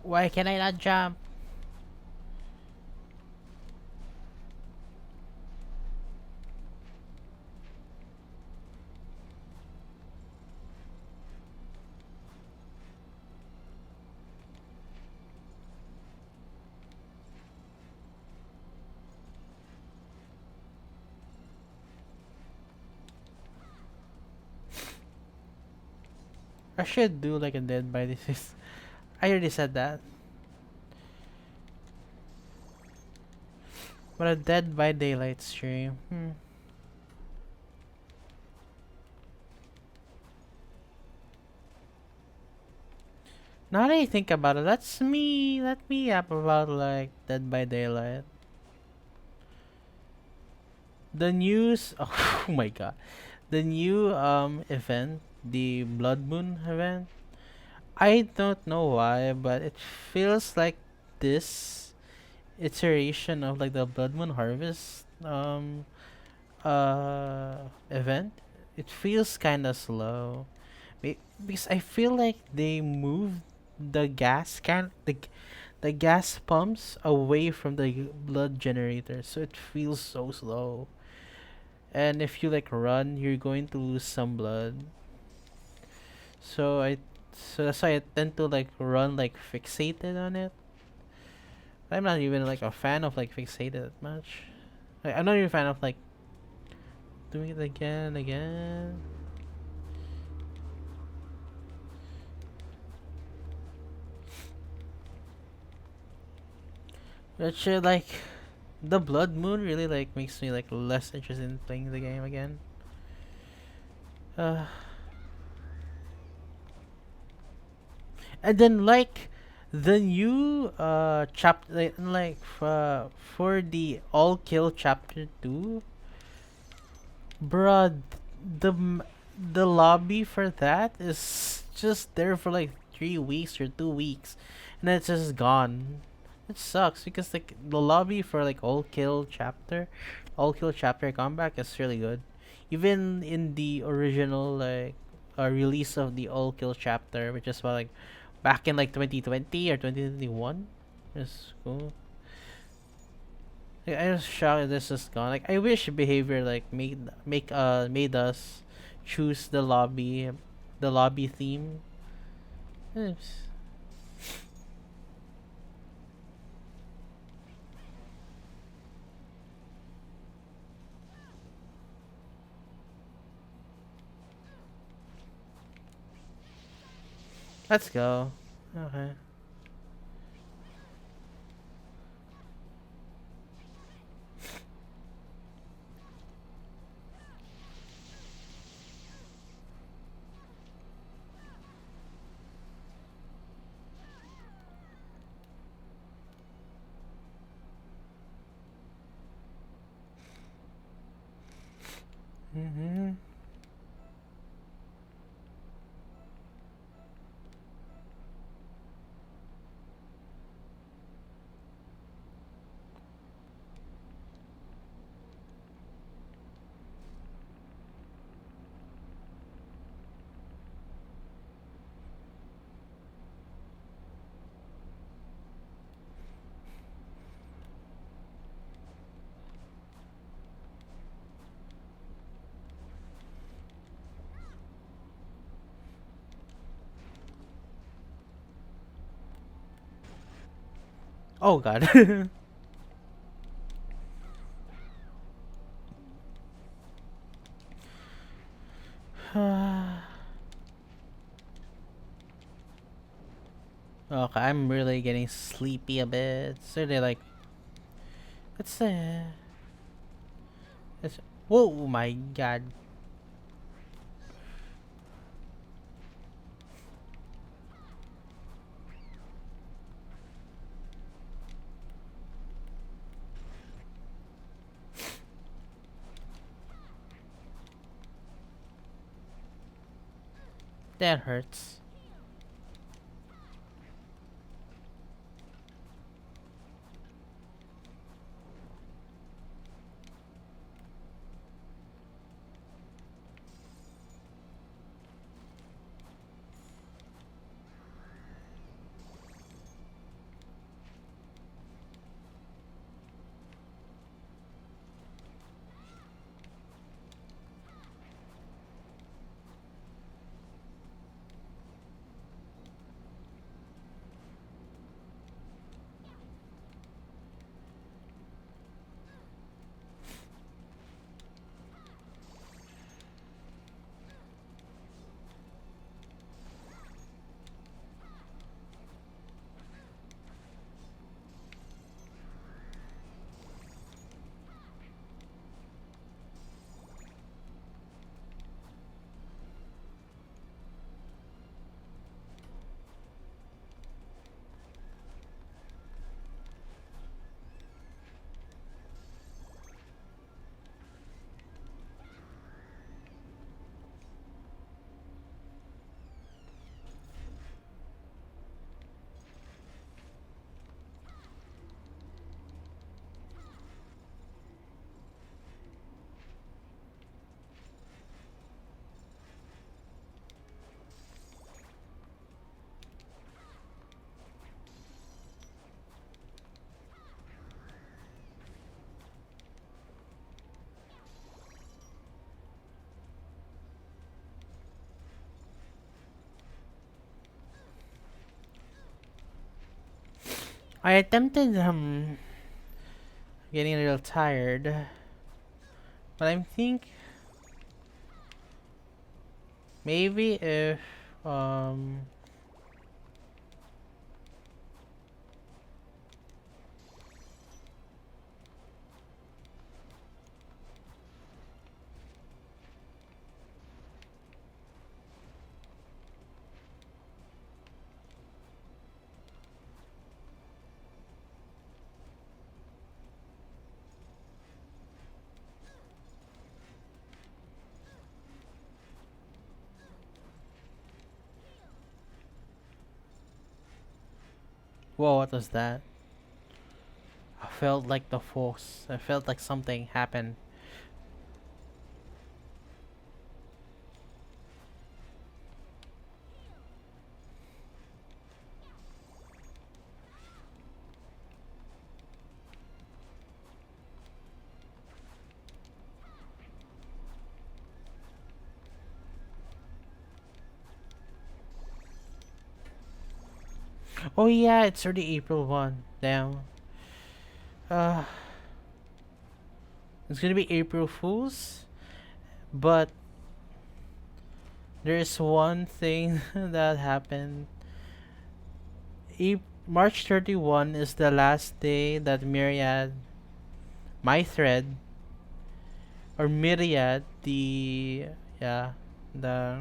Why can I not jump? I should do like a Dead by this. I already said that. But a Dead by Daylight stream. Now that I think about it, let me app about like Dead by Daylight. The news oh my god. The new event, the Blood Moon event. I don't know why, but it feels like this iteration of like the Blood Moon Harvest event, it feels kind of slow. Because I feel like they moved the the gas pumps away from the blood generator, so it feels so slow. And if you like run, you're going to lose some blood. So I so that's why I tend to like run like fixated on it. I'm not even like a fan of like fixated that much. I'm not even a fan of like doing it again and again. Actually, like the Blood Moon really like makes me like less interested in playing the game again. Uh, and then like the new for the all kill chapter 2, bruh, the lobby for that is just there for like 3 weeks or 2 weeks, and then it's just gone. It sucks because like the lobby for like all kill chapter comeback is really good. Even in the original like release of the all kill chapter, which is what like back in like 2020 or 2021, is cool. Like, I was shocked this is gone. Like I wish behavior like made us choose the lobby theme. Yes. Let's go. Okay. Mhm. Oh god. Okay, I'm really getting sleepy a bit. So they like it's it's whoa my god. That hurts. I attempted getting a little tired, but I think maybe if um whoa, what was that? I felt like the force. I felt like something happened. Oh yeah, it's already April 1. Damn. Uh, it's gonna be April Fools, but there's one thing that happened. March 31 is the last day that Myriad, my thread, or Myriad, yeah, the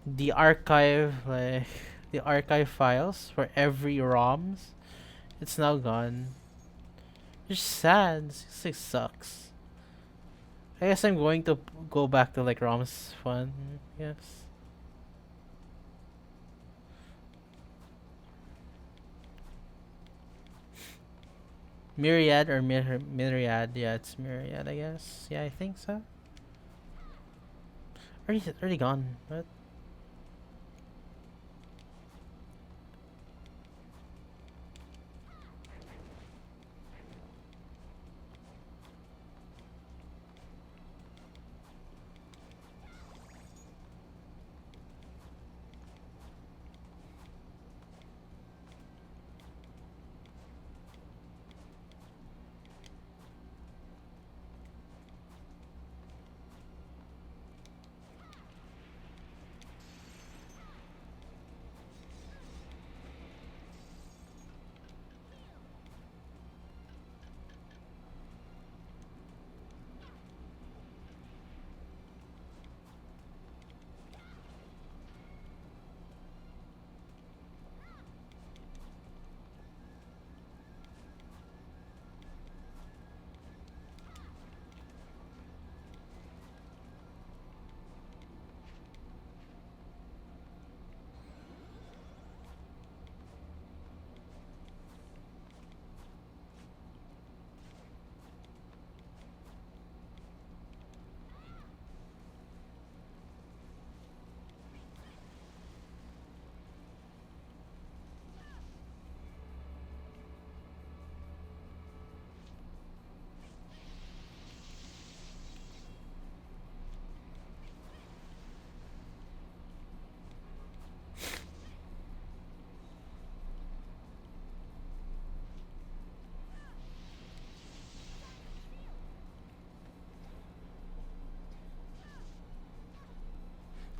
the archive, like the archive files for every ROMs, it's now gone. It's sad. It sucks. I guess I'm going to go back to like ROMs fun. Yes. Myriad or Myriad. Yeah, it's Myriad, I guess. Yeah, I think so. Already gone. What?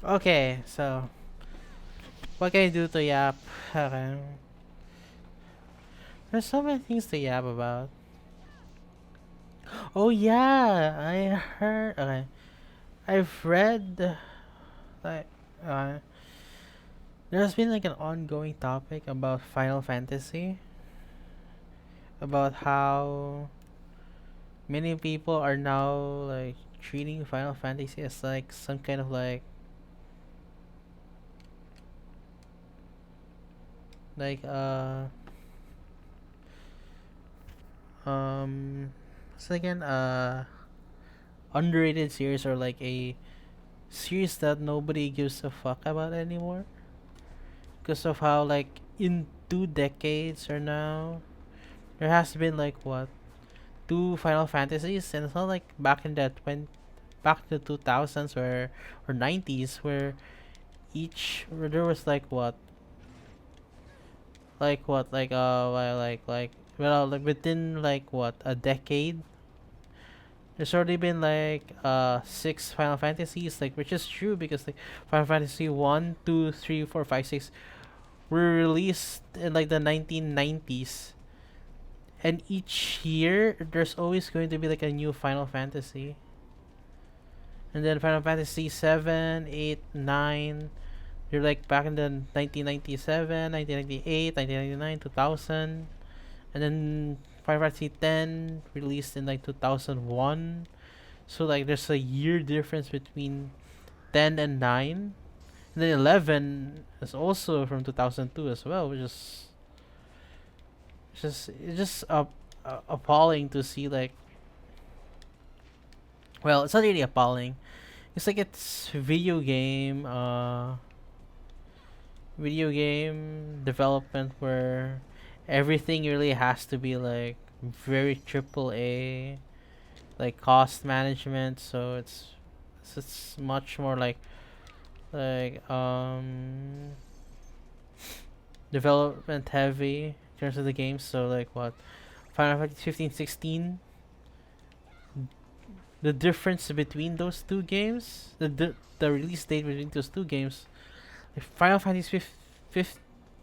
Okay, so what can I do to yap? Okay. There's so many things to yap about. Oh yeah, I heard. Okay, I've read like uh, there's been like an ongoing topic about Final Fantasy, about how many people are now like treating Final Fantasy as like some kind of like um what's it again, underrated series, or like a series that nobody gives a fuck about anymore because of how like in 2 decades or now there has been like what, two Final Fantasies, and it's not like back in the 2000s or 90s where each where there was like what, like what, well, like within like what, a decade, there's already been like six Final Fantasies, like, which is true because like Final Fantasy 1, 2, 3, 4, 5, 6 were released in like the 1990s, and each year there's always going to be like a new Final Fantasy. And then Final Fantasy 7, 8, 9, you're like back in the 1997, 1998, 1999, 2000. And then Final Fantasy 10 released in like 2001. So like there's a year difference between 10 and 9. And then 11 is also from 2002 as well, which is appalling to see. Like, well, it's not really appalling. It's like it's video game development where everything really has to be like very triple A, like cost management. So it's much more like development heavy in terms of the game. So like what, Final Fantasy 15, 16, the difference between those two games, the release date between those two games, like Final Fantasy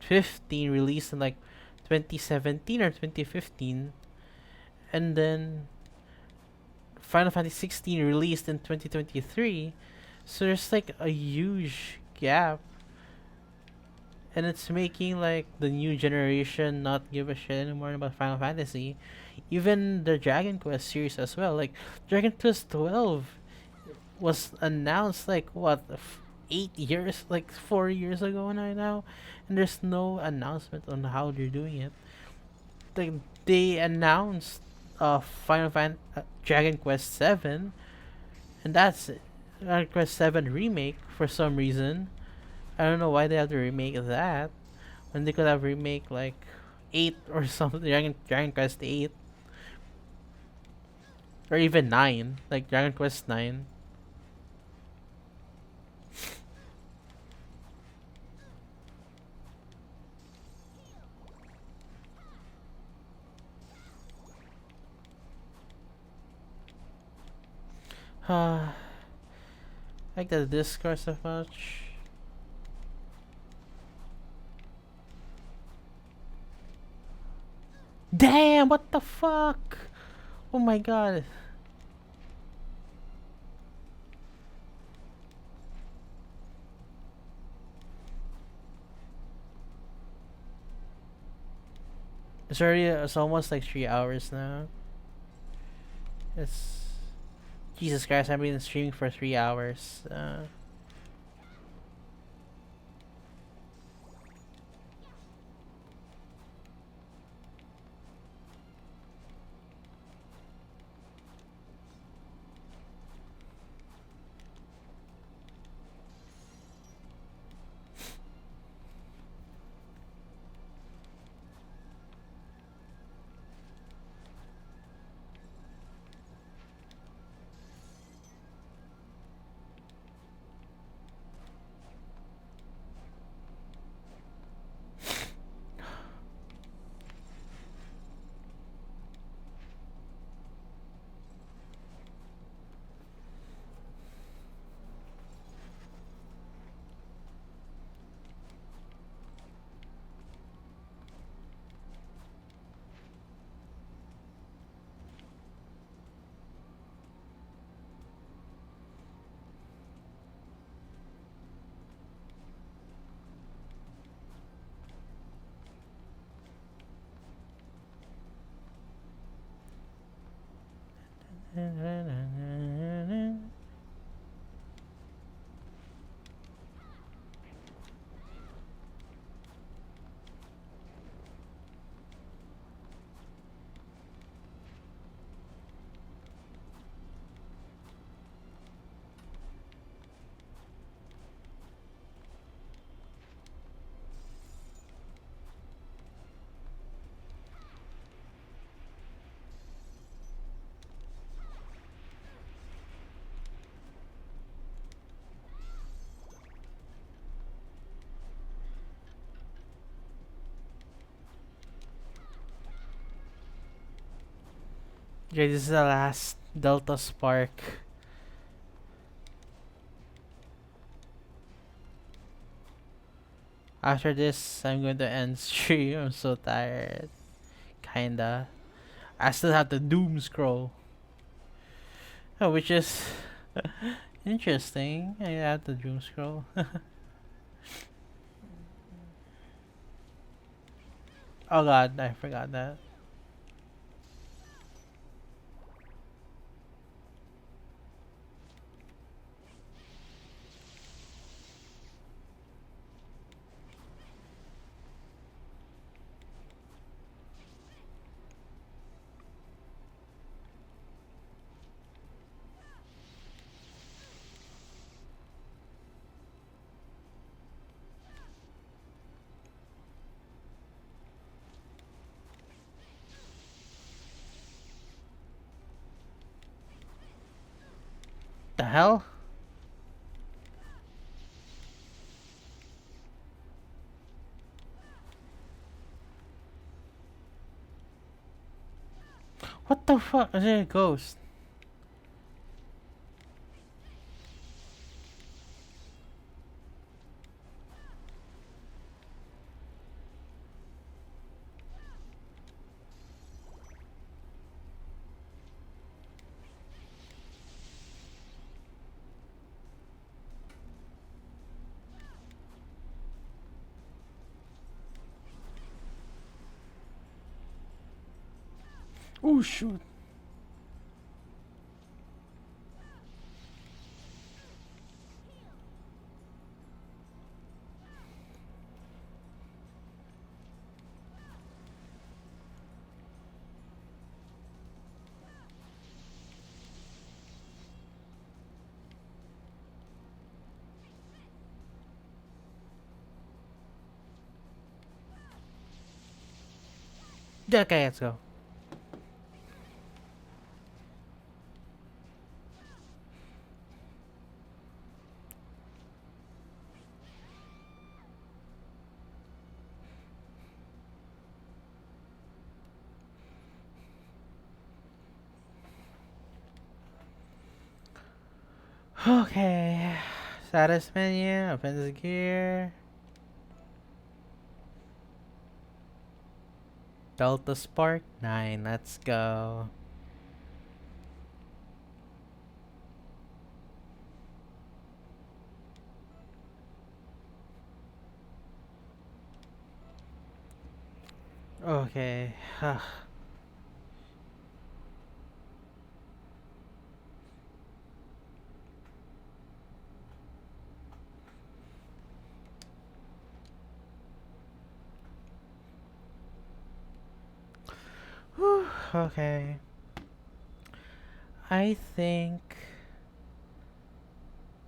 15 released in like 2017 or 2015, and then Final Fantasy 16 released in 2023. So there's like a huge gap, and it's making like the new generation not give a shit anymore about Final Fantasy. Even the Dragon Quest series as well. Like Dragon Quest 12 was announced like what, 8 years, like 4 years ago now, and there's no announcement on how they're doing it. Like they announced Dragon Quest 7, and that's it. Dragon Quest 7 remake for some reason. I don't know why they have to remake that when they could have remake like 8 or something, Dragon Quest 8, or even 9, like Dragon Quest 9. I like the Discord so much. Damn, what the fuck? Oh my god. It's almost like 3 hours now. It's Jesus Christ, I've been streaming for 3 hours. Okay, this is the last Delta Spark. After this, I'm going to end stream. I'm so tired. Kinda. I still have the doom scroll. Oh, which is interesting. I have the doom scroll. Oh god, I forgot that. The hell? What the fuck? Is it a ghost? Oh shoot. Yeah, okay, let's go. Okay. Status menu, offensive gear. Delta Spark 9, let's go. Okay. Okay. I think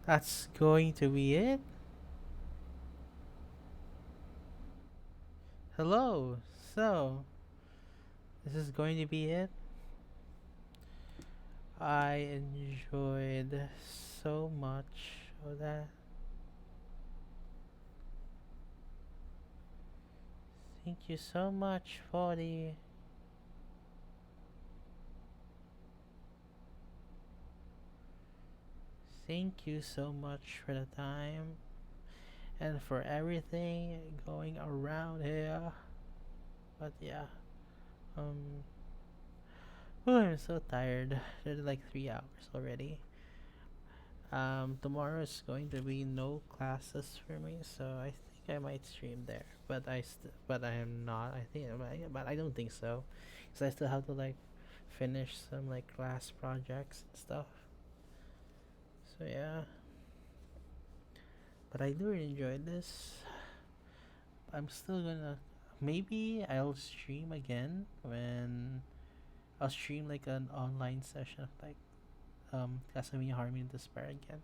that's going to be it. Hello. So, this is going to be it. I enjoyed so much of that. Thank you so much for the. Thank you so much for the time and for everything going around here. But yeah, um, oh, I'm so tired. It's like 3 hours already. Tomorrow is going to be no classes for me, so I think I might stream there. But I am not. I think, but I don't think so, because I still have to like finish some like class projects and stuff. So yeah, but I do really enjoy this. I'm still gonna. Maybe I'll stream again when I'll stream like an online session of like Castlevania Harmony and Despair again.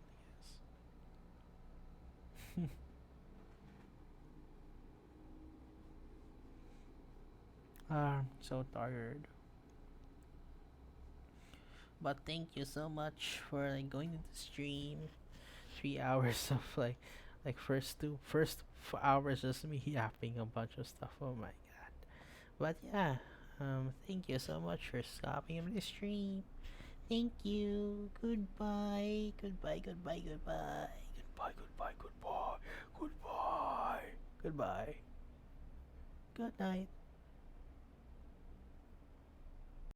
I guess. So tired. But thank you so much for like going to the stream. 3 hours of like first hours just me yapping a bunch of stuff. Oh my god. But yeah, Thank you so much for stopping the stream. Thank you. Goodbye. Goodbye. Goodbye. Goodbye. Goodbye. Goodbye. Goodbye. Goodbye. Goodbye. Good night.